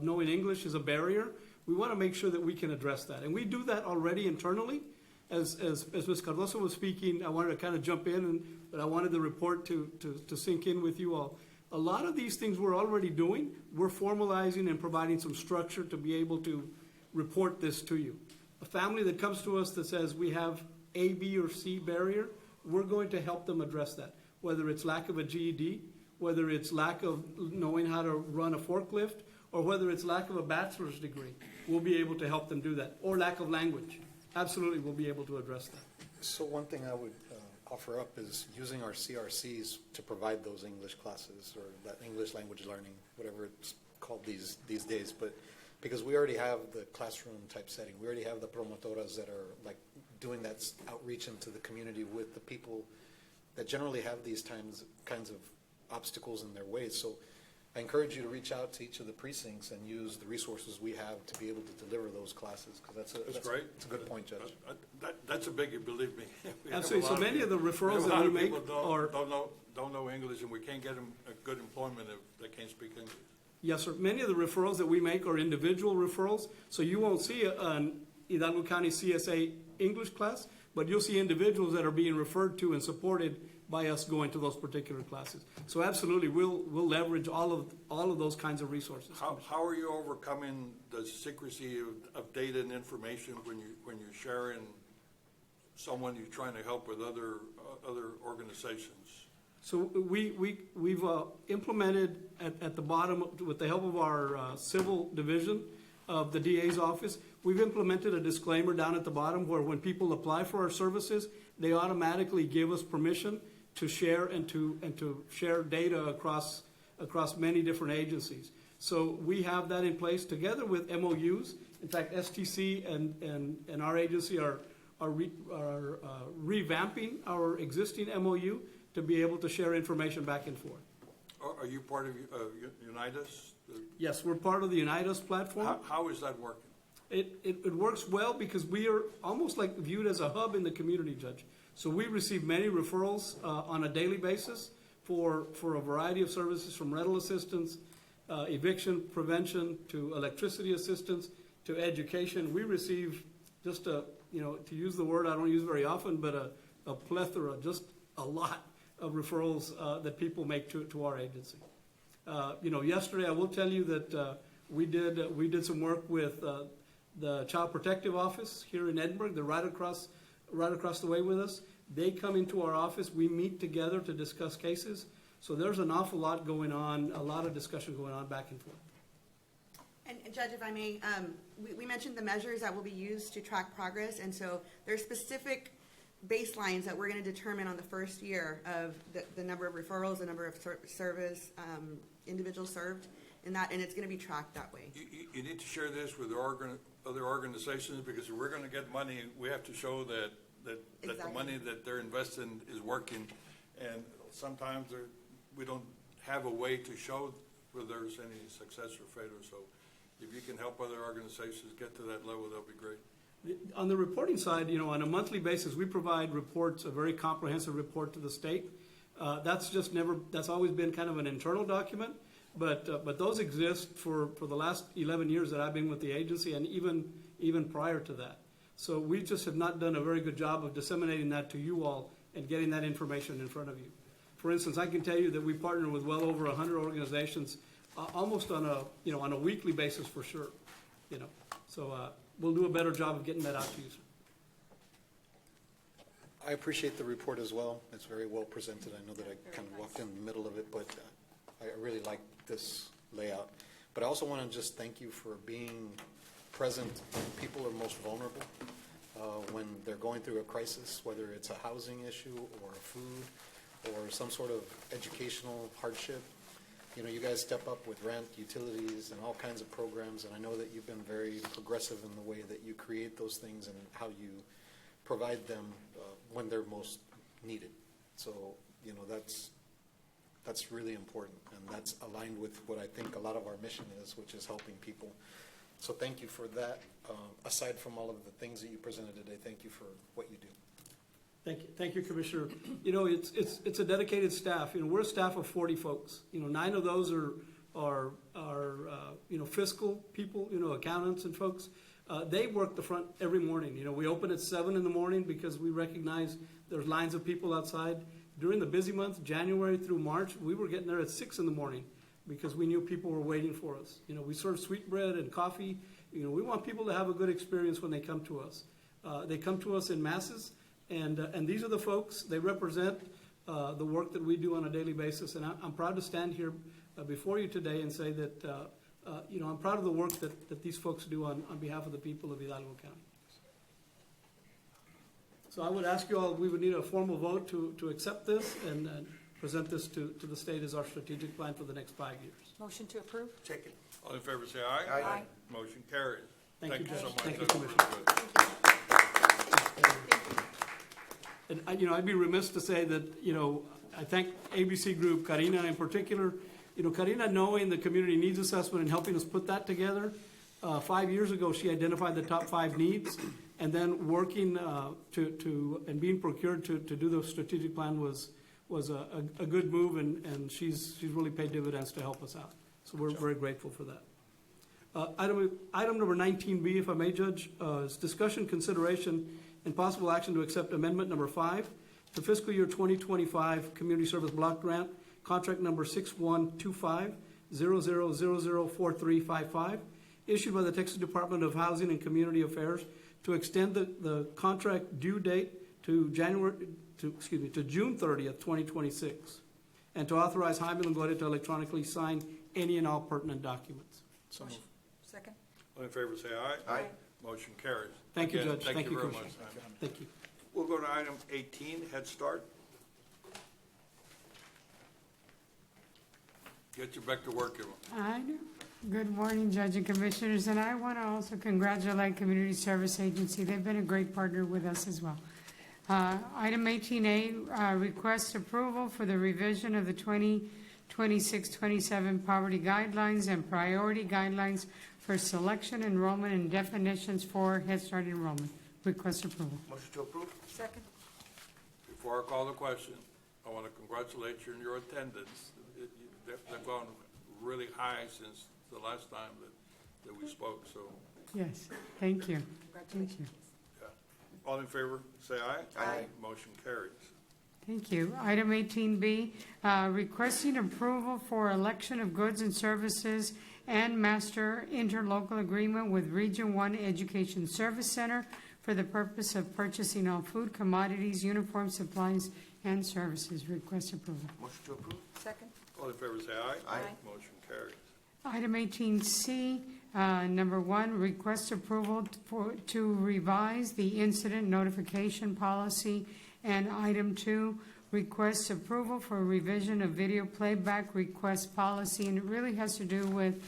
knowing English is a barrier, we want to make sure that we can address that. And we do that already internally. As Ms. Cardoso was speaking, I wanted to kind of jump in, but I wanted the report to sink in with you all. A lot of these things we're already doing. We're formalizing and providing some structure to be able to report this to you. A family that comes to us that says we have A, B, or C barrier, we're going to help them address that. Whether it's lack of a GED, whether it's lack of knowing how to run a forklift, or whether it's lack of a bachelor's degree, we'll be able to help them do that. Or lack of language. Absolutely, we'll be able to address that. So one thing I would offer up is using our CRCs to provide those English classes or that English language learning, whatever it's called these days. But because we already have the classroom type setting, we already have the promotoras that are like doing that outreach into the community with the people that generally have these kinds of obstacles in their way. So I encourage you to reach out to each of the precincts and use the resources we have to be able to deliver those classes, because that's great. It's a good point, Judge. That's a biggie, believe me. Absolutely. So many of the referrals that we make are don't know English, and we can't get them a good employment if they can't speak English. Yes, sir. Many of the referrals that we make are individual referrals, so you won't see an Hidalgo County CSA English class, but you'll see individuals that are being referred to and supported by us going to those particular classes. So absolutely, we'll leverage all of those kinds of resources. How are you overcoming the secrecy of data and information when you're sharing someone you're trying to help with other organizations? So we've implemented at the bottom, with the help of our civil division, of the DA's office. We've implemented a disclaimer down at the bottom where when people apply for our services, they automatically give us permission to share and to share data across many different agencies. So we have that in place together with MOUs. In fact, STC and our agency are revamping our existing MOU to be able to share information back and forth. Are you part of Unitas? Yes, we're part of the Unitas platform. How is that working? It works well because we are almost like viewed as a hub in the community, Judge. So we receive many referrals on a daily basis for a variety of services, from rental assistance, eviction prevention, to electricity assistance, to education. We receive just to use the word I don't use very often, but a plethora, just a lot of referrals that people make to our agency. Yesterday I will tell you that we did some work with the Child Protective Office here in Edinburgh. They're right across the way with us. They come into our office. We meet together to discuss cases. So there's an awful lot going on, a lot of discussion going on back and forth. And Judge, if I may, we mentioned the measures that will be used to track progress, and so there's specific baselines that we're going to determine on the first year of the number of referrals, the number of service individuals served in that, and it's going to be tracked that way. You need to share this with other organizations, because if we're going to get money, we have to show that the money that they're investing is working, and sometimes we don't have a way to show whether there's any success or failure. So if you can help other organizations get to that level, that'll be great. On the reporting side, on a monthly basis, we provide reports, a very comprehensive report to the state. That's always been kind of an internal document, but those exist for the last 11 years that I've been with the agency, and even prior to that. So we just have not done a very good job of disseminating that to you all and getting that information in front of you. For instance, I can tell you that we partner with well over 100 organizations, almost on a weekly basis for sure. So we'll do a better job of getting that out to you, sir. I appreciate the report as well. It's very well presented. I know that I kind of walked in the middle of it, but I really like this layout. But I also want to just thank you for being present when people are most vulnerable, when they're going through a crisis, whether it's a housing issue or food or some sort of educational hardship. You guys step up with rent, utilities, and all kinds of programs, and I know that you've been very progressive in the way that you create those things and how you provide them when they're most needed. So, that's really important, and that's aligned with what I think a lot of our mission is, which is helping people. So thank you for that. Aside from all of the things that you presented today, thank you for what you do. Thank you, Commissioner. It's a dedicated staff. We're a staff of 40 folks. 9 of those are fiscal people, accountants and folks. They work the front every morning. We open at 7 in the morning because we recognize there's lines of people outside. During the busy months, January through March, we were getting there at 6 in the morning because we knew people were waiting for us. We serve sweetbread and coffee. We want people to have a good experience when they come to us. They come to us in masses. And these are the folks. They represent the work that we do on a daily basis. And I'm proud to stand here before you today and say that I'm proud of the work that these folks do on behalf of the people of Hidalgo County. So I would ask you all, we would need a formal vote to accept this and present this to the state as our strategic plan for the next 5 years. Motion to approve? Second. All in favor, say aye. Aye. Motion carries. Thank you, Judge. so much. Thank you, That's Commissioner. very good. And I'd be remiss to say that, I thank ABC Group, Karina in particular. Karina, knowing the community needs assessment and helping us put that together. 5 years ago, she identified the top 5 needs, and then working and being procured to do the strategic plan was a good move, and she's really paid dividends to help us out. So we're very grateful for that. Item number 19B, if I may, Judge, is discussion, consideration, and possible action to accept amendment number 5 to fiscal year 2025 Community Service Block Grant, contract number 612500004355, issued by the Texas Department of Housing and Community Affairs to extend the contract due date to June 30th, 2026, and to authorize Jaime Longoria to electronically sign any and all pertinent documents. So moved. Second. All in favor, say aye. Aye. Motion carries. Thank you, Again, Judge. Thank you very much. Commissioner. Thank you. We'll go to item 18, Head Start. Get you back to work, Emma. I do. Good morning, Judge and Commissioners, and I want to also congratulate Community Service Agency. They've been a great partner with us as well. Item 18A, request approval for the revision of the 2026-27 poverty guidelines and priority guidelines for selection, enrollment, and definitions for Head Start enrollment. Request approval. Motion to approve. Second. Before I call the question, I want to congratulate you on your attendance. They've gone really high since the last time that we spoke, so, Yes, thank you. Thank you. yeah. All in favor, say aye. Aye. Motion carries. Thank you. Item 18B, requesting approval for election of goods and services and master interlocal agreement with Region 1 Education Service Center for the purpose of purchasing all food, commodities, uniform supplies, and services. Request approval. Motion to approve. Second. All in favor, say aye. Aye. Motion carries. Item 18C, number 1, request approval to revise the incident notification policy. And item 2, request approval for revision of video playback request policy. And it really has to do with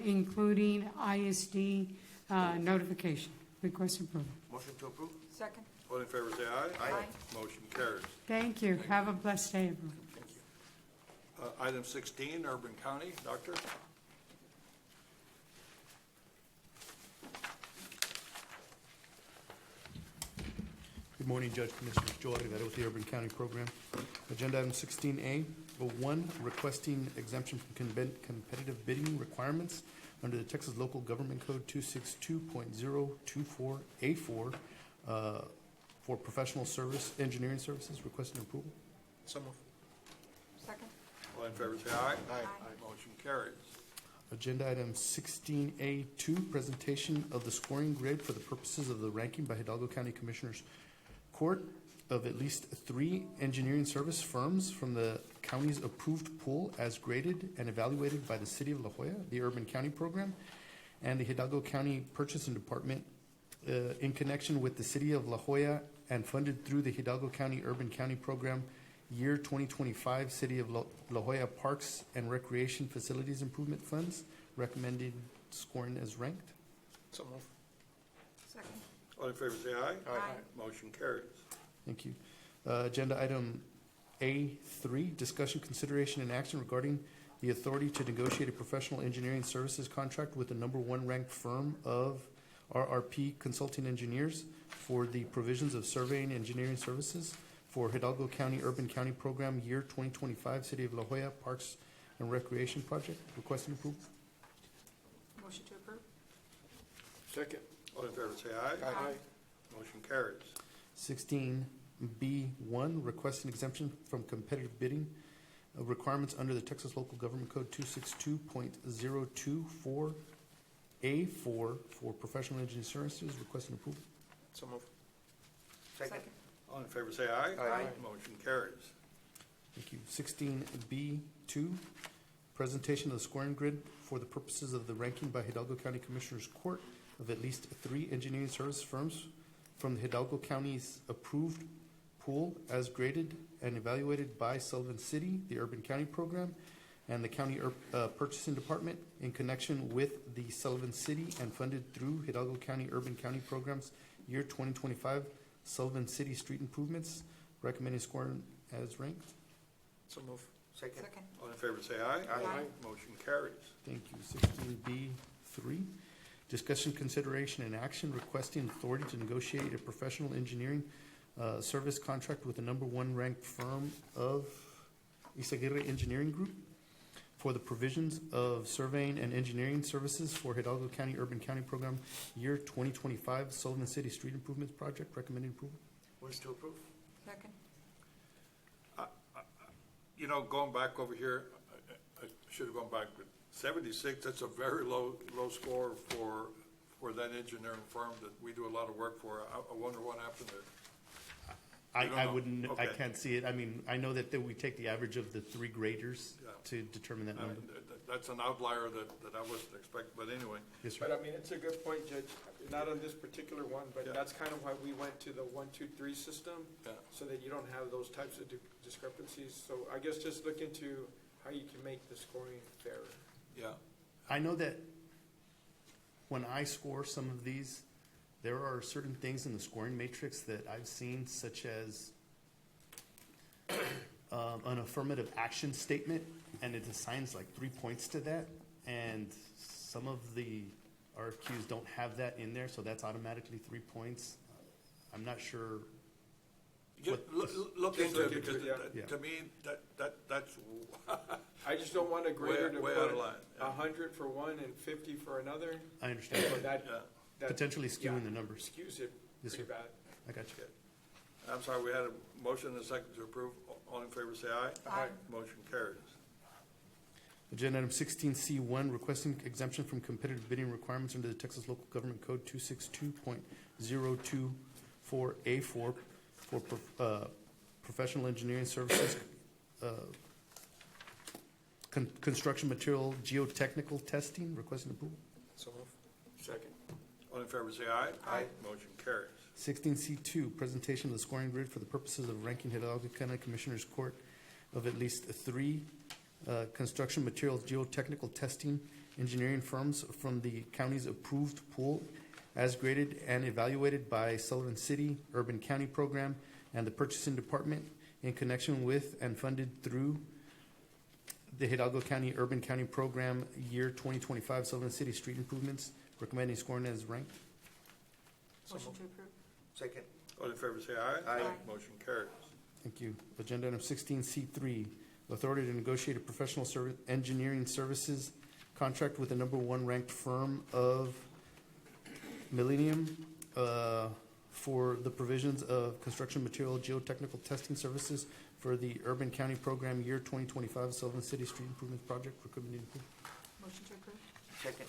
including ISD notification. Request approval. Motion to approve. Second. All in favor, say aye. Aye. Motion carries. Thank you. Have a blessed day, everyone. Item 16, Urban County, Doctor. Good morning, Judge Commissioners. Joe Rivera with the Urban County Program. Agenda item 16A, 1, requesting exemption from competitive bidding requirements under the Texas Local Government Code 262.024A4 for professional service, engineering services, requesting approval. So moved. Second. All in favor, say aye. Aye. Motion carries. Agenda item 16A2, presentation of the scoring grid for the purposes of the ranking by Hidalgo County Commissioners Court of at least 3 engineering service firms from the county's approved pool as graded and evaluated by the City of La Jolla, the Urban County Program, and the Hidalgo County Purchasing Department in connection with the City of La Jolla and funded through the Hidalgo County Urban County Program Year 2025 City of La Jolla Parks and Recreation Facilities Improvement Funds, recommended scoring as ranked. So moved. Second. All in favor, say aye. Aye. Motion carries. Thank you. Agenda item A3, discussion, consideration, and action regarding the authority to negotiate a professional engineering services contract with the number 1 ranked firm of RRP Consulting Engineers for the provisions of surveying engineering services for Hidalgo County Urban County Program Year 2025 City of La Jolla Parks and Recreation Project. Requesting approval. Motion to approve. Second. All in favor, say aye. Aye. Motion carries. 16B1, requesting exemption from competitive bidding requirements under the Texas Local Government Code 262.024A4 for professional engineering services. Requesting approval. So moved. Second. All in favor, say aye. Aye. Motion carries. Thank you. 16B2, presentation of the scoring grid for the purposes of the ranking by Hidalgo County Commissioners Court of at least 3 engineering service firms from the Hidalgo County's approved pool as graded and evaluated by Sullivan City, the Urban County Program, and the County Purchasing Department in connection with the Sullivan City and funded through Hidalgo County Urban County Programs Year 2025 Sullivan City Street Improvements, recommending scoring as ranked. So moved. Second. All in favor, say aye. Aye. Motion carries. Thank you. 16B3, discussion, consideration, and action requesting authority to negotiate a professional engineering service contract with the number 1 ranked firm of Isaguirre Engineering Group for the provisions of surveying and engineering services for Hidalgo County Urban County Program Year 2025 Sullivan City Street Improvements Project, recommending approval. Motion to approve. Second. You know, going back over here, I should have gone back, but 76, that's a very low score for that engineering firm that we do a lot of work for. I wonder what happened there. You don't I know? wouldn't, I Okay. can't see it. I mean, I know that we take the average of the 3 graders Yeah. to determine that I number. mean, that's an outlier that I wasn't expecting, but anyway. Yes, sir. But I mean, it's a good point, Judge, not on this particular one, but Yeah. that's kind of why we went to the 1, 2, 3 system, Yeah. so that you don't have those types of discrepancies. So I guess just look into how you can make the scoring fairer. Yeah. I know that when I score some of these, there are certain things in the scoring matrix that I've seen, such as an affirmative action statement, and it assigns like 3 points to that. And some of the RFQs don't have that in there, so that's automatically 3 points. I'm not sure. Look Just into look it, into because it, yeah. to me, that's I just don't want a grader to way out of put line, yeah. 100 for one and 50 for another. I understand. So that Potentially skewing yeah, the numbers. Skews it Yes, pretty sir. bad. I got you. I'm sorry, we had a motion and a second to approve. All in favor, say aye. Aye. Motion carries. Agenda item 16C1, requesting exemption from competitive bidding requirements under the Texas Local Government Code 262.024A4 for professional engineering services, construction material geotechnical testing, requesting approval. So moved. Second. All in favor, say aye. Aye. Motion carries. 16C2, presentation of the scoring grid for the purposes of ranking Hidalgo County Commissioners Court of at least 3 construction materials geotechnical testing engineering firms from the county's approved pool as graded and evaluated by Sullivan City Urban County Program and the Purchasing Department in connection with and funded through the Hidalgo County Urban County Program Year 2025 Sullivan City Street Improvements, recommending scoring as ranked. Motion to approve. Second. All in favor, say aye. Aye. Motion carries. Thank you. Agenda item 16C3, authority to negotiate a professional engineering services contract with the #1 ranked firm of Millennium for the provisions of construction material geotechnical testing services for the Urban County Program Year 2025 Sullivan City Street Improvement Project, recommending approval. Motion to approve. Second.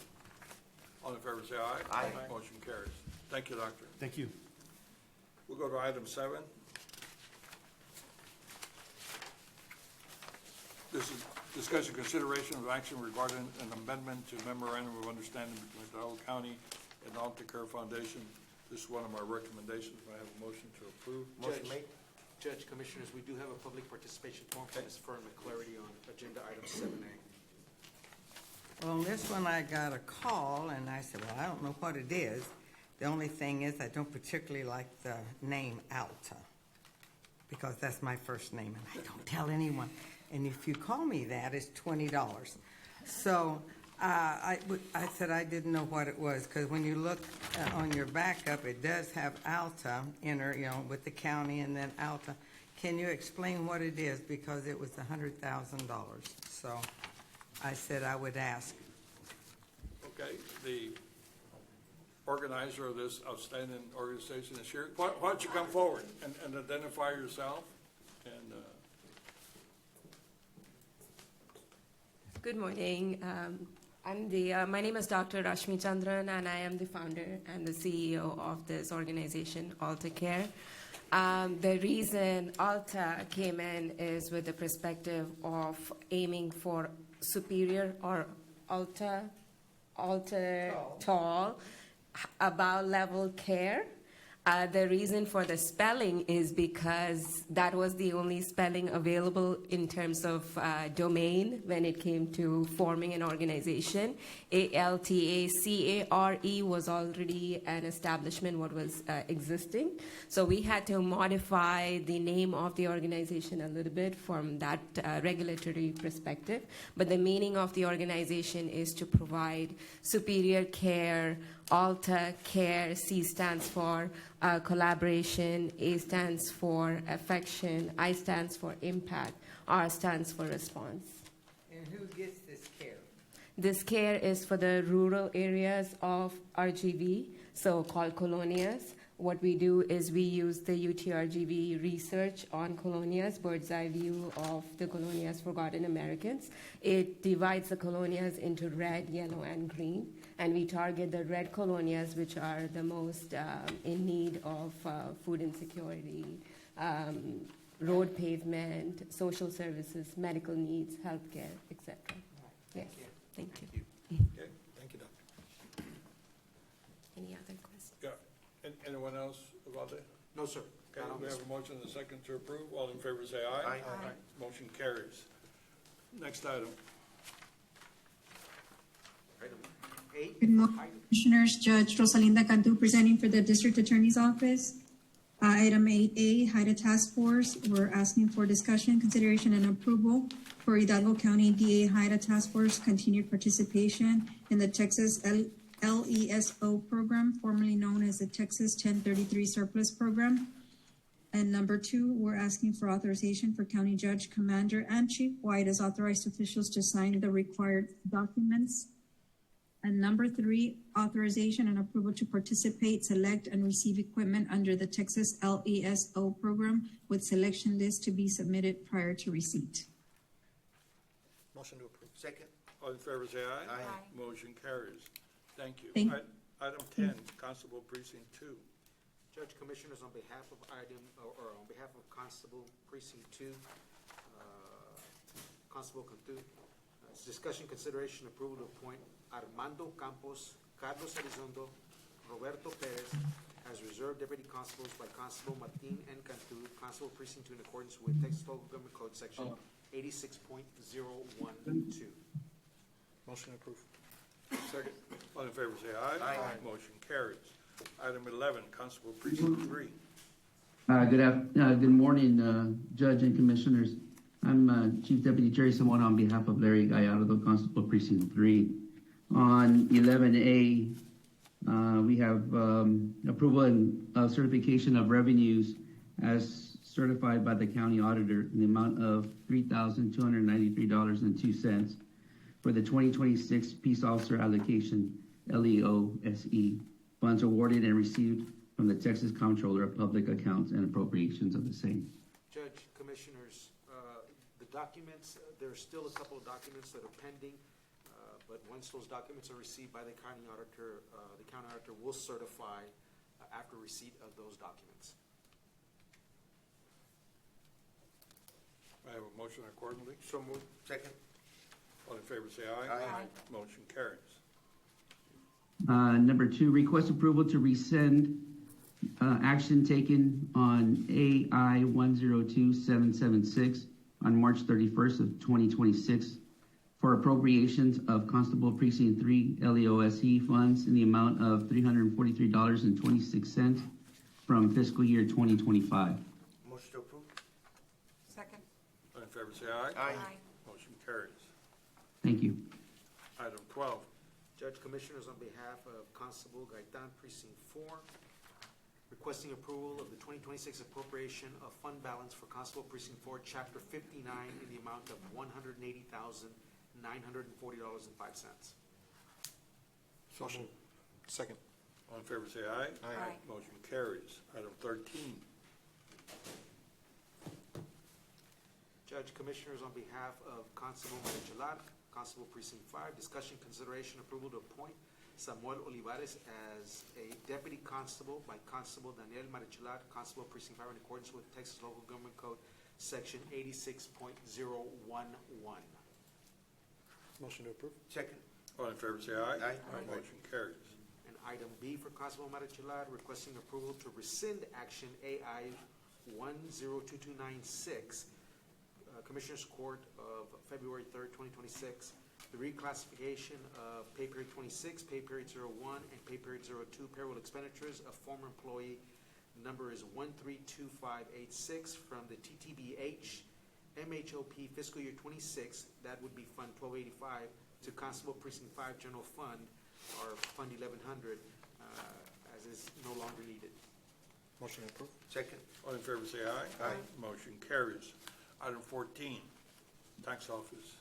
All in favor, say aye. Aye. Motion carries. Thank you, Doctor. Thank you. We'll go to item 7. This is discussion consideration of action regarding an amendment to memorandum of understanding between Hidalgo County and Alta Care Foundation. This is one of my recommendations. May I have a motion to approve? Motion made. Judge, Commissioners, we do have a public participation form from Ms. Fern McClarity on agenda item 7A. Well, on this one, I got a call, and I said, well, I don't know what it is. The only thing is, I don't particularly like the name Alta, because that's my first name, and I don't tell anyone. And if you call me that, it's $20. So I said I didn't know what it was, because when you look on your backup, it does have Alta in her, with the county and then Alta. Can you explain what it is? Because it was $100,000. So I said I would ask. Okay, the organizer of this outstanding organization is here. Why don't you come forward and identify yourself? And Good morning. My name is Dr. Rashmi Chandran, and I am the founder and the CEO of this organization, Alta Care. The reason Alta came in is with the perspective of aiming for superior or tall, above level care. The reason for the spelling is because that was the only spelling available in terms of domain when it came to forming an organization. ALTACARE was already an establishment what was existing. So we had to modify the name of the organization a little bit from that regulatory perspective. But the meaning of the organization is to provide superior care. Alta Care, C stands for collaboration, A stands for affection, I stands for impact, R stands for response. And who gets this care? This care is for the rural areas of RGV, so called colonias. What we do is we use the UTRGV research on colonias, bird's eye view of the colonias forgotten Americans. It divides the colonias into red, yellow, and green. And we target the red colonias, which are the most in need of food insecurity, road pavement, social services, medical needs, healthcare, etc. Yes. Thank you. Okay, Thank you, Doctor. Any other questions? yeah. Anyone else about that? No, sir. Okay, we have a motion and a second to approve. All in favor say aye. Aye. Motion carries. Next item. Item 8. Good morning, Commissioners. Judge Rosalinda Cantu presenting for the District Attorney's Office. Item 8A, HIDA Task Force. We're asking for discussion, consideration, and approval for Hidalgo County DA HIDA Task Force continued participation in the Texas LESO program, formerly known as the Texas 1033 Surplus Program. And number 2, we're asking for authorization for County Judge, Commander, and Chief White as authorized officials to sign the required documents. And number 3, authorization and approval to participate, select, and receive equipment under the Texas LESO program with selection list to be submitted prior to receipt. Motion to approve. Second. All in favor say aye. Aye. Motion carries. Thank you. Thank- Item 10, Constable Precinct 2. Judge, Commissioners, on behalf of on behalf of Constable Precinct 2, Constable Cantu, it's discussion, consideration, approval to appoint Armando Campos, Carlos Elizondo, Roberto Perez as reserve deputy constables by Constable Martin N. Cantu, Constable Precinct 2, in accordance with Texas Local Government Code Section 86.012. Motion approved. Second. All in favor say aye. Aye. Motion carries. Item 11, Constable Precinct 3. Good morning, Judge and Commissioners. I'm Chief Deputy Jerry Simon on behalf of Larry Gallardo, Constable Precinct 3. On 11A, we have approval and certification of revenues as certified by the county auditor in the amount of $3,293.02 for the 2026 Peace Officer Allocation, LEOSE, funds awarded and received from the Texas Comptroller of Public Accounts and Appropriations of the same. Judge, Commissioners, the documents, there are still a couple of documents that are pending, but once those documents are received by the county auditor will certify after receipt of those documents. I have a motion accordingly. So moved. Second. All in favor say aye. Aye. Motion carries. Number 2, request approval to rescind action taken on AI 102776 on March 31st of 2026 for appropriations of Constable Precinct 3 LEOSE funds in the amount of $343.26 from fiscal year 2025. Motion to approve. Second. All in favor say aye. Aye. Motion carries. Thank you. Item 12, Judge, Commissioners, on behalf of Constable Gaitan, Precinct 4, requesting approval of the 2026 appropriation of fund balance for Constable Precinct 4, Chapter 59, in the amount of $180,940.05. Motion. Second. all in favor say aye. Aye. Motion carries. Item 13, Judge, Commissioners, on behalf of Constable Marichalar, Constable Precinct 5, discussion, consideration, approval to appoint Samuel Olivares as a deputy constable by Constable Daniel Marichalar, Constable Precinct 5, in accordance with Texas Local Government Code Section 86.011. Motion to approve. Second. all in favor say aye. Aye. Motion carries. And item B for Constable Marichalar, requesting approval to rescind action AI 102296, Commissioners Court of February 3rd, 2026, the reclassification of pay period 26, pay period 01, and pay period 02 payroll expenditures of former employee number is 132586 from the TTBH MHOP fiscal year 26, that would be Fund 1285, to Constable Precinct 5 General Fund, or Fund 1100, as is no longer needed. Motion approved. Second. All in favor say aye. Aye. Motion carries. Item 14, Tax Office.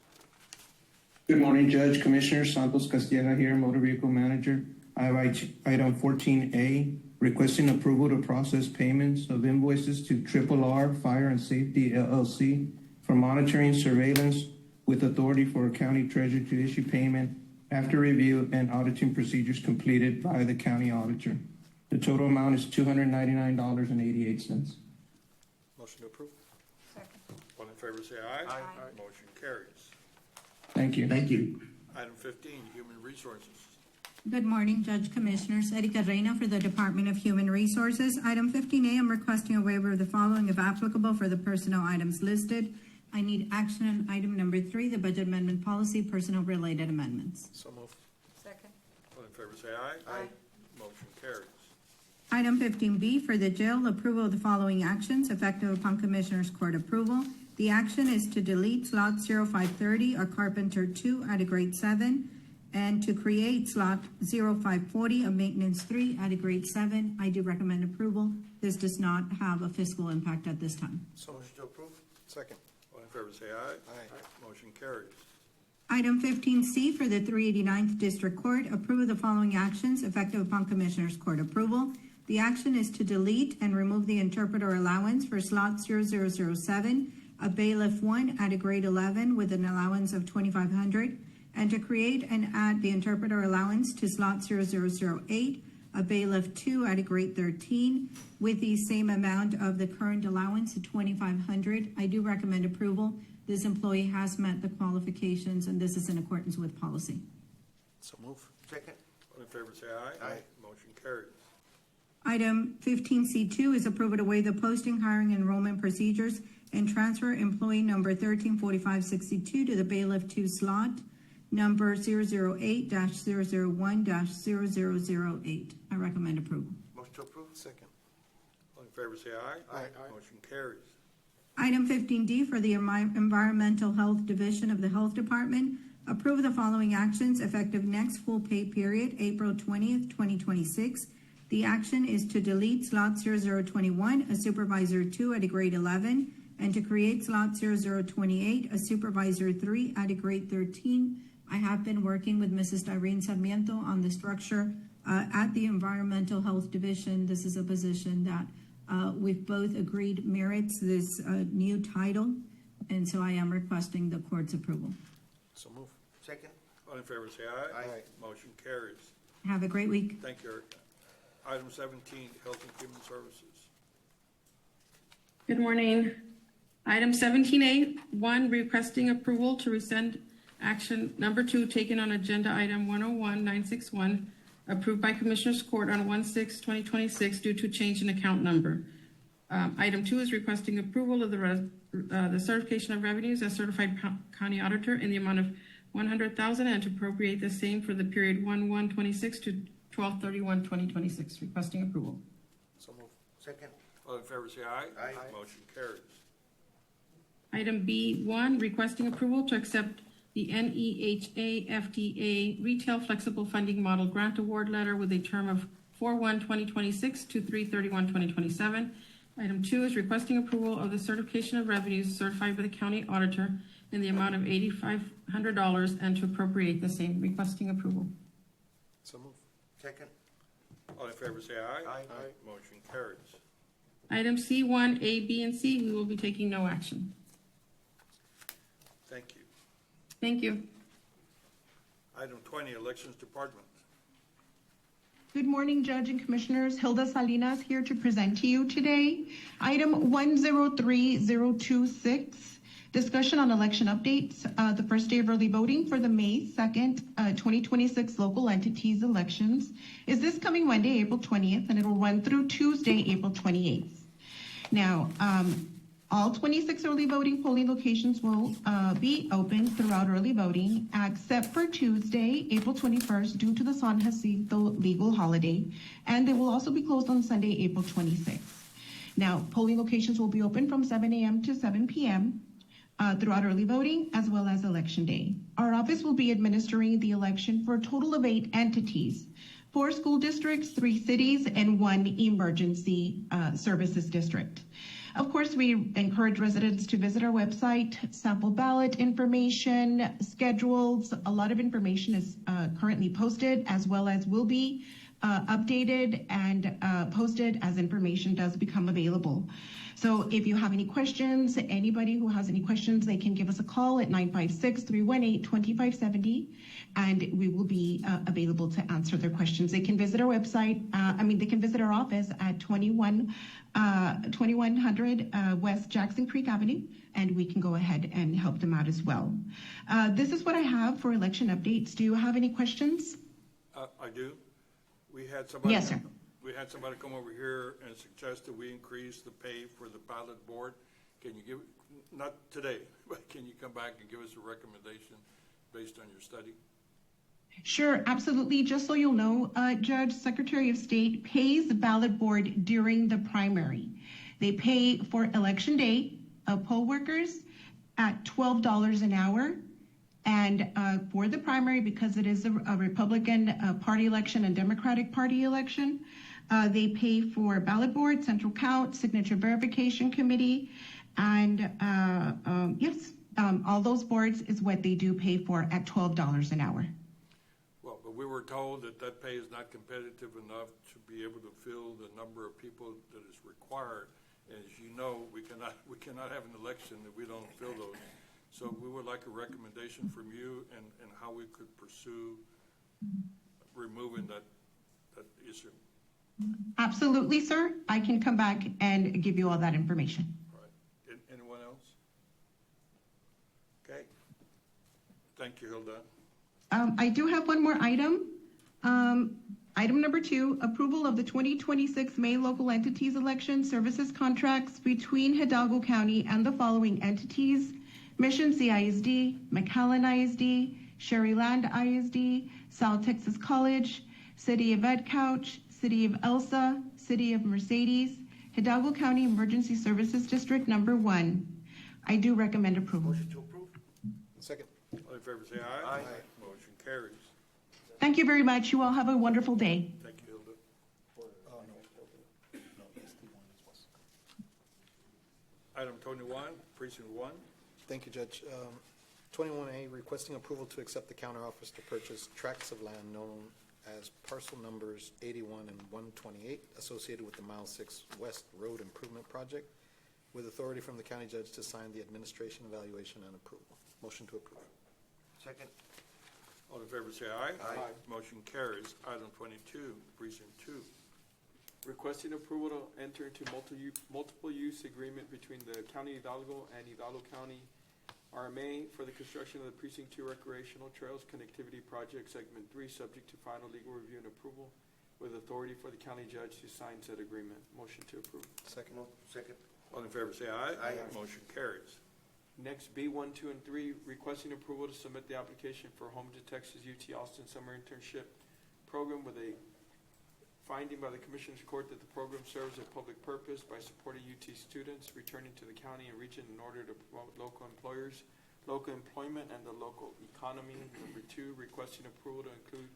Good morning, Judge, Commissioner. Santos Castilla here, Motor Vehicle Manager. I have item 14A, requesting approval to process payments of invoices to Triple R Fire and Safety LLC for monitoring surveillance with authority for a county treasurer to issue payment after review and auditing procedures completed by the county auditor. The total amount is $299.88. Motion to approve. All in favor say aye. Aye. Motion carries. Thank you. Thank you. Item 15, Human Resources. Good morning, Judge Commissioners. Erika Reyna for the Department of Human Resources. Item 15A, I'm requesting a waiver of the following if applicable for the personnel items listed. I need action on item number 3, the budget amendment policy, personnel-related amendments. So moved. Second. All in favor, say aye. Aye. Motion carries. Item 15B for the jail, approval of the following actions effective upon Commissioners Court approval. The action is to delete slot 0530 or Carpenter 2 at a grade 7 and to create slot 0540 of Maintenance 3 at a grade 7. I do recommend approval. This does not have a fiscal impact at this time. So motion to approve. Second. All in favor, say aye. Aye. Motion carries. Item 15C for the 389th District Court, approve of the following actions effective upon Commissioners Court approval. The action is to delete and remove the interpreter allowance for slot 0007, a bailiff 1 at a grade 11 with an allowance of $2,500, and to create and add the interpreter allowance to slot 0008, a bailiff 2 at a grade 13 with the same amount of the current allowance of $2,500. I do recommend approval. This employee has met the qualifications, and this is in accordance with policy. So move. Second. All in favor, say aye. Aye. Motion carries. Item 15C2 is approval to waive the posting, hiring, enrollment procedures and transfer employee number 134562 to the bailiff 2 slot, number 008-001-0008. I recommend approval. Motion to approve. Second. All in favor, say aye. Aye. Motion carries. Item 15D for the Environmental Health Division of the Health Department, approve the following actions effective next full pay period, April 20th, 2026. The action is to delete slot 0021, a supervisor 2 at a grade 11, and to create slot 0028, a supervisor 3 at a grade 13. I have been working with Mrs. Irene Sarmiento on the structure at the Environmental Health Division. This is a position that we've both agreed merits this new title, and so I am requesting the court's approval. So move. Second. All in favor, say aye. Aye. Motion carries. Have a great week. Thank you, Erica. Item 17, Health and Human Services. Good morning. Item 17A, 1, requesting approval to rescind action number 2 taken on agenda item 101-961, approved by Commissioners Court on 1/6/2026 due to change in account number. Item 2 is requesting approval of the certification of revenues as certified county auditor in the amount of $100,000 and to appropriate the same for the period 1/1/26 to 12/31/2026. Requesting approval. So move. Second. All in favor, say aye. Aye. Motion carries. Item B1, requesting approval to accept the NEHA FDA Retail Flexible Funding Model Grant Award Letter with a term of 4/1/2026 to 3/31/2027. Item 2 is requesting approval of the certification of revenues certified by the county auditor in the amount of $8,500 and to appropriate the same. Requesting approval. So move. Second. All in favor, say aye. Aye. Motion carries. Item C1, A, B, and C, we will be taking no action. Thank you. Thank you. Item 20, Elections Department. Good morning, Judge and Commissioners. Hilda Salinas here to present to you today. Item 103026, discussion on election updates. The first day of early voting for the May 2nd, 2026 local entities elections is this coming Monday, April 20th, and it'll run through Tuesday, April 28th. Now, all 26 early voting polling locations will be open throughout early voting, except for Tuesday, April 21st, due to the San Jacinto legal holiday, and they will also be closed on Sunday, April 26th. Now, polling locations will be open from 7 a.m. to 7 p.m. Throughout early voting, as well as Election Day. Our office will be administering the election for a total of 8 entities, 4 school districts, 3 cities, and 1 emergency services district. Of course, we encourage residents to visit our website, sample ballot information, schedules. A lot of information is currently posted, as well as will be updated and posted as information does become available. So if you have any questions, anybody who has any questions, they can give us a call at 956-318-2570. and we will be available to answer their questions. They can visit our website, they can visit our office at 2100 West Jackson Creek Avenue, and we can go ahead and help them out as well. This is what I have for election updates. Do you have any questions? I do. We had somebody. Yes, sir. We had somebody come over here and suggest that we increase the pay for the ballot board. Can you give, not today, but can you come back and give us a recommendation based on your study? Sure, absolutely. Just so you'll know, Judge, Secretary of State pays the ballot board during the primary. They pay for election day poll workers at $12 an hour. And for the primary, because it is a Republican Party election and Democratic Party election, they pay for ballot board, central count, signature verification committee, and all those boards is what they do pay for at $12 an hour. Well, but we were told that that pay is not competitive enough to be able to fill the number of people that is required. And as you know, we cannot have an election if we don't fill those. So we would like a recommendation from you and how we could pursue removing that issue. Absolutely, sir. I can come back and give you all that information. All right. Anyone else? Okay. Thank you, Hilda. I do have one more item. Item number 2, approval of the 2026 May local entities election services contracts between Hidalgo County and the following entities: Mission CISD, McAllen ISD, Sherryland ISD, South Texas College, City of Ed Couch, City of Elsa, City of Mercedes, Hidalgo County Emergency Services District Number 1. I do recommend approval. Motion to approve. Second. All in favor, say aye. Aye. Motion carries. Thank you very much. You all have a wonderful day. Thank you, Hilda. Item 21, precinct 1. Thank you, Judge. 21A, requesting approval to accept the counteroffers to purchase tracts of land known as parcel numbers 81 and 128 associated with the Mile 6 West Road Improvement Project, with authority from the county judge to sign the administration evaluation and approval. Motion to approve. Second. All in favor, say aye. Aye. Motion carries. Item 22, precinct 2. Requesting approval to enter into multiple use agreement between the County of Hidalgo and Hidalgo County RMA for the construction of the Precinct 2 Recreational Trails Connectivity Project, Segment 3, subject to final legal review and approval, with authority for the county judge to sign said agreement. Motion to approve. Second. Second. All in favor, say aye. Aye. Motion carries. Next, B1, 2, and 3, requesting approval to submit the application for Home to Texas UT Austin Summer Internship Program, with a finding by the Commissioner's Court that the program serves a public purpose by supporting UT students returning to the county and region in order to promote local employers, local employment, and the local economy. Number 2, requesting approval to include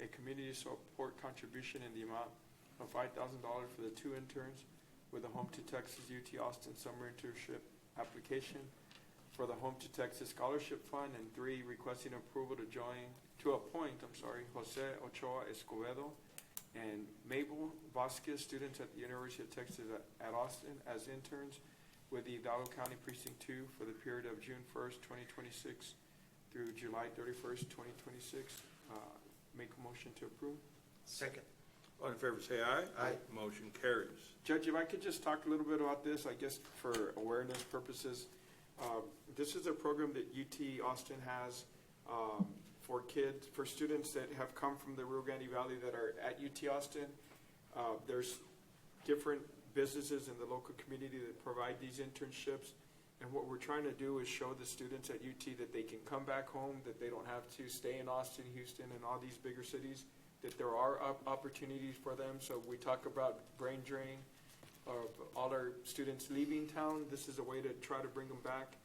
a community support contribution in the amount of $5,000 for the 2 interns with the Home to Texas UT Austin Summer Internship application for the Home to Texas Scholarship Fund. And 3, requesting approval to appoint Jose Ochoa Escobedo and Mabel Vasquez, students at the University of Texas at Austin, as interns with the Hidalgo County Precinct 2 for the period of June 1st, 2026 through July 31st, 2026. Make a motion to approve. Second. All in favor, say aye. Aye. Motion carries. Judge, if I could just talk a little bit about this, I guess for awareness purposes. This is a program that UT Austin has for kids, for students that have come from the Rio Grande Valley that are at UT Austin. There's different businesses in the local community that provide these internships. And what we're trying to do is show the students at UT that they can come back home, that they don't have to stay in Austin, Houston, and all these bigger cities, that there are opportunities for them. So we talk about brain drain of all our students leaving town. This is a way to try to bring them back.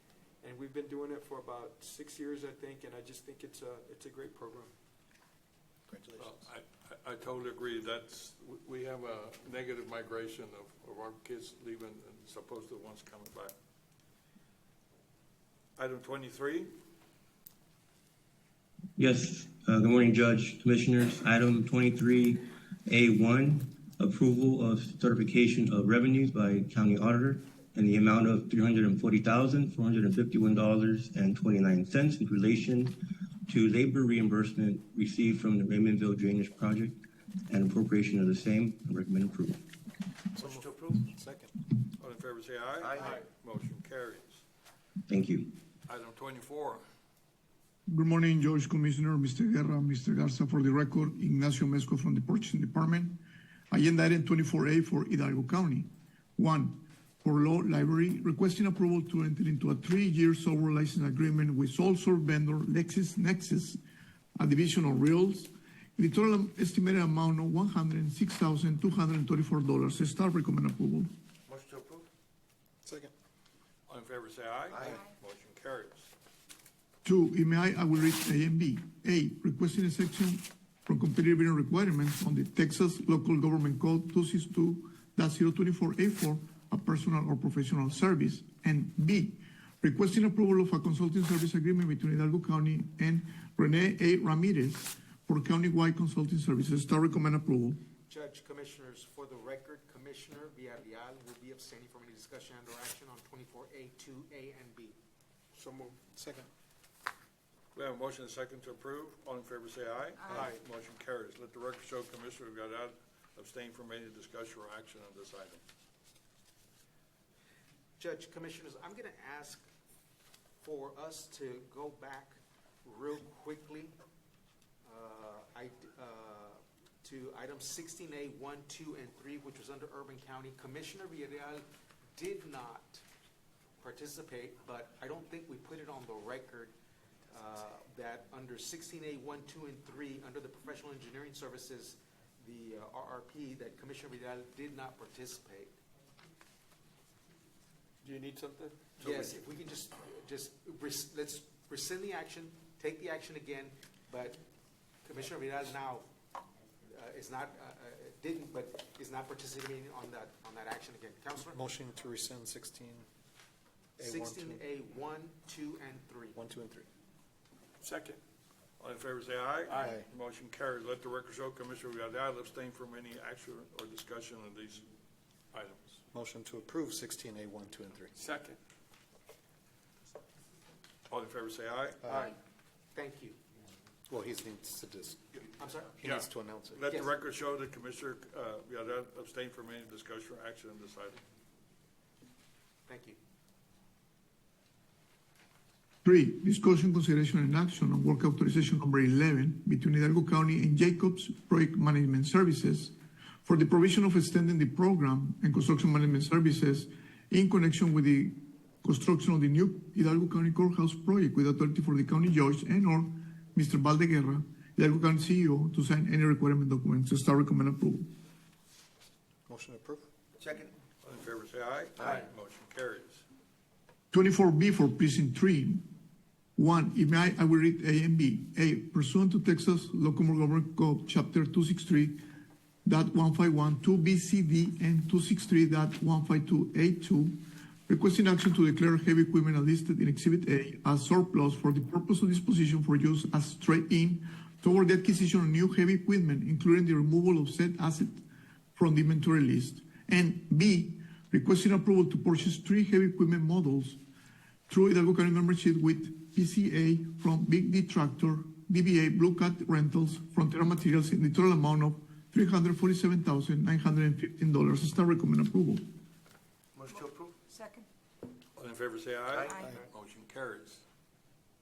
And we've been doing it for about 6 years, I think, and I just think it's a great program. Congratulations. I totally agree. We have a negative migration of our kids leaving and supposed to the ones coming back. Item 23. Yes. Good morning, Judge, Commissioners. Item 23A1, approval of certification of revenues by County Auditor in the amount of $340,451.29 in relation to labor reimbursement received from the Raymondville Drainage Project and appropriation of the same. I recommend approval. Motion to approve. Second. All in favor, say aye. Aye. Motion carries. Thank you. Item 24. Good morning, Judge, Commissioner, Mr. Guerra, Mr. Garza. For the record, Ignacio Mezco from the Purchasing Department. Agenda item 24A for Hidalgo County. 1, for Law Library, requesting approval to enter into a 3-year software license agreement with sole source vendor LexisNexis, a division of Reels. The total estimated amount of $106,234. Staff recommend approval. Motion to approve. Second. All in favor, say aye. Aye. Motion carries. 2, I will read A and B. A, requesting a section from competitive bidding requirements on the Texas Local Government Code 262.024A4, a personal or professional service. And B, requesting approval of a consulting service agreement between Hidalgo County and Rene A. Ramirez for countywide consulting services. Staff recommend approval. Judge, Commissioners, for the record, Commissioner Villarreal will be abstaining from any discussion and or action on 24A, 2A, and B. So moved. Second. We have a motion and a second to approve. All in favor, say aye. Aye. Motion carries. Let the record show Commissioner Villarreal abstain from any discussion or action on this item. Judge, Commissioners, I'm going to ask for us to go back real quickly to items 16A, 1, 2, and 3, which was under Urban County. Commissioner Villarreal did not participate, but I don't think we put it on the record that under 16A, 1, 2, and 3, under the Professional Engineering Services, the RRP, that Commissioner Villarreal did not participate. Do you need something? Yes, if we can let's rescind the action, take the action again, but Commissioner Vidal now is not, didn't, but is not participating on that action again. Counselor? Motion to rescind 16A, 16A, 1, 2, and 3. 1, 2, and 3. Second. All in favor, say aye. Aye. Motion carries. Let the record show Commissioner Villarreal abstain from any action or discussion on these items. Motion to approve 16A, 1, 2, and 3. Second. All in favor, say aye. Aye. Thank you. Well, he needs to I'm sorry? he needs to announce it. Let the Yes. record show that Commissioner Villarreal abstain from any discussion or action on this item. Thank you. 3, discussion, consideration, and action on work authorization number 11 between Hidalgo County and Jacobs Project Management Services for the provision of extending the program and construction management services in connection with the construction of the new Hidalgo County Courthouse project with authority for the county judge and/or Mr. Valdeguerra, Hidalgo County CEO, to sign any requirement documents. Staff recommend approval. Motion approved. Second. All in favor, say aye. Aye. Motion carries. 24B for Precinct 3. 1, I will read A and B. A, pursuant to Texas Local Government Code, Chapter 263.151, 2BCD, and 263.152A2, requesting action to declare heavy equipment as listed in Exhibit A as surplus for the purpose of disposition for use as trade-in toward the acquisition of new heavy equipment, including the removal of said asset from the inventory list. And B, requesting approval to purchase 3 heavy equipment models through Hidalgo County membership with PCA from Big D Tractor, DBA Blue Cat Rentals, Frontera Materials in the total amount of $347,915. Staff recommend approval. Motion to approve. Second. All in favor, say aye. Aye. Motion carries.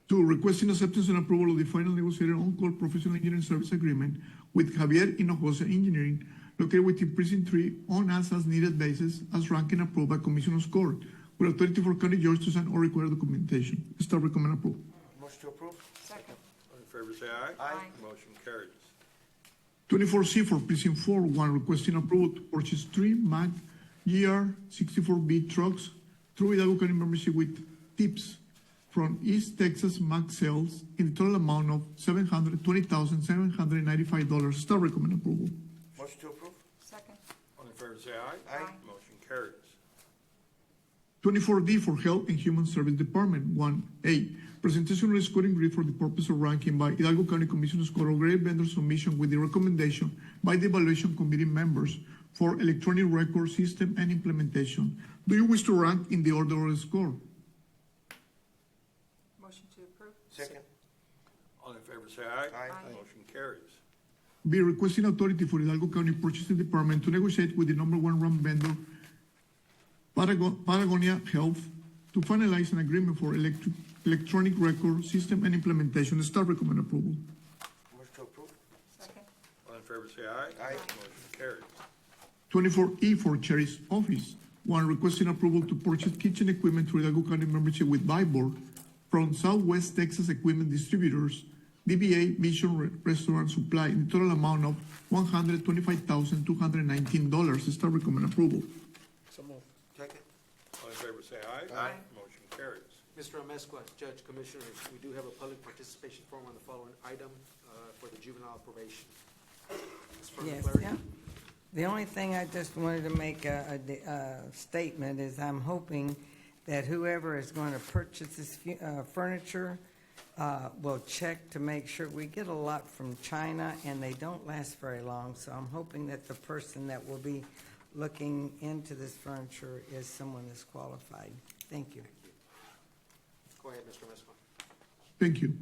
2, requesting acceptance and approval of the final negotiated on-call professional engineering service agreement with Javier Hinojosa Engineering, located within Precinct 3 on as-needed basis, as ranked and approved by Commissioner's Court, with authority for county judge to sign all required documentation. Staff recommend approval. Motion to approve. Second. All in favor, say aye. Aye. Motion carries. 24C for Precinct 4, 1, requesting approval to purchase 3 Mack GR64B trucks through Hidalgo County membership with tips from East Texas Mack Sales in the total amount of $720,795. Staff recommend approval. Motion to approve. Second. All in favor, say aye. Aye. Motion carries. 24D for Health and Human Service Department. 1A, presentation of a scoring grid for the purpose of ranking by Hidalgo County Commissioners Court of grade vendor submission with the recommendation by the evaluation committee members for electronic record system and implementation. Do you wish to rank in the order of the score? Motion to approve. Second. All in say aye. Motion carries. B, requesting authority for Hidalgo County Purchasing Department to negotiate with the number one RAM vendor, Patagonia Health, to finalize an agreement for electronic record system and implementation. Staff recommend approval. Motion to approve. Second. All in favor say aye. Motion carries. 24E for Chair's Office. 1, requesting approval to purchase kitchen equipment through Hidalgo County membership with Vibor from Southwest Texas Equipment Distributors, DBA Mission Restaurant Supply, in the total amount of $125,219. Staff recommend approval. So moved. Second. All in favor say aye. Motion carries. Mr. Amezcua, Judge, Commissioners, we do have a public participation form on the following item for the juvenile probation. Ms. Furman Yes, Clary? yeah. The only thing I just wanted to make a statement is I'm hoping that whoever is going to purchase this furniture will check to make sure. We get a lot from China and they don't last very long, so I'm hoping that the person that will be looking into this furniture is someone that's qualified. Thank you. Go ahead, Mr. Amezcua. Thank you.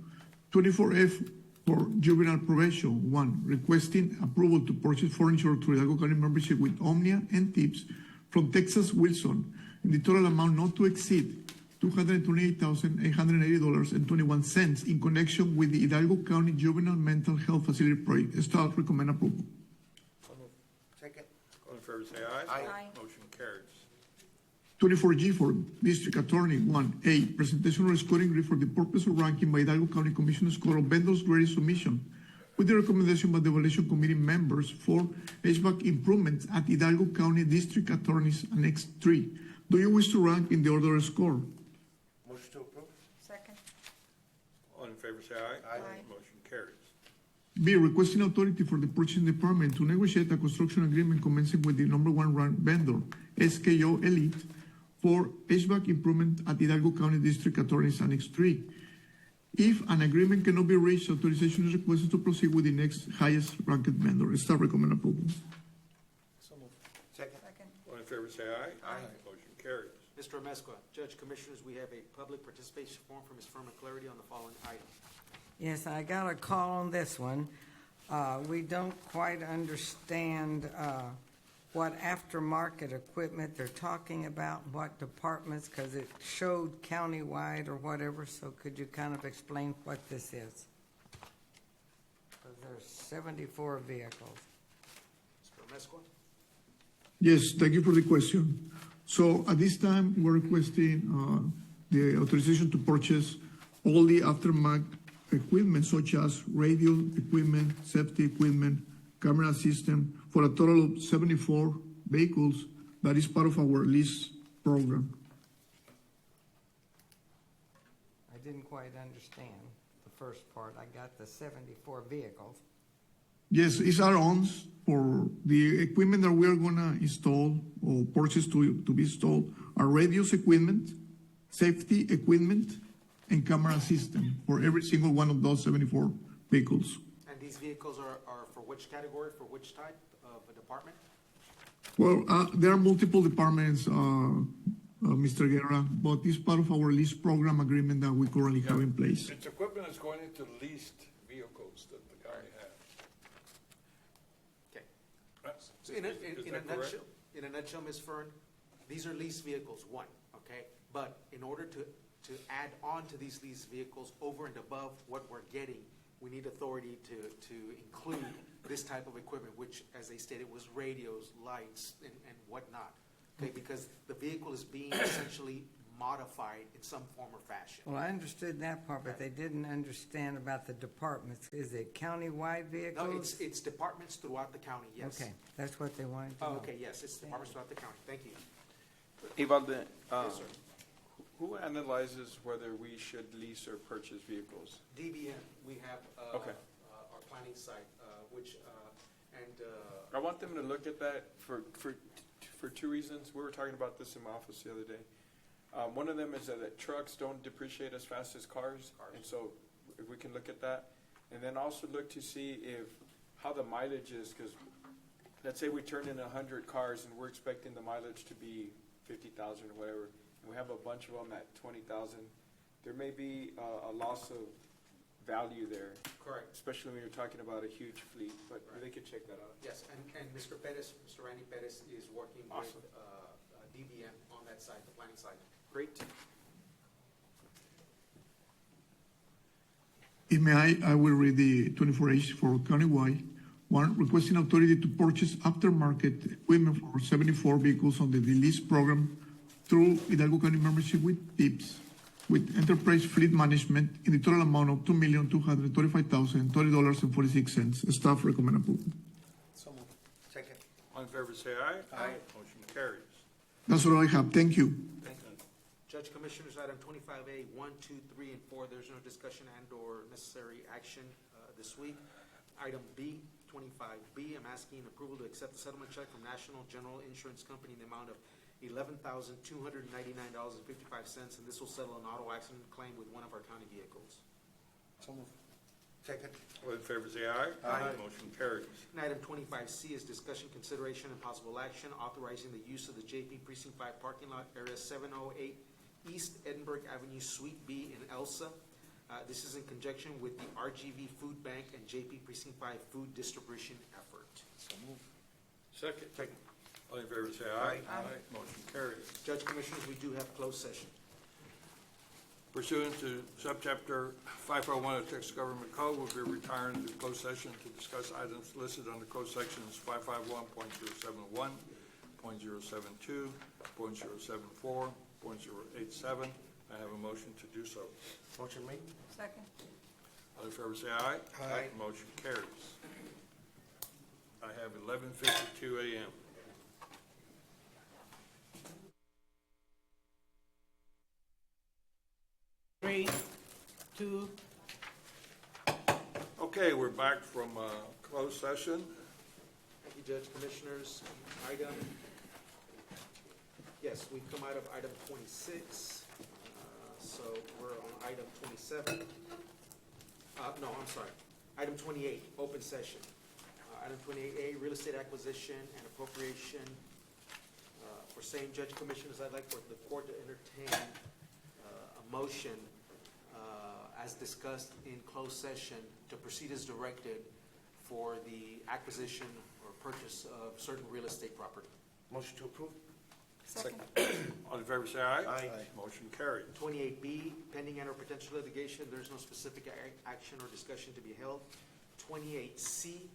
24F for juvenile probation. 1, requesting approval to purchase furniture through Hidalgo County membership with Omnia and Tips from Texas Wilson in the total amount not to exceed $228,880.21 in connection with the Hidalgo County Juvenile Mental Health Facility Project. Staff recommend approval. So moved. Second. All in favor say aye. Motion carries. 24G for District Attorney. 1A, presentation of scoring grid for the purpose of ranking by Hidalgo County Commissioner score of vendors' graded submission with the recommendation by the Evaluation Committee members for HVAC improvements at Hidalgo County District Attorney's Annex 3. Do you wish to rank in the order of score? Motion to approve. Second. All in favor say aye. Motion carries. B, requesting authority for the purchasing department to negotiate a construction agreement commencing with the number one vendor, SKO Elite, for HVAC improvement at Hidalgo County District Attorney's Annex 3. If an agreement cannot be reached, authorization is requested to proceed with the next highest ranked vendor. Staff recommend approval. So moved. Second. All in favor say aye. Motion carries. Mr. Amezcua, Judge, Commissioners, we have a public participation form from Ms. Furman Clarity on the following item. Yes, I got a call on this one. We don't quite understand what aftermarket equipment they're talking about, what departments, because it showed countywide or whatever, so could you kind of explain what this is? Because there's 74 vehicles. Mr. Amezcua? Yes, thank you for the question. So at this time, we're requesting the authorization to purchase all the aftermarket equipment such as radio equipment, safety equipment, camera system, for a total of 74 vehicles. That is part of our lease program. I didn't quite understand the first part. I got the 74 vehicles. Yes, it's our own for the equipment that we are gonna install or purchase to be installed are radios equipment, safety equipment, and camera system for every single one of those 74 vehicles. And these vehicles are for which category, for which type of a department? Well, there are multiple departments, Mr. Guerra, but it's part of our lease program agreement that we currently have in place. It's equipment that's going into leased vehicles that the county has. Okay. So Is that correct? in a nutshell, Ms. Fern, these are leased vehicles, one, okay? But in order to add on to these leased vehicles over and above what we're getting, we need authority to include this type of equipment, which, as they stated, was radios, lights, and whatnot. Okay, because the vehicle is being essentially modified in some form or fashion. Well, I understood that part, but they didn't understand about the departments. Is it countywide vehicles? No, it's departments throughout the county, yes. Okay, that's what they wanted to know. Oh, okay, yes, it's departments throughout the county. Thank you. Evalde, Yes, sir. who analyzes whether we should lease or purchase vehicles? DBN, we have Okay. our planning site, which, I want them to look at that for two reasons. We were talking about this in my office the other day. One of them is that trucks don't depreciate as fast as cars, and so if we can look at that. And then also look to see how the mileage is, because let's say we turn in 100 cars and we're expecting the mileage to be 50,000 or whatever, and we have a bunch of them at 20,000. There may be a loss of value there, Correct. especially when you're talking about a huge fleet, but they could check that out. Yes, and Mr. Perez, Mr. Randy Perez is working with Awesome. DVM on that side, the planning side. Great. If may I will read the 24H for countywide. One, requesting authority to purchase aftermarket equipment for 74 vehicles on the lease program through Hidalgo County membership with PIPS, with Enterprise Fleet Management in the total amount of $2,235,030.46. Staff recommend approval. So moved. Second. All in favor, say aye. Aye. Motion carries. That's all I have. Thank you. Thank you. Judge Commissioners, item 25A, 1, 2, 3, and 4, there's no discussion and/or necessary action this week. Item B, 25B, I'm asking approval to accept the settlement check from National General Insurance Company in the amount of $11,299.55, and this will settle an auto accident claim with one of our county vehicles. So moved. Second. All in favor, say aye. Aye. Motion carries. And item 25C is discussion, consideration, and possible action authorizing the use of the JP Precinct 5 parking lot, area 708 East Edinburgh Avenue, Suite B in Elsa. This is in conjunction with the RGV Food Bank and JP Precinct 5 food distribution effort. So moved. Second. Second. All in favor, say aye. Aye. Motion carries. Judge Commissioners, we do have closed session. Pursuant to subchapter 501 of Texas Government Code, we'll be retiring to closed session to discuss items listed under code sections 551.071, .072, .074, .087. I have a motion to do so. Motion made. Second. All in favor, say aye. Aye. Motion carries. I have 11:52 a.m. 3, 2. Okay, we're back from closed session. Thank you, Judge Commissioners. Item, yes, we come out of item 26, so we're on item 27. No, I'm sorry. Item 28, open session. Item 28A, real estate acquisition and appropriation. For same, Judge Commissioners, I'd like for the court to entertain a motion as discussed in closed session to proceed as directed for the acquisition or purchase of certain real estate property. Motion to approve. Second. All in favor, say aye. Aye. Motion carried. 28B, pending and or potential litigation, there's no specific action or discussion to be held. 28C,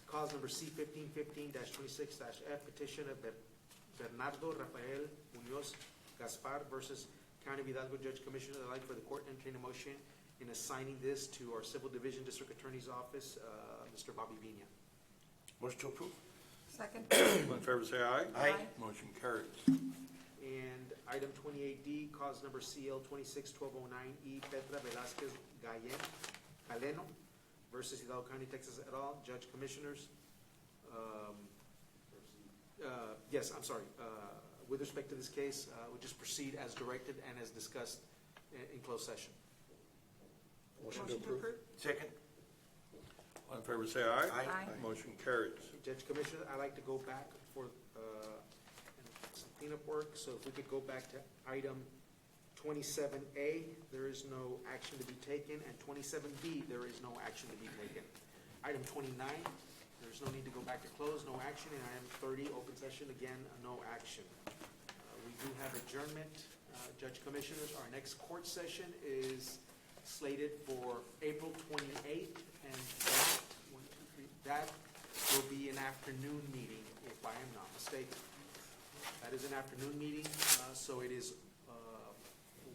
cause number C-1515-26-F, petition of Bernardo Rafael Munoz Gaspar versus County of Hidalgo. Judge Commissioner, I'd like for the court to entertain a motion in assigning this to our Civil Division District Attorney's Office, Mr. Bobby Vina. Motion to approve. Second. All in favor, say aye. Aye. Motion carries. And item 28D, cause number CL-26-1209E, Petra Velazquez Galeno versus Hidalgo County, Texas et al. Judge Commissioners, yes, I'm sorry. With respect to this case, we'll just proceed as directed and as discussed in closed session. Motion to approve. Second. All in favor, say aye. Aye. Motion carries. Judge Commissioner, I'd like to go back for some cleanup work, so if we could go back to item 27A, there is no action to be taken, and 27B, there is no action to be taken. Item 29, there's no need to go back to close, no action, and item 30, open session, again, no action. We do have adjournment, Judge Commissioners. Our next court session is slated for April 28th, and that will be an afternoon meeting, if I am not mistaken. That is an afternoon meeting, so it is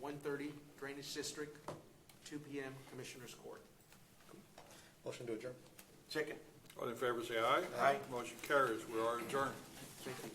1:30 Drainage District, 2 p.m. Commissioners Court. Motion to adjourn. Second. All in favor, say aye. Aye. Motion carries. We are adjourned. Thank you.